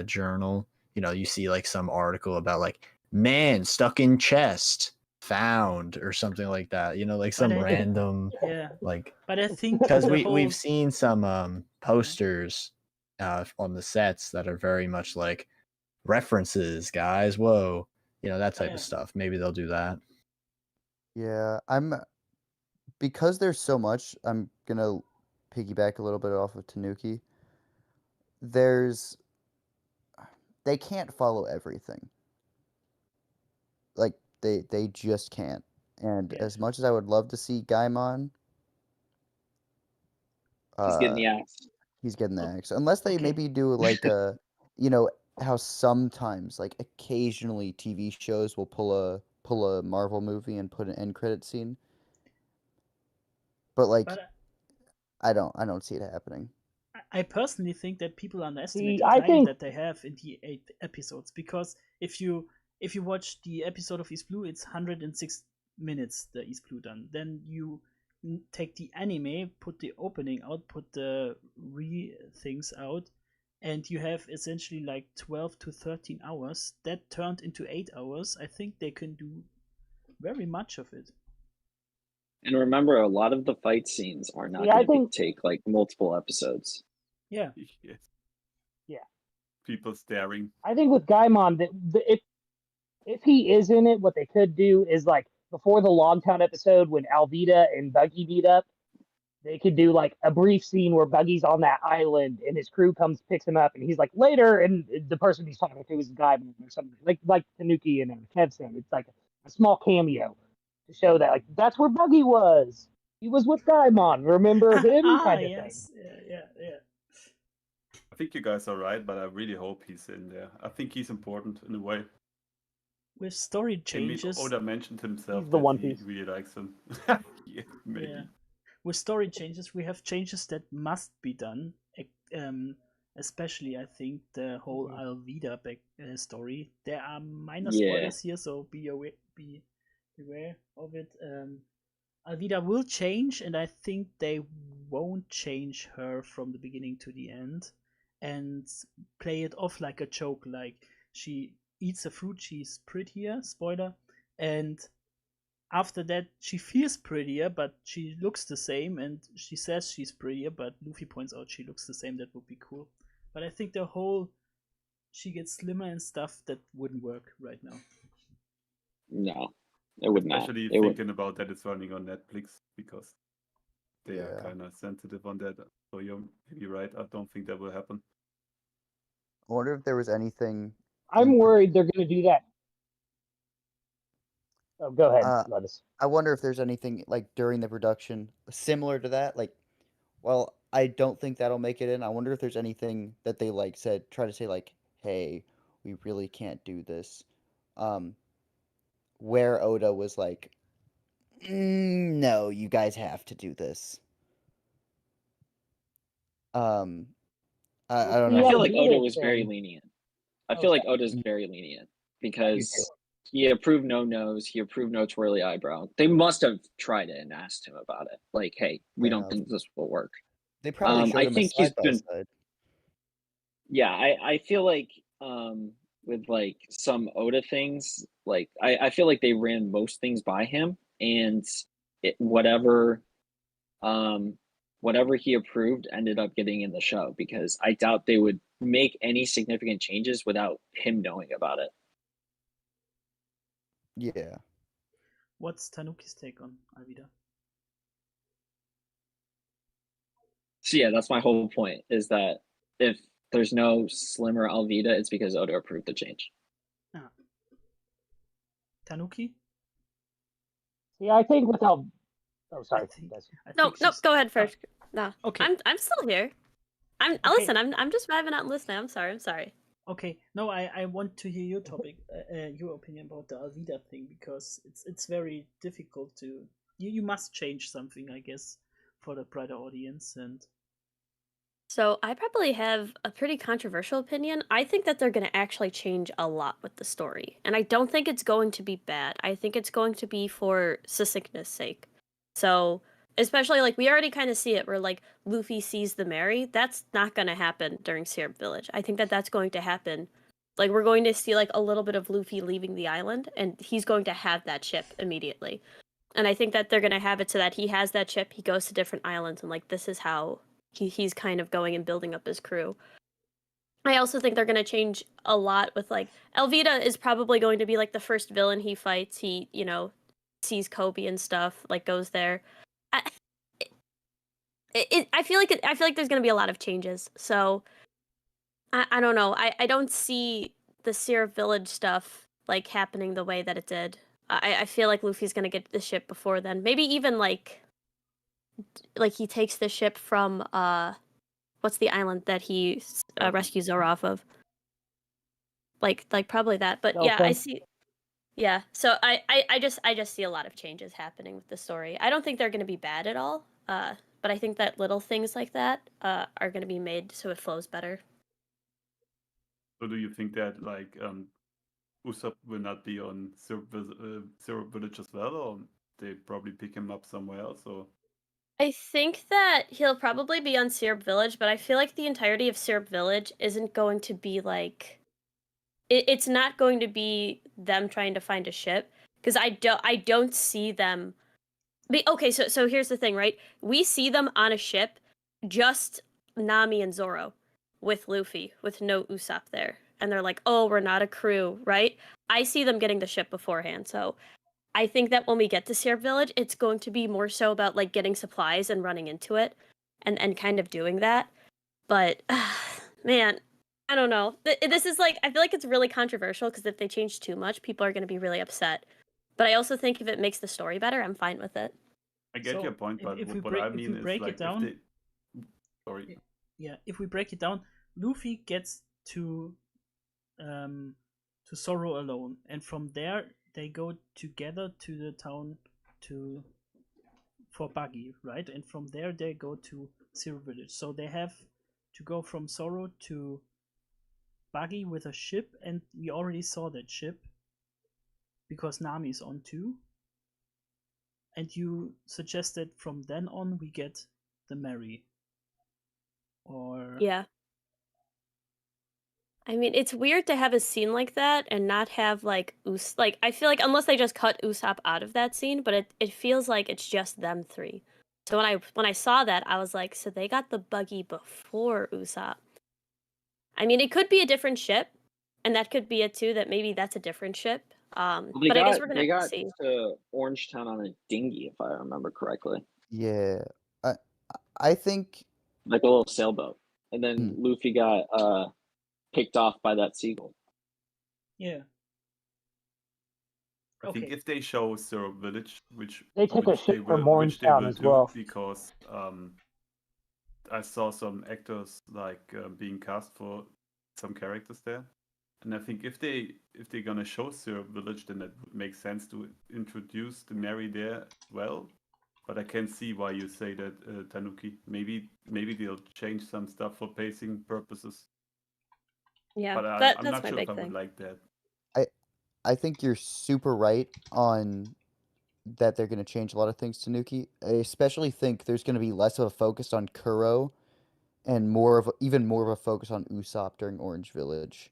S4: Journal, you see like some article about like man stuck in chest found or something like that. Like some
S1: I-
S4: random
S1: Yeah,
S4: like
S1: but I think
S4: because
S1: the whole
S4: we've seen some posters on the sets that are very much like references, guys. Whoa, that type
S1: Yeah.
S4: of stuff. Maybe they'll do that.
S3: Yeah, because there's so much, I'm gonna piggyback a little bit off of Tanuki. They can't follow everything. Like they just can't. And
S1: Yeah.
S3: as much as I would love to see Gaimon,
S6: He's getting the axe.
S3: he's getting the axe. Unless they
S1: Okay.
S3: maybe do like how sometimes like occasionally TV shows will pull a Marvel movie and put an end credit scene. But like
S1: But
S3: I don't see it happening.
S1: I personally think that people underestimate
S2: See,
S1: the
S2: I
S1: time
S2: think-
S1: that they have in the 8 episodes, because if you watch the episode of East Blue, it's 106 minutes the East Blue done. Then you take the anime, put the opening out, put the things out, and you have essentially like 12 to 13 hours. That turned into 8 hours. I think they can do very much of it.
S6: And remember, a lot of the fight scenes are not
S2: Yeah, I
S6: going to
S2: think-
S6: take like multiple episodes.
S1: Yeah.
S5: Yes.
S2: Yeah.
S5: People staring.
S2: I think with Gaimon, if he is in it, what they could do is like before the Logtown episode when Alvida and Buggy meet up, they could do like a brief scene where Buggy's on that island and his crew comes picks him up and he's like later, and the person he's talking to is Gaimon or something like Tanuki and Kev said. It's like a small cameo to show that like that's where Buggy was. He was with Gaimon. Remember him? Kind of
S1: Yes. Yeah.
S5: I think you guys are right, but I really hope he's in there. I think he's important in a way.
S1: With story
S5: I mean,
S1: changes.
S5: Oda mentioned himself
S2: He's the
S5: that
S2: One
S5: he
S2: Piece.
S5: really likes him. Yeah, maybe.
S1: Yeah. With story changes, we have changes that must be done. Especially, I think the whole Alvida story. There are minor
S6: Yeah.
S1: spoilers here, so be aware of it. Alvida will change, and I think they won't change her from the beginning to the end, and play it off like a joke. Like she eats a fruit, she's prettier. Spoiler, and after that she feels prettier, but she looks the same, and she says she's prettier, but Luffy points out she looks the same. That would be cool. But I think the whole she gets slimmer and stuff, that wouldn't work right now.
S6: No, it would not.
S5: Especially
S6: It would.
S5: thinking about that it's running on Netflix because they are
S3: Yeah.
S5: kind of sensitive on that. So you're maybe right. I don't think that will happen.
S3: I wonder if there was anything.
S2: I'm worried they're going to do that. Oh, go ahead, Levis.
S3: I wonder if there's anything like during the production similar to that. Like, well, I don't think that'll make it in. I wonder if there's anything that they like try to say like, hey, we really can't do this. where Oda was like, no, you guys have to do this. I don't
S2: Yeah,
S6: I
S3: know.
S6: feel like Oda
S2: Vita
S6: was very
S2: thing.
S6: lenient. I
S2: Oh,
S6: feel like
S2: sorry.
S6: Oda's very lenient
S2: I do too.
S6: because he approved no nose, he approved no twirly eyebrow. They must have tried it and asked him about it. Like, hey, we
S3: Fair
S6: don't
S3: enough.
S6: think this will work.
S3: They probably showed
S6: I
S3: him a
S6: think he's
S3: side by
S6: been
S3: side.
S6: yeah, I feel like with like some Oda things, like I feel like they ran most things by him and whatever whatever he approved ended up getting in the show because I doubt they would make any significant changes without him knowing about it.
S3: Yeah.
S1: What's Tanuki's take on Alvida?
S6: So yeah, that's my whole point is that if there's no slimmer Alvida, it's because Oda approved the change.
S1: Tanuki?
S2: See, I think without. Oh, sorry.
S8: No, go ahead first. No,
S1: okay.
S8: I'm still here. Listen. I'm just vibing out and listening. I'm sorry.
S1: Okay, no, I want to hear your topic, your opinion about the Alvida thing because it's very difficult to you must change something, I guess, for the brighter audience. And
S8: So I probably have a pretty controversial opinion. I think that they're going to actually change a lot with the story, and I don't think it's going to be bad. I think it's going to be for succinctness' sake. So especially like we already kind of see it where like Luffy sees the Mary. That's not going to happen during Syrup Village. I think that that's going to happen. Like we're going to see like a little bit of Luffy leaving the island, and he's going to have that ship immediately. And I think that they're going to have it so that he has that ship. He goes to different islands, and like this is how he's kind of going and building up his crew. I also think they're going to change a lot with like Alvida is probably going to be like the first villain he fights. He, sees Kobe and stuff, like goes there. I feel like there's going to be a lot of changes. So I don't know. I don't see the Syrup Village stuff like happening the way that it did. I feel like Luffy's going to get the ship before then. Maybe even like he takes the ship from what's the island that he rescues Zoro off of? Like probably that. But yeah, I see. Yeah, so I just see a lot of changes happening with the story. I don't think they're going to be bad at all. But I think that little things like that are going to be made so it flows better.
S5: So do you think that like Usopp will not be on Syrup Village as well, or they probably pick him up somewhere else? Or
S8: I think that he'll probably be on Syrup Village, but I feel like the entirety of Syrup Village isn't going to be like it's not going to be them trying to find a ship because I don't see them. Okay, so here's the thing, right? We see them on a ship, just Nami and Zoro, with Luffy, with no Usopp there, and they're like, "Oh, we're not a crew," right? I see them getting the ship beforehand, so I think that when we get to Syrup Village, it's going to be more so about like getting supplies and running into it, and kind of doing that. But man, I don't know. This is like I feel like it's really controversial because if they change too much, people are going to be really upset. But I also think if it makes the story better, I'm fine with it.
S5: I get your point, but
S1: if we
S5: what
S1: break,
S5: I mean
S1: if we
S5: is
S1: break
S5: like
S1: it down,
S5: if they... Sorry.
S1: Yeah, if we break it down, Luffy gets to Zoro alone, and from there they go together to the town for Buggy, right? And from there they go to Syrup Village. So they have to go from Zoro to Buggy with a ship, and we already saw that ship because Nami's on too. And you suggested from then on we get the Mary. Or
S8: yeah. I mean, it's weird to have a scene like that and not have like I feel like unless they just cut Usopp out of that scene, but it feels like it's just them three. So when I saw that, I was like, so they got the buggy before Usopp. I mean, it could be a different ship, and that could be it too. That maybe that's a different ship. But I guess we're gonna
S6: they
S8: have
S6: got
S8: to see.
S6: to Orangetown on a dinghy, if I remember correctly.
S3: Yeah, I think
S6: Like a little sailboat, and then Luffy got picked off by that seagull.
S1: Yeah.
S5: I think if they show Syrup Village, which
S2: they took a ship from Orangetown as
S5: do,
S2: well.
S5: because I saw some actors like being cast for some characters there, And I think if they're gonna show Syrup Village, then that would make sense to introduce the Mary there as well. But I can see why you say that, Tanuki. Maybe they'll change some stuff for pacing purposes.
S8: Yeah,
S5: But I'm
S8: that's
S5: not
S8: my
S5: sure if
S8: big
S5: I would
S8: thing.
S5: like that.
S3: I think you're super right on that they're going to change a lot of things to Nuki. I especially think there's going to be less of a focus on Kuro and even more of a focus on Usopp during Orange Village.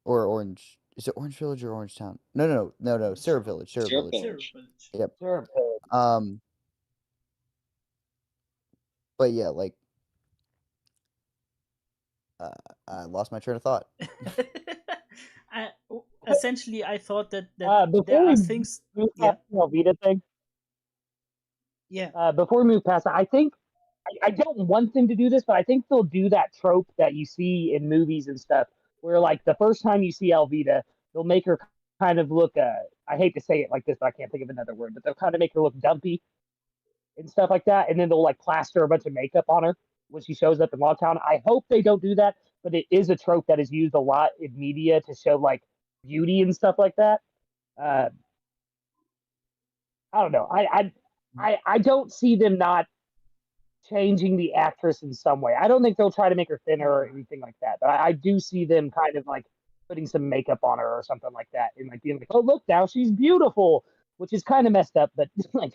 S3: Or Orange. Is it Orange Village or Orange Town? No. Syrup Village. Syrup
S6: Syrup
S3: Village.
S1: Syrup
S6: Village.
S1: Village.
S3: Yep.
S2: Sure.
S3: But yeah, like I lost my train of thought.
S1: Essentially, I thought that
S2: Before
S1: there
S2: we
S1: are things.
S2: move
S1: Yeah,
S2: past the Alvida thing,
S1: yeah.
S2: before we move past that, I think I don't want them to do this, but I think they'll do that trope that you see in movies and stuff, where like the first time you see Alvida, they'll make her kind of look. I hate to say it like this, but I can't think of another word. But they'll kind of make her look dumpy and stuff like that, and then they'll like plaster a bunch of makeup on her when she shows up in Logtown. I hope they don't do that, but it is a trope that is used a lot in media to show like beauty and stuff like that. Uh, I don't know. I don't see them not changing the actress in some way. I don't think they'll try to make her thinner or anything like that. But I do see them kind of like putting some makeup on her or something like that, and like being like, "Oh, look, now she's beautiful," which is kind of messed up, but like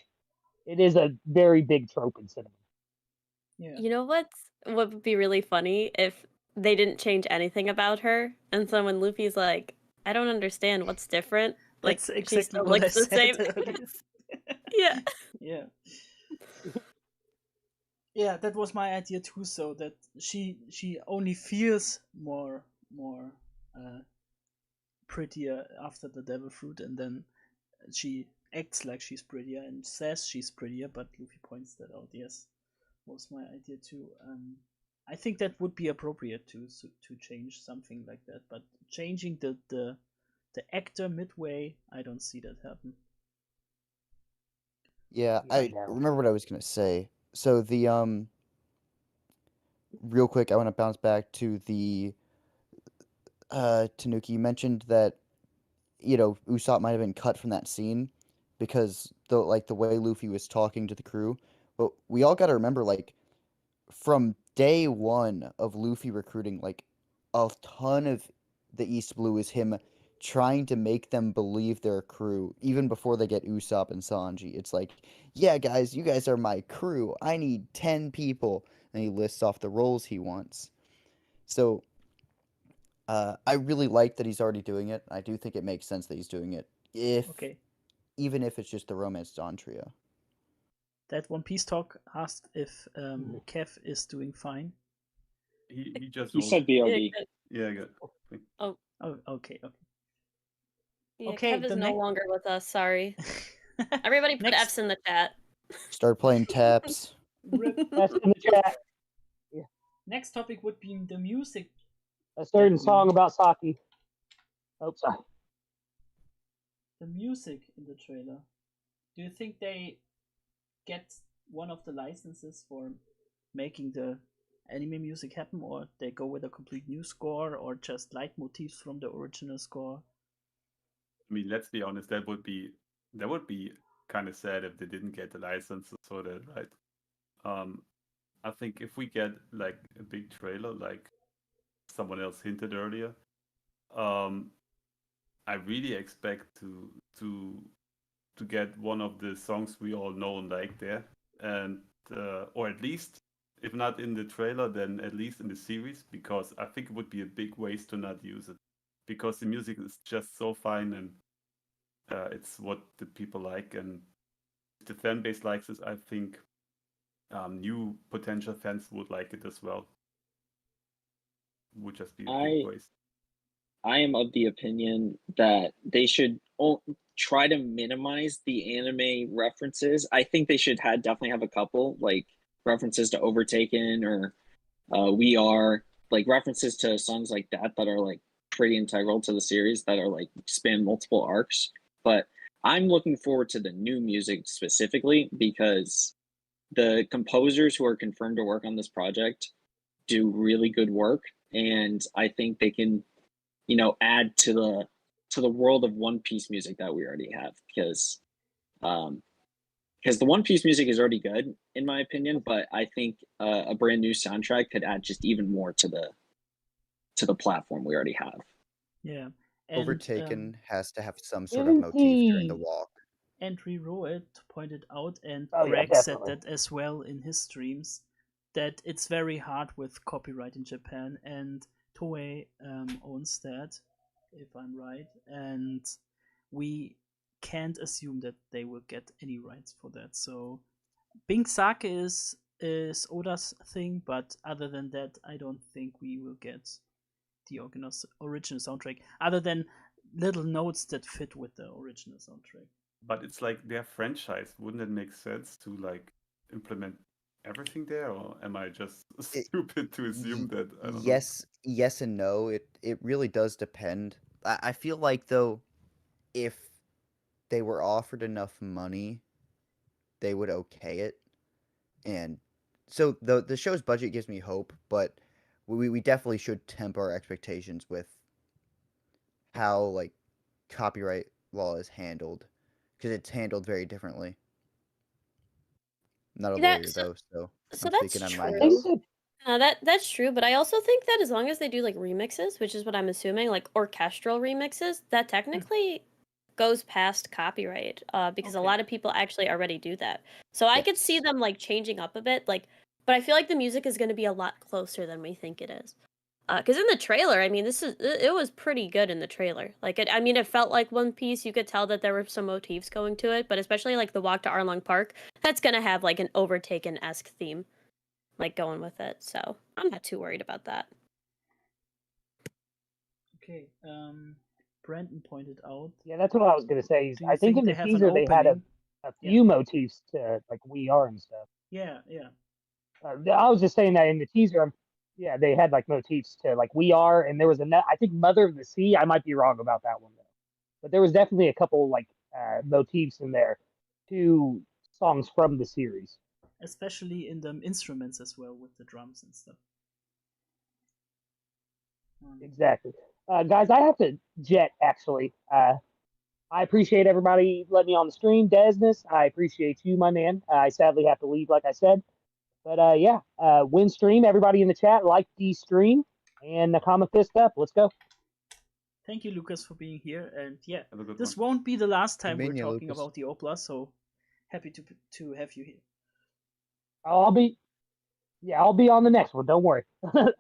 S2: it is a very big trope in cinema.
S1: Yeah.
S8: You know what would be really funny if they didn't change anything about her, and so when Luffy's like, "I don't understand what's different," like
S1: That's
S8: she
S1: exactly
S8: still
S1: what I
S8: looks the
S1: said
S8: same.
S1: earlier.
S8: Yeah.
S1: Yeah. Yeah, that was my idea too. So that she only feels more uh, prettier after the devil fruit, and then she acts like she's prettier and says she's prettier. But Luffy points that out. Yes, was my idea too. I think that would be appropriate to change something like that. But changing the actor midway, I don't see that happen.
S3: Yeah, I remember what I was gonna say. So the real quick, I want to bounce back to the Tanuki. You mentioned that Usopp might have been cut from that scene because the way Luffy was talking to the crew. But we all got to remember, like, from day one of Luffy recruiting, like, a ton of the East Blue is him trying to make them believe they're a crew, even before they get Usopp and Sanji. It's like, yeah, guys, you guys are my crew. I need 10 people. And he lists off the roles he wants. So I really like that he's already doing it. I do think it makes sense that he's doing it,
S1: Okay.
S3: even if it's just the Romance Dawn trio.
S1: That One Piece talk asked if Kev is doing fine.
S5: He just
S6: He said BOD.
S5: Yeah, good.
S1: Oh, okay.
S8: Yeah,
S1: Okay,
S8: Kev is
S1: the
S8: no
S1: next.
S8: longer with us. Sorry. Everybody put F's in the chat.
S3: Start playing taps.
S2: That's in the chat. Yeah.
S1: Next topic would be the music.
S2: A certain song about Saki. Oh, sorry.
S1: The music in the trailer. Do you think they get one of the licenses for making the anime music happen, or they go with a complete new score, or just leitmotifs from the original score?
S5: I mean, let's be honest. That would be kind of sad if they didn't get the licenses for that, right? I think if we get like a big trailer, like someone else hinted earlier, I really expect to get one of the songs we all know and like there, and or at least if not in the trailer, then at least in the series, because I think it would be a big waste to not use it, because the music is just so fine and it's what the people like, and if the fan base likes it, I think new potential fans would like it as well. Would just be a big waste.
S6: I am of the opinion that they should try to minimize the anime references. I think they should definitely have a couple, like references to Overtaken or We Are, like references to songs like that are like pretty integral to the series, that are like span multiple arcs. But I'm looking forward to the new music specifically because the composers who are confirmed to work on this project do really good work, and I think they can add to the world of One Piece music that we already have, because the One Piece music is already good in my opinion, but I think a brand new soundtrack could add just even more to the platform we already have.
S1: Yeah. And
S3: Overtaken has to have some sort of
S2: Isn't
S3: motif during the
S2: he?
S3: walk.
S1: Andrew Roet pointed out, and
S2: Oh yeah,
S1: Greg said
S2: definitely.
S1: that as well in his streams, that it's very hard with copyright in Japan, and Toei owns that, if I'm right, and we can't assume that they will get any rights for that. So Bing Sake is Oda's thing, but other than that, I don't think we will get the original soundtrack, other than little notes that fit with the original soundtrack.
S5: But it's like their franchise. Wouldn't it make sense to like implement everything there, or am I just stupid to assume that? I don't know.
S3: Yes and no. It really does depend. I feel like though, if they were offered enough money, they would okay it. And so the show's budget gives me hope, but we definitely should temper our expectations with how like copyright law is handled, because it's handled very differently. I'm not a
S8: That
S3: lawyer
S8: so,
S3: though, so
S8: so
S3: I'm
S8: that's
S3: speaking on my
S2: I
S8: true.
S2: think
S3: notes.
S2: that
S8: That's true, but I also think that as long as they do like remixes, which is what I'm assuming, like orchestral remixes, that technically goes past copyright, because a
S1: Okay.
S8: lot of people actually already do that. So I could see
S3: Yes.
S8: them like changing up a bit, like, but I feel like the music is going to be a lot closer than we think it is. Because in the trailer, I mean, it was pretty good in the trailer. Like, I mean, it felt like One Piece. You could tell that there were some motifs going to it, but especially like the walk to Arlong Park, that's gonna have like an Overtaken-esque theme, like going with it. So I'm not too worried about that.
S1: Okay. Brandon pointed out.
S2: yeah, that's what I was gonna say.
S1: Do
S2: I
S1: you
S2: think
S1: think
S2: in
S1: they
S2: the
S1: have an
S2: teaser they had
S1: opening?
S2: a few motifs to like We Are and stuff.
S1: Yeah.
S2: I was just saying that in the teaser, yeah, they had like motifs to like We Are, and there was I think Mother of the Sea. I might be wrong about that one though, but there was definitely a couple like motifs in there to songs from the series.
S1: Especially in the instruments as well, with the drums and stuff.
S2: Exactly, guys. I have to jet actually. I appreciate everybody letting me on the stream. Desnes, I appreciate you, my man. I sadly have to leave, like I said. But yeah, win stream. Everybody in the chat, like the stream and Nakama fist up. Let's go.
S1: Thank you, Lucas, for being here. And yeah,
S5: Have a good
S1: this
S5: one.
S1: won't be the last time we're
S3: Convenient,
S1: talking
S3: Lucas.
S1: about the OPLA, so happy to have you here.
S2: I'll be on the next one. Don't worry.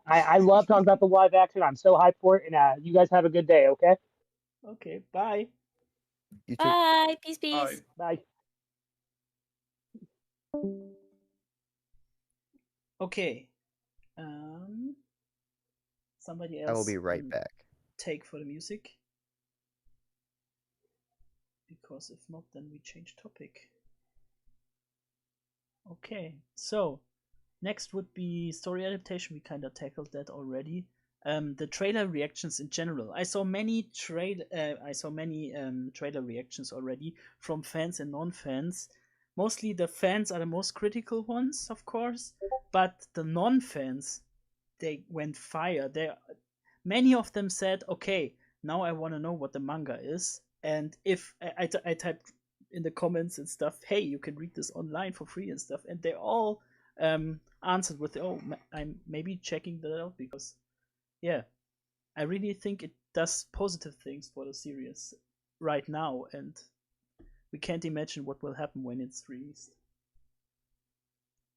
S2: I love talking about the live action. I'm so hyped for it. And you guys have a good day. Okay.
S1: Okay, bye.
S3: You too.
S8: Bye. Peace, peace.
S5: Bye.
S2: Bye.
S1: Okay. Somebody else.
S3: I will be right back.
S1: Take for the music. Because if not, then we change topic. Okay, so next would be story adaptation. We kind of tackled that already. The trailer reactions in general. I saw many trailer reactions already from fans and non-fans. Mostly the fans are the most critical ones, of course, but the non-fans, they went fire. Many of them said, "Okay, now I want to know what the manga is." And if I typed in the comments and stuff, "Hey, you can read this online for free and stuff," and they all answered with, "Oh, I'm maybe checking that out," because yeah, I really think it does positive things for the series right now, and we can't imagine what will happen when it's released.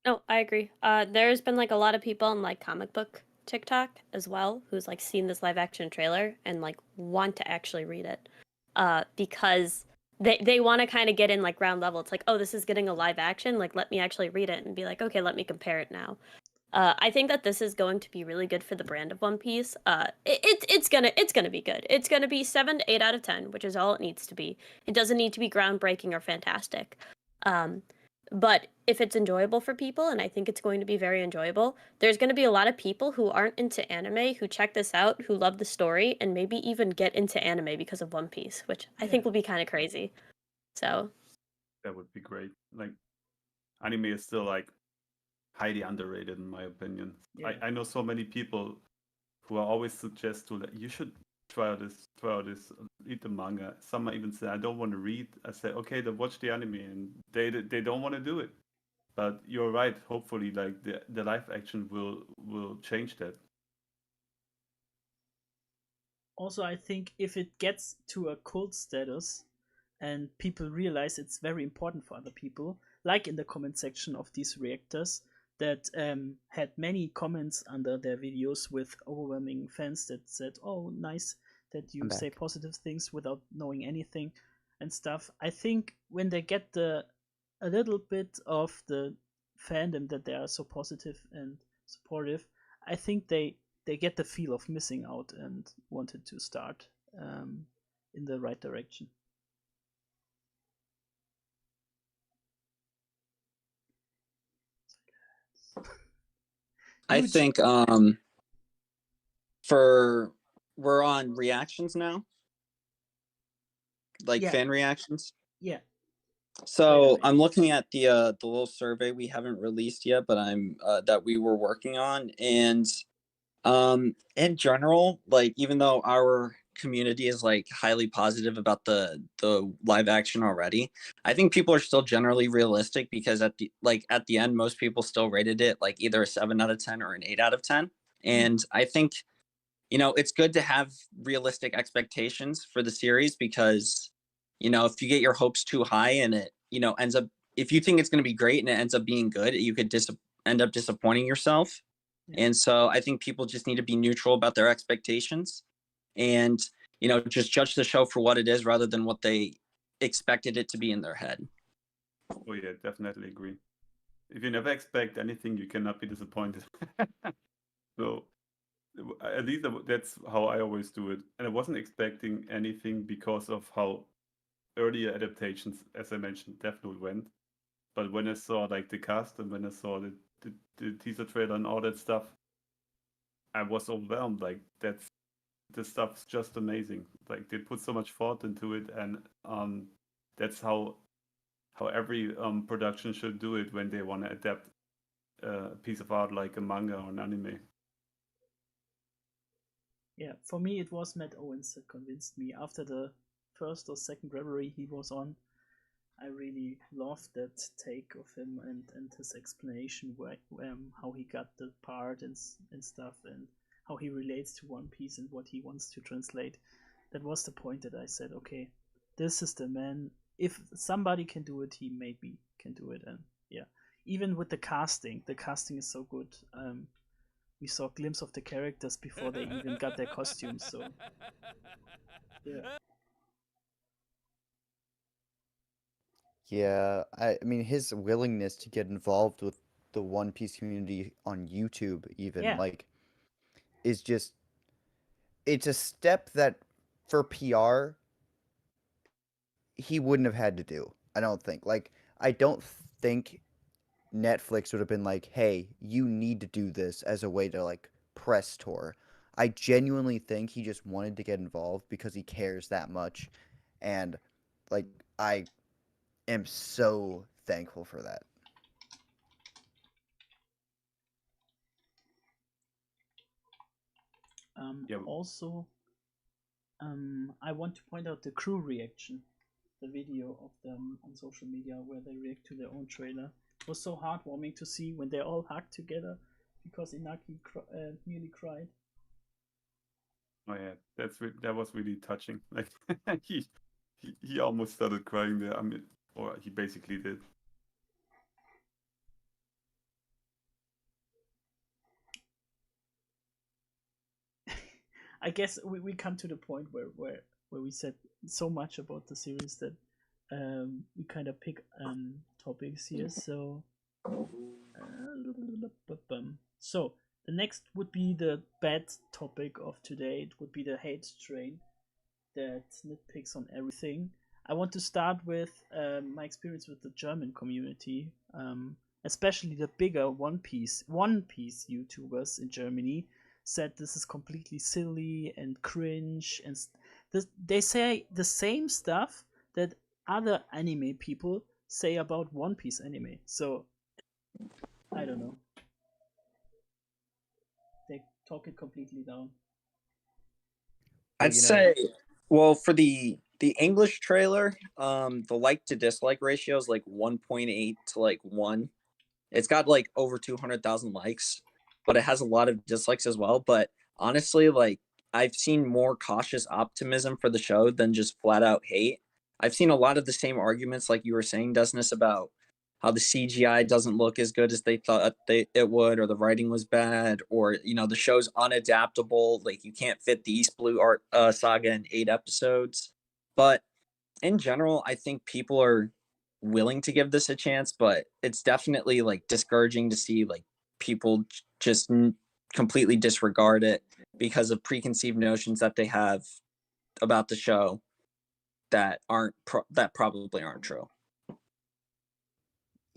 S8: No, I agree. There's been like a lot of people on like comic book TikTok as well who's like seen this live action trailer and like want to actually read it. Because they want to kind of get in like ground level. It's like, oh, this is getting a live action. Like, let me actually read it and be like, okay, let me compare it now. I think that this is going to be really good for the brand of One Piece. It's gonna be good. It's gonna be 7 to 8 out of 10, which is all it needs to be. It doesn't need to be groundbreaking or fantastic. But if it's enjoyable for people, and I think it's going to be very enjoyable, there's going to be a lot of people who aren't into anime who check this out, who love the story, and maybe even get into anime because of One Piece, which I think will be kind of crazy. So
S5: that would be great. Like, anime is still like highly underrated in my opinion.
S1: Yeah.
S5: I know so many people who are always suggest to that you should try out this, read the manga. Some might even say, I don't want to read. I say, okay, then watch the anime, and they don't want to do it. But you're right. Hopefully, like the live action will change that.
S1: Also, I think if it gets to a cult status and people realize it's very important for other people, like in the comment section of these reactors that had many comments under their videos with overwhelming fans that said, oh, nice that you say positive things without knowing anything and stuff. I think when they get a little bit of the fandom that they are so positive and supportive, I think they get the feel of missing out and wanted to start in the right direction.
S10: I think we're on reactions now, like fan reactions.
S1: Yeah.
S10: So I'm looking at the little survey we haven't released yet, but I'm that we were working on, and in general, like even though our community is like highly positive about the live action already, I think people are still generally realistic because at the end most people still rated it like either a 7 out of 10 or an 8 out of 10. And I think it's good to have realistic expectations for the series because if you get your hopes too high and it ends up, if you think it's going to be great and it ends up being good, you could end up disappointing yourself. And so I think people just need to be neutral about their expectations and, just judge the show for what it is rather than what they expected it to be in their head.
S5: Oh yeah, definitely agree. If you never expect anything, you cannot be disappointed. So at least that's how I always do it. And I wasn't expecting anything because of how earlier adaptations, as I mentioned, definitely went. But when I saw like the cast and when I saw the teaser trailer and all that stuff, I was overwhelmed. Like this stuff's just amazing. Like they put so much thought into it, and that's how every production should do it when they want to adapt a piece of art like a manga or an anime.
S1: Yeah, for me it was Matt Owens that convinced me. After the first or second Reverie he was on, I really loved that take of him and his explanation how he got the part and stuff and how he relates to One Piece and what he wants to translate. That was the point that I said, okay, this is the man. If somebody can do it, he maybe can do it. And yeah, even with the casting is so good. We saw a glimpse of the characters before they even got their costumes. So yeah.
S3: Yeah, I mean his willingness to get involved with the One Piece community on YouTube even like is just it's a step that for PR he wouldn't have had to do. I don't think. Like I don't think Netflix would have been like, "Hey, you need to do this as a way to like press tour." I genuinely think he just wanted to get involved because he cares that much and like I am so thankful for that.
S1: Also, I want to point out the crew reaction, the video of them on social media where they react to their own trailer. It was so heartwarming to see when they all hugged together because Inaki nearly cried.
S5: Oh yeah, that was really touching. Like he almost started crying there. I mean, or he basically did.
S1: I guess we come to the point where we said so much about the series that we kind of pick topics here. So so the next would be the bad topic of today. It would be the hate train that nitpicks on everything. I want to start with my experience with the German community, especially the bigger One Piece YouTubers in Germany said this is completely silly and cringe, and they say the same stuff that other anime people say about One Piece anime. So I don't know. They talk it completely down.
S10: I'd say, well, for the English trailer, the like to dislike ratio is like 1.8 to like 1. It's got like over 200,000 likes, but it has a lot of dislikes as well. But honestly, like I've seen more cautious optimism for the show than just flat out hate. I've seen a lot of the same arguments, like you were saying, Desnes, about how the CGI doesn't look as good as they thought it would, or the writing was bad, or the show's unadaptable. Like you can't fit the East Blue Art saga in 8 episodes. But in general, I think people are willing to give this a chance, but it's definitely like discouraging to see like people just completely disregard it because of preconceived notions that they have about the show that that probably aren't true.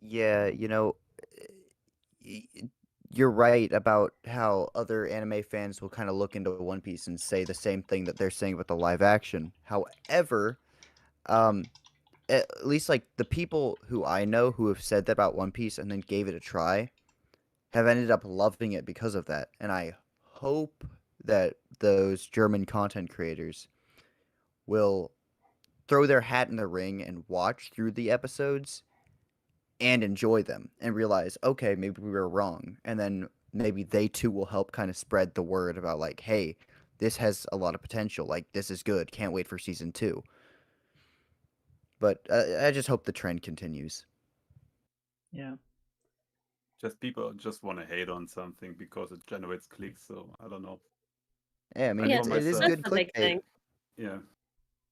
S3: Yeah, you're right about how other anime fans will kind of look into One Piece and say the same thing that they're saying about the live action. However, at least like the people who I know who have said that about One Piece and then gave it a try have ended up loving it because of that. And I hope that those German content creators will throw their hat in the ring and watch through the episodes and enjoy them and realize, okay, maybe we were wrong. And then maybe they too will help kind of spread the word about like, hey, this has a lot of potential. Like, this is good. Can't wait for season 2. But I just hope the trend continues.
S1: Yeah.
S5: Just people just want to hate on something because it generates clicks. So I don't know.
S3: Yeah, I mean,
S5: I
S3: it
S5: know
S3: is
S5: myself.
S3: good
S8: That's the big
S3: clickbait.
S8: thing.
S5: Yeah.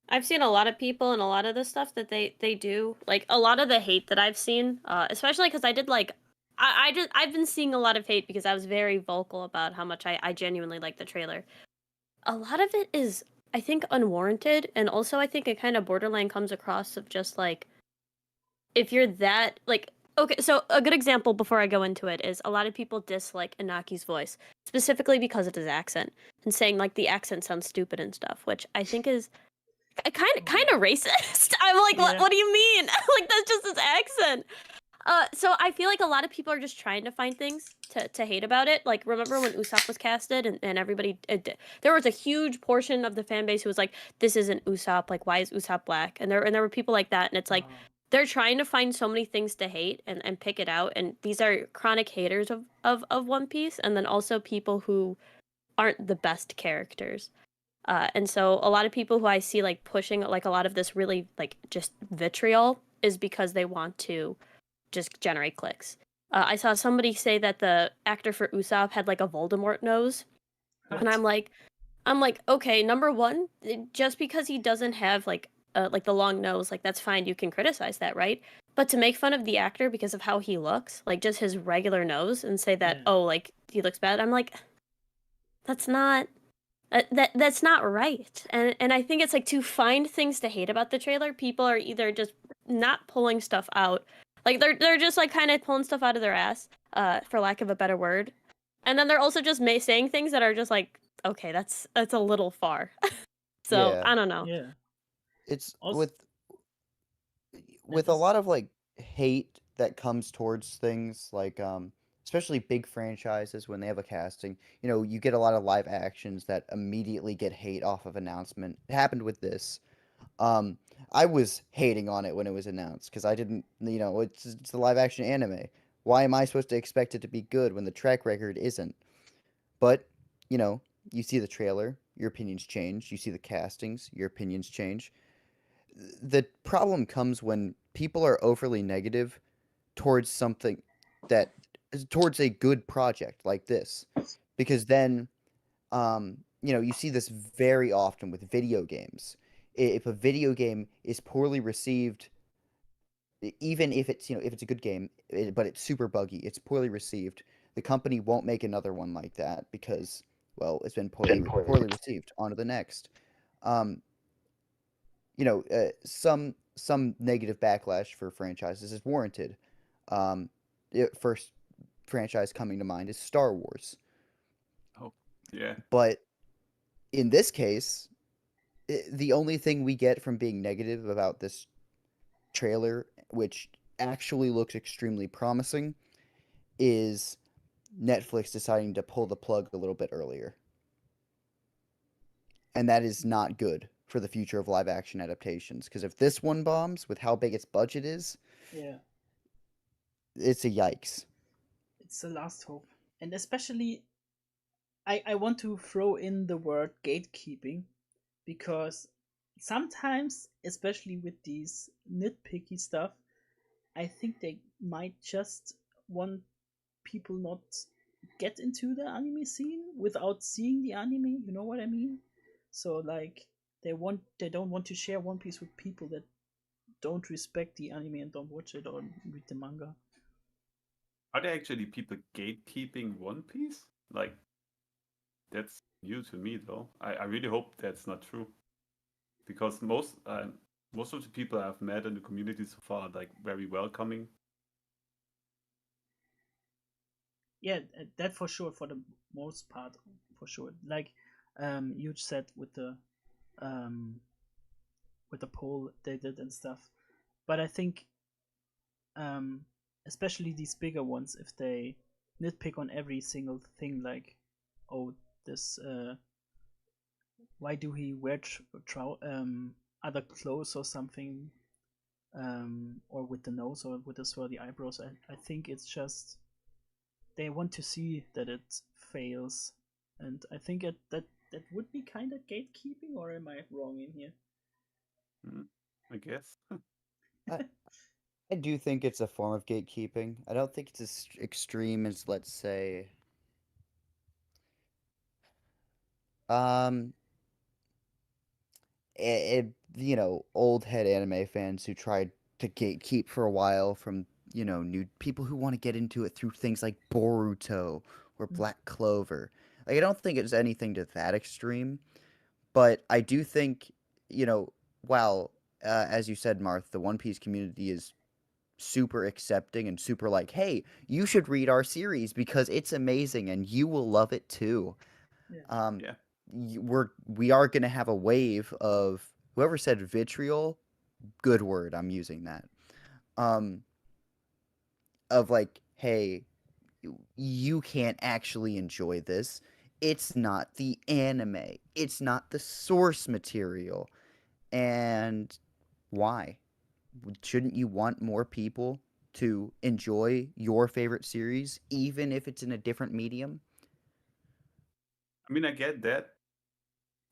S8: I've seen a lot of people and a lot of the stuff that they do, like a lot of the hate that I've seen, especially because I did like, I've been seeing a lot of hate because I was very vocal about how much I genuinely like the trailer. A lot of it is, I think, unwarranted, and also I think it kind of borderline comes across of just like, if you're that like, okay, so a good example before I go into it is a lot of people dislike Inaki's voice specifically because of his accent and saying like the accent sounds stupid and stuff, which I think is kind of racist. I'm like,
S1: Yeah.
S8: what do you mean? Like that's just his accent. So I feel like a lot of people are just trying to find things to hate about it. Like, remember when Usopp was casted and everybody, there was a huge portion of the fan base who was like, this isn't Usopp. Like, why is Usopp black? And there were people like that. And it's like, they're trying to find so many things to hate and pick it out. And these are chronic haters of One Piece. And then also people who aren't the best characters. And so a lot of people who I see like pushing like a lot of this really like just vitriol is because they want to just generate clicks. I saw somebody say that the actor for Usopp had like a Voldemort nose, and I'm like, okay, number one, just because he doesn't have like the long nose, like that's fine, you can criticize that, right? But to make fun of the actor because of how he looks, like just his regular nose, and say that oh like he looks bad, I'm like, that's not. That's not right, and I think it's like to find things to hate about the trailer. People are either just not pulling stuff out, like they're just like kind of pulling stuff out of their ass, for lack of a better word, and then they're also just saying things that are just like, okay, that's a little far. So
S3: Yeah.
S8: I don't know.
S1: Yeah.
S3: It's
S1: Also,
S3: with a lot of like hate that comes towards things like especially big franchises when they have a casting, you get a lot of live actions that immediately get hate off of announcement. It happened with this. I was hating on it when it was announced because I didn't, it's a live action anime. Why am I supposed to expect it to be good when the track record isn't? But, you see the trailer, your opinions change. You see the castings, your opinions change. The problem comes when people are overly negative towards something that towards a good project like this, because then you see this very often with video games. If a video game is poorly received, even if it's if it's a good game, but it's super buggy, it's poorly received, the company won't make another one like that because, well, it's been poorly received. On to the next. Um, some negative backlash for franchises is warranted. First franchise coming to mind is Star Wars.
S5: Oh, yeah.
S3: But in this case, the only thing we get from being negative about this trailer, which actually looks extremely promising, is Netflix deciding to pull the plug a little bit earlier. And that is not good for the future of live action adaptations. Because if this one bombs with how big its budget is,
S1: Yeah,
S3: it's a yikes.
S1: it's the last hope. And especially, I want to throw in the word gatekeeping, because sometimes, especially with these nitpicky stuff, I think they might just want people not get into the anime scene without seeing the anime. You know what I mean? So like they don't want to share One Piece with people that don't respect the anime and don't watch it or read the manga.
S5: Are there actually people gatekeeping One Piece? Like, that's new to me, though. I really hope that's not true, because most of the people I've met in the community so far are like very welcoming.
S1: Yeah, that for sure, for the most part, for sure. Like you said um with the poll they did and stuff. But I think especially these bigger ones, if they nitpick on every single thing, like, oh, this why do he wear other clothes or something, or with the nose or with the swirly eyebrows, I think it's just they want to see that it fails, and I think that would be kind of gatekeeping, or am I wrong in here?
S5: I guess.
S3: I do think it's a form of gatekeeping. I don't think it's as extreme as, let's say, um, old head anime fans who tried to gatekeep for a while from, new people who want to get into it through things like Boruto or Black Clover. Like, I don't think it's anything to that extreme, but I do think, while, as you said, Marth, the One Piece community is super accepting and super like, hey, you should read our series because it's amazing and you will love it too.
S1: Yeah.
S5: Yeah.
S3: We are gonna have a wave of whoever said vitriol, good word, I'm using that. Um, of like, hey, you can't actually enjoy this. It's not the anime. It's not the source material. And why? Shouldn't you want more people to enjoy your favorite series, even if it's in a different medium?
S5: I mean, I get that,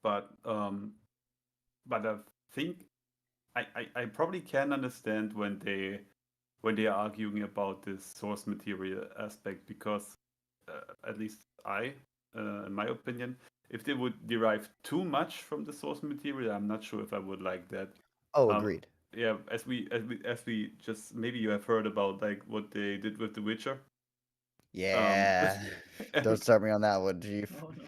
S5: but I think I probably can understand when they are arguing about this source material aspect, because at least in my opinion, if they would derive too much from the source material, I'm not sure if I would like that.
S3: Oh, agreed.
S5: Yeah, as we just, maybe you have heard about like what they did with The Witcher.
S3: Yeah. Don't start me on that one, Chief.
S1: Oh no.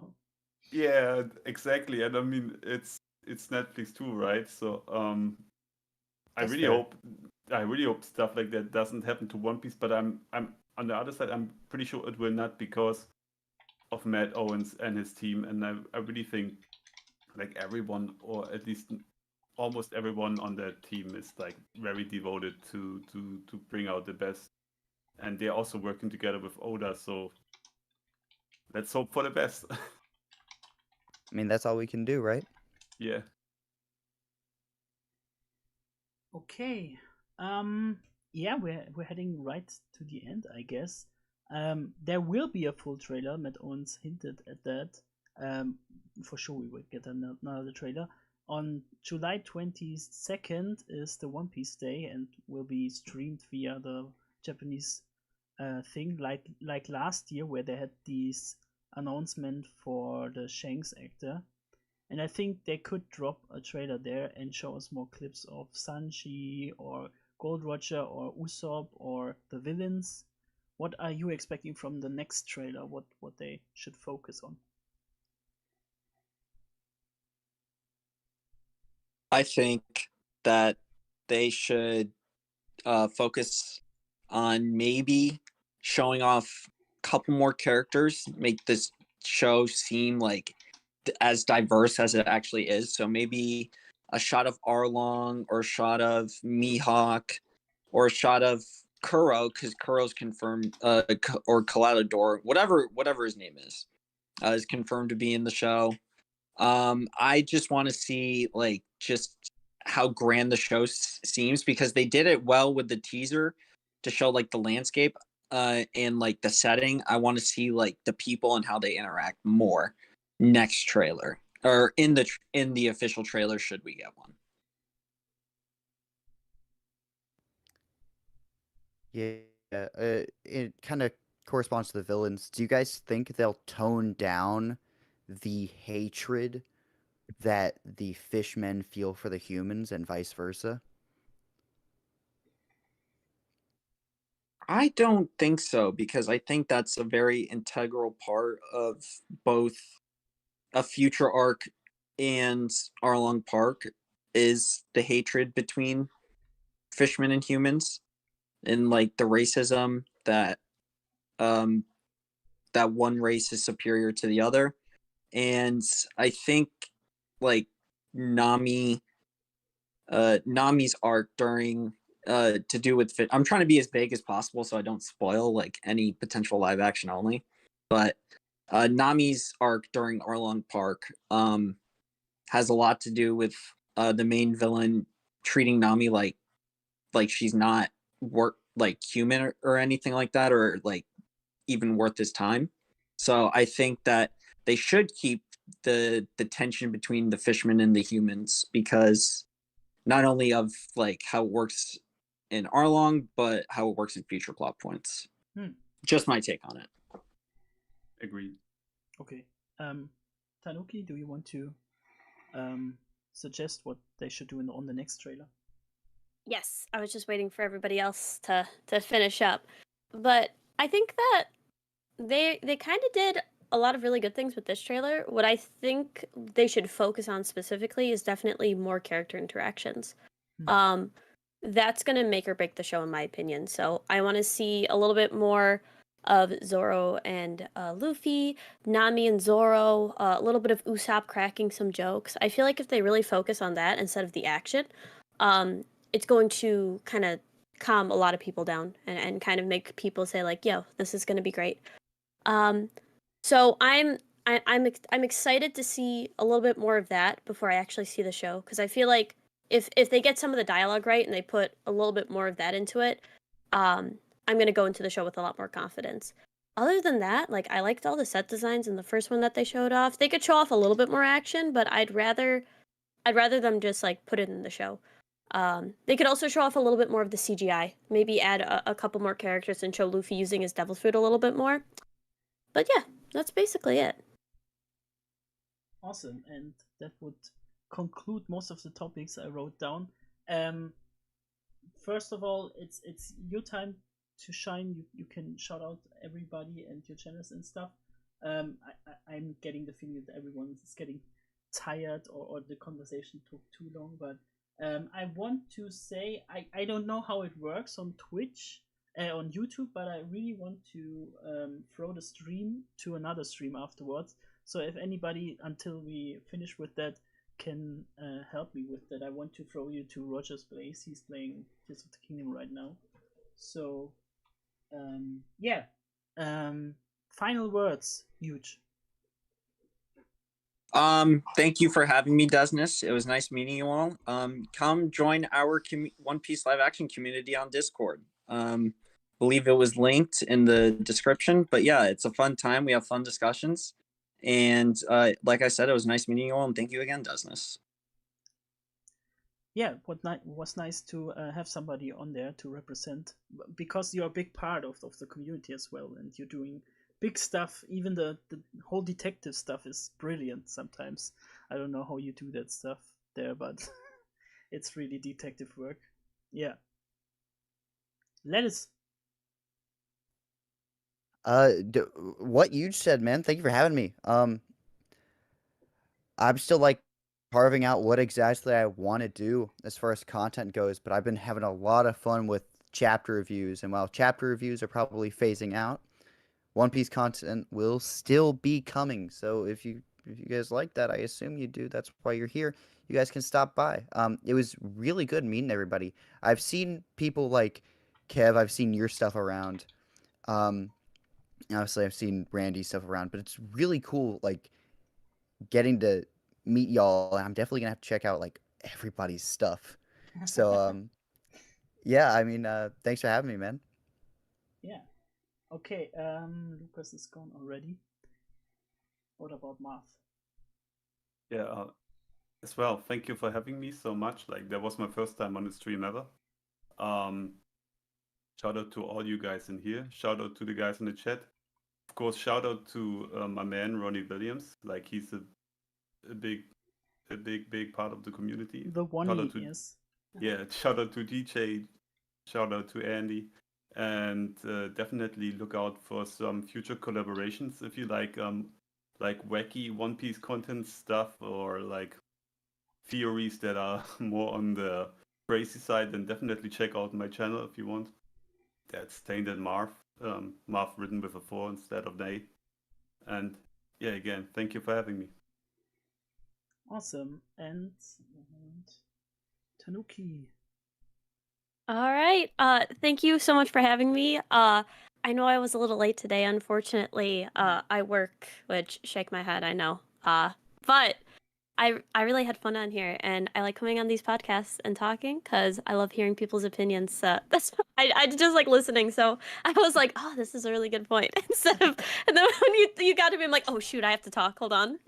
S5: Yeah, exactly. And I mean, it's Netflix too, right? So I
S3: That's
S5: really
S3: fair.
S5: hope stuff like that doesn't happen to One Piece. But I'm on the other side, I'm pretty sure it will not, because of Matt Owens and his team. And I really think like everyone, or at least almost everyone on that team, is like very devoted to bring out the best. And they're also working together with Oda. So let's hope for the best.
S3: I mean, that's all we can do, right?
S5: Yeah.
S1: Okay. Yeah, we're heading right to the end, I guess. There will be a full trailer. Matt Owens hinted at that. For sure we will get another trailer. On July 22nd is the One Piece Day and will be streamed via the Japanese thing, like last year, where they had this announcement for the Shanks actor. And I think they could drop a trailer there and show us more clips of Sanji or Gold Roger or Usopp or the villains. What are you expecting from the next trailer? What they should focus on?
S10: I think that they should focus on maybe showing off a couple more characters, make this show seem like as diverse as it actually is. So maybe a shot of Arlong, or a shot of Mihawk, or a shot of Kuro, because Kuro's confirmed, or Calador, whatever his name is confirmed to be in the show. I just want to see like just how grand the show seems, because they did it well with the teaser to show like the landscape and like the setting. I want to see like the people and how they interact more next trailer, or in the official trailer, should we get one.
S3: Yeah, it kind of corresponds to the villains. Do you guys think they'll tone down the hatred that the fishmen feel for the humans and vice versa?
S10: I don't think so, because I think that's a very integral part of both a future arc and Arlong Park, is the hatred between fishmen and humans, and like the racism that um that one race is superior to the other. And I think like Nami Nami's arc during to do with I'm trying to be as vague as possible so I don't spoil like any potential live action only. But Nami's arc during Arlong Park has a lot to do with the main villain treating Nami like she's not like human or anything like that, or like even worth his time. So I think that they should keep the tension between the fishermen and the humans, because not only of like how it works in Arlong, but how it works in future plot points. Just my take on it.
S5: Agreed.
S1: Okay. Tanuki, do you want to suggest what they should do on the next trailer?
S8: Yes, I was just waiting for everybody else to finish up. But I think that they kind of did a lot of really good things with this trailer. What I think they should focus on specifically is definitely more character interactions. That's going to make or break the show, in my opinion. So I want to see a little bit more of Zoro and Luffy, Nami and Zoro, a little bit of Usopp cracking some jokes. I feel like if they really focus on that instead of the action, it's going to kind of calm a lot of people down and kind of make people say like, yo, this is going to be great. So I'm excited to see a little bit more of that before I actually see the show, because I feel like if they get some of the dialogue right and they put a little bit more of that into it, I'm gonna go into the show with a lot more confidence. Other than that, like, I liked all the set designs in the first one that they showed off. They could show off a little bit more action, but I'd rather them just like put it in the show. They could also show off a little bit more of the CGI. Maybe add a couple more characters and show Luffy using his devil's food a little bit more. But yeah, that's basically it.
S1: Awesome, and that would conclude most of the topics I wrote down. First of all, it's your time to shine. You can shout out everybody and your channels and stuff. I'm getting the feeling that everyone is getting tired, or the conversation took too long. But I want to say I don't know how it works on Twitch, on YouTube, but I really want to throw the stream to another stream afterwards. So if anybody, until we finish with that, can help me with that, I want to throw you to Roger's place. He's playing Tears of the Kingdom right now. So, yeah. Final words, huge.
S10: Thank you for having me, Desnes. It was nice meeting you all. Come join our One Piece live action community on Discord. Believe it was linked in the description. But yeah, it's a fun time. We have fun discussions. And like I said, it was nice meeting you all, and thank you again, Desnes.
S1: Yeah, was nice to have somebody on there to represent, because you're a big part of the community as well, and you're doing big stuff. Even the whole detective stuff is brilliant sometimes. I don't know how you do that stuff there, but it's really detective work. Yeah. Lettuce.
S3: What you said, man. Thank you for having me. I'm still like carving out what exactly I want to do as far as content goes, but I've been having a lot of fun with chapter reviews, and while chapter reviews are probably phasing out, One Piece content will still be coming. So if you guys like that, I assume you do. That's why you're here. You guys can stop by. It was really good meeting everybody. I've seen people like Kev. I've seen your stuff around. Obviously, I've seen Randy's stuff around, but it's really cool, like getting to meet y'all, and I'm definitely gonna have to check out like everybody's stuff. So yeah, I mean, thanks for having me, man.
S1: Yeah. Okay, Lucas is gone already. What about Marth?
S5: Yeah, as well. Thank you for having me so much. Like that was my first time on the stream ever. Shout out to all you guys in here. Shout out to the guys in the chat. Of course, shout out to my man Ronnie Williams. Like he's a big part of the community.
S1: The one
S5: Shout
S1: he
S5: out to,
S1: is.
S5: yeah, shout out to DJ. Shout out to Andy. And definitely look out for some future collaborations if you like wacky One Piece content stuff or like theories that are more on the crazy side. Then definitely check out my channel if you want. That's Tainted Marv. Marv written with a 4 instead of an A. And yeah, again, thank you for having me.
S1: Awesome. And Tanuki.
S8: All right. Thank you so much for having me. I know I was a little late today, unfortunately. I work, which shake my head, I know. But I really had fun on here, and I like coming on these podcasts and talking because I love hearing people's opinions. That's I just like listening. So I was like, oh, this is a really good point. Instead of, and then when you got to me, I'm like, oh shoot, I have to talk. Hold on.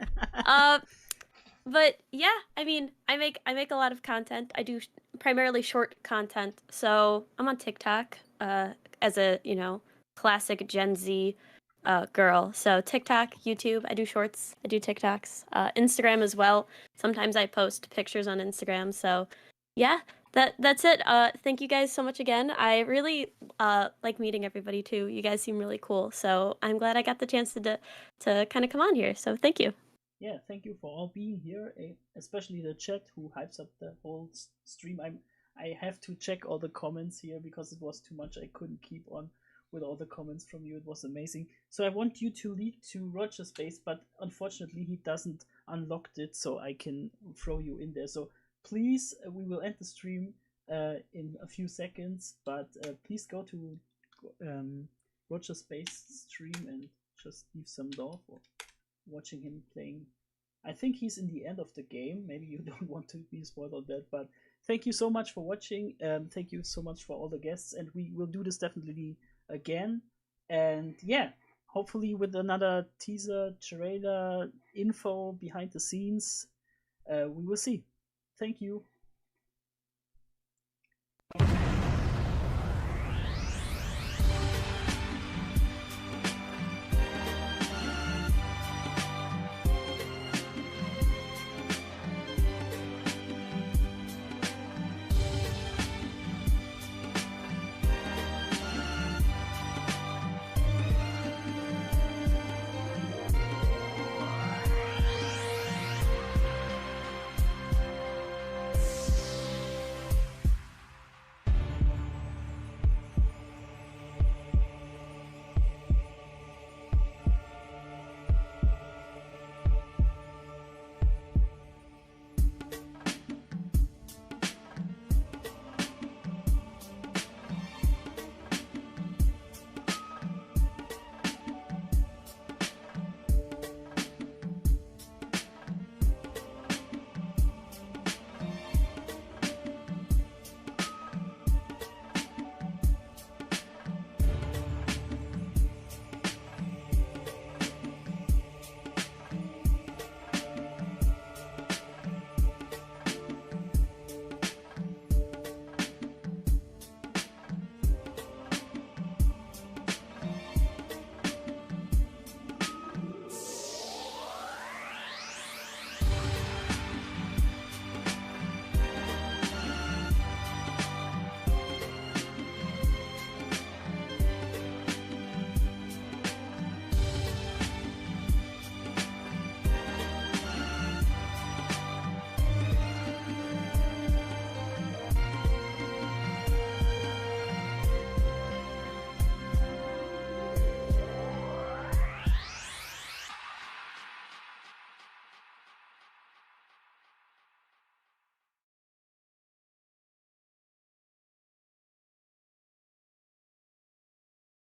S8: But yeah, I mean, I make a lot of content. I do primarily short content. So I'm on TikTok as a, classic Gen Z girl. So TikTok, YouTube, I do shorts, I do TikToks, Instagram as well. Sometimes I post pictures on Instagram. So yeah, that's it. Thank you guys so much again. I really like meeting everybody too. You guys seem really cool. So I'm glad I got the chance to kind of come on here. So thank you.
S1: Yeah, thank you for all being here, especially the chat who hypes up the whole stream. I have to check all the comments here because it was too much. I couldn't keep on with all the comments from you. It was amazing. So I want you to lead to Roger's base, but unfortunately he doesn't unlock it, so I can throw you in there. So please, we will end the stream in a few seconds, but please go to Roger's base stream and just leave some love or watching him playing. I think he's in the end of the game. Maybe you don't want to be spoiled on that, but thank you so much for watching. Thank you so much for all the guests, and we will do this definitely again. And yeah, hopefully with another teaser, trailer, info behind the scenes, we will see. Thank you.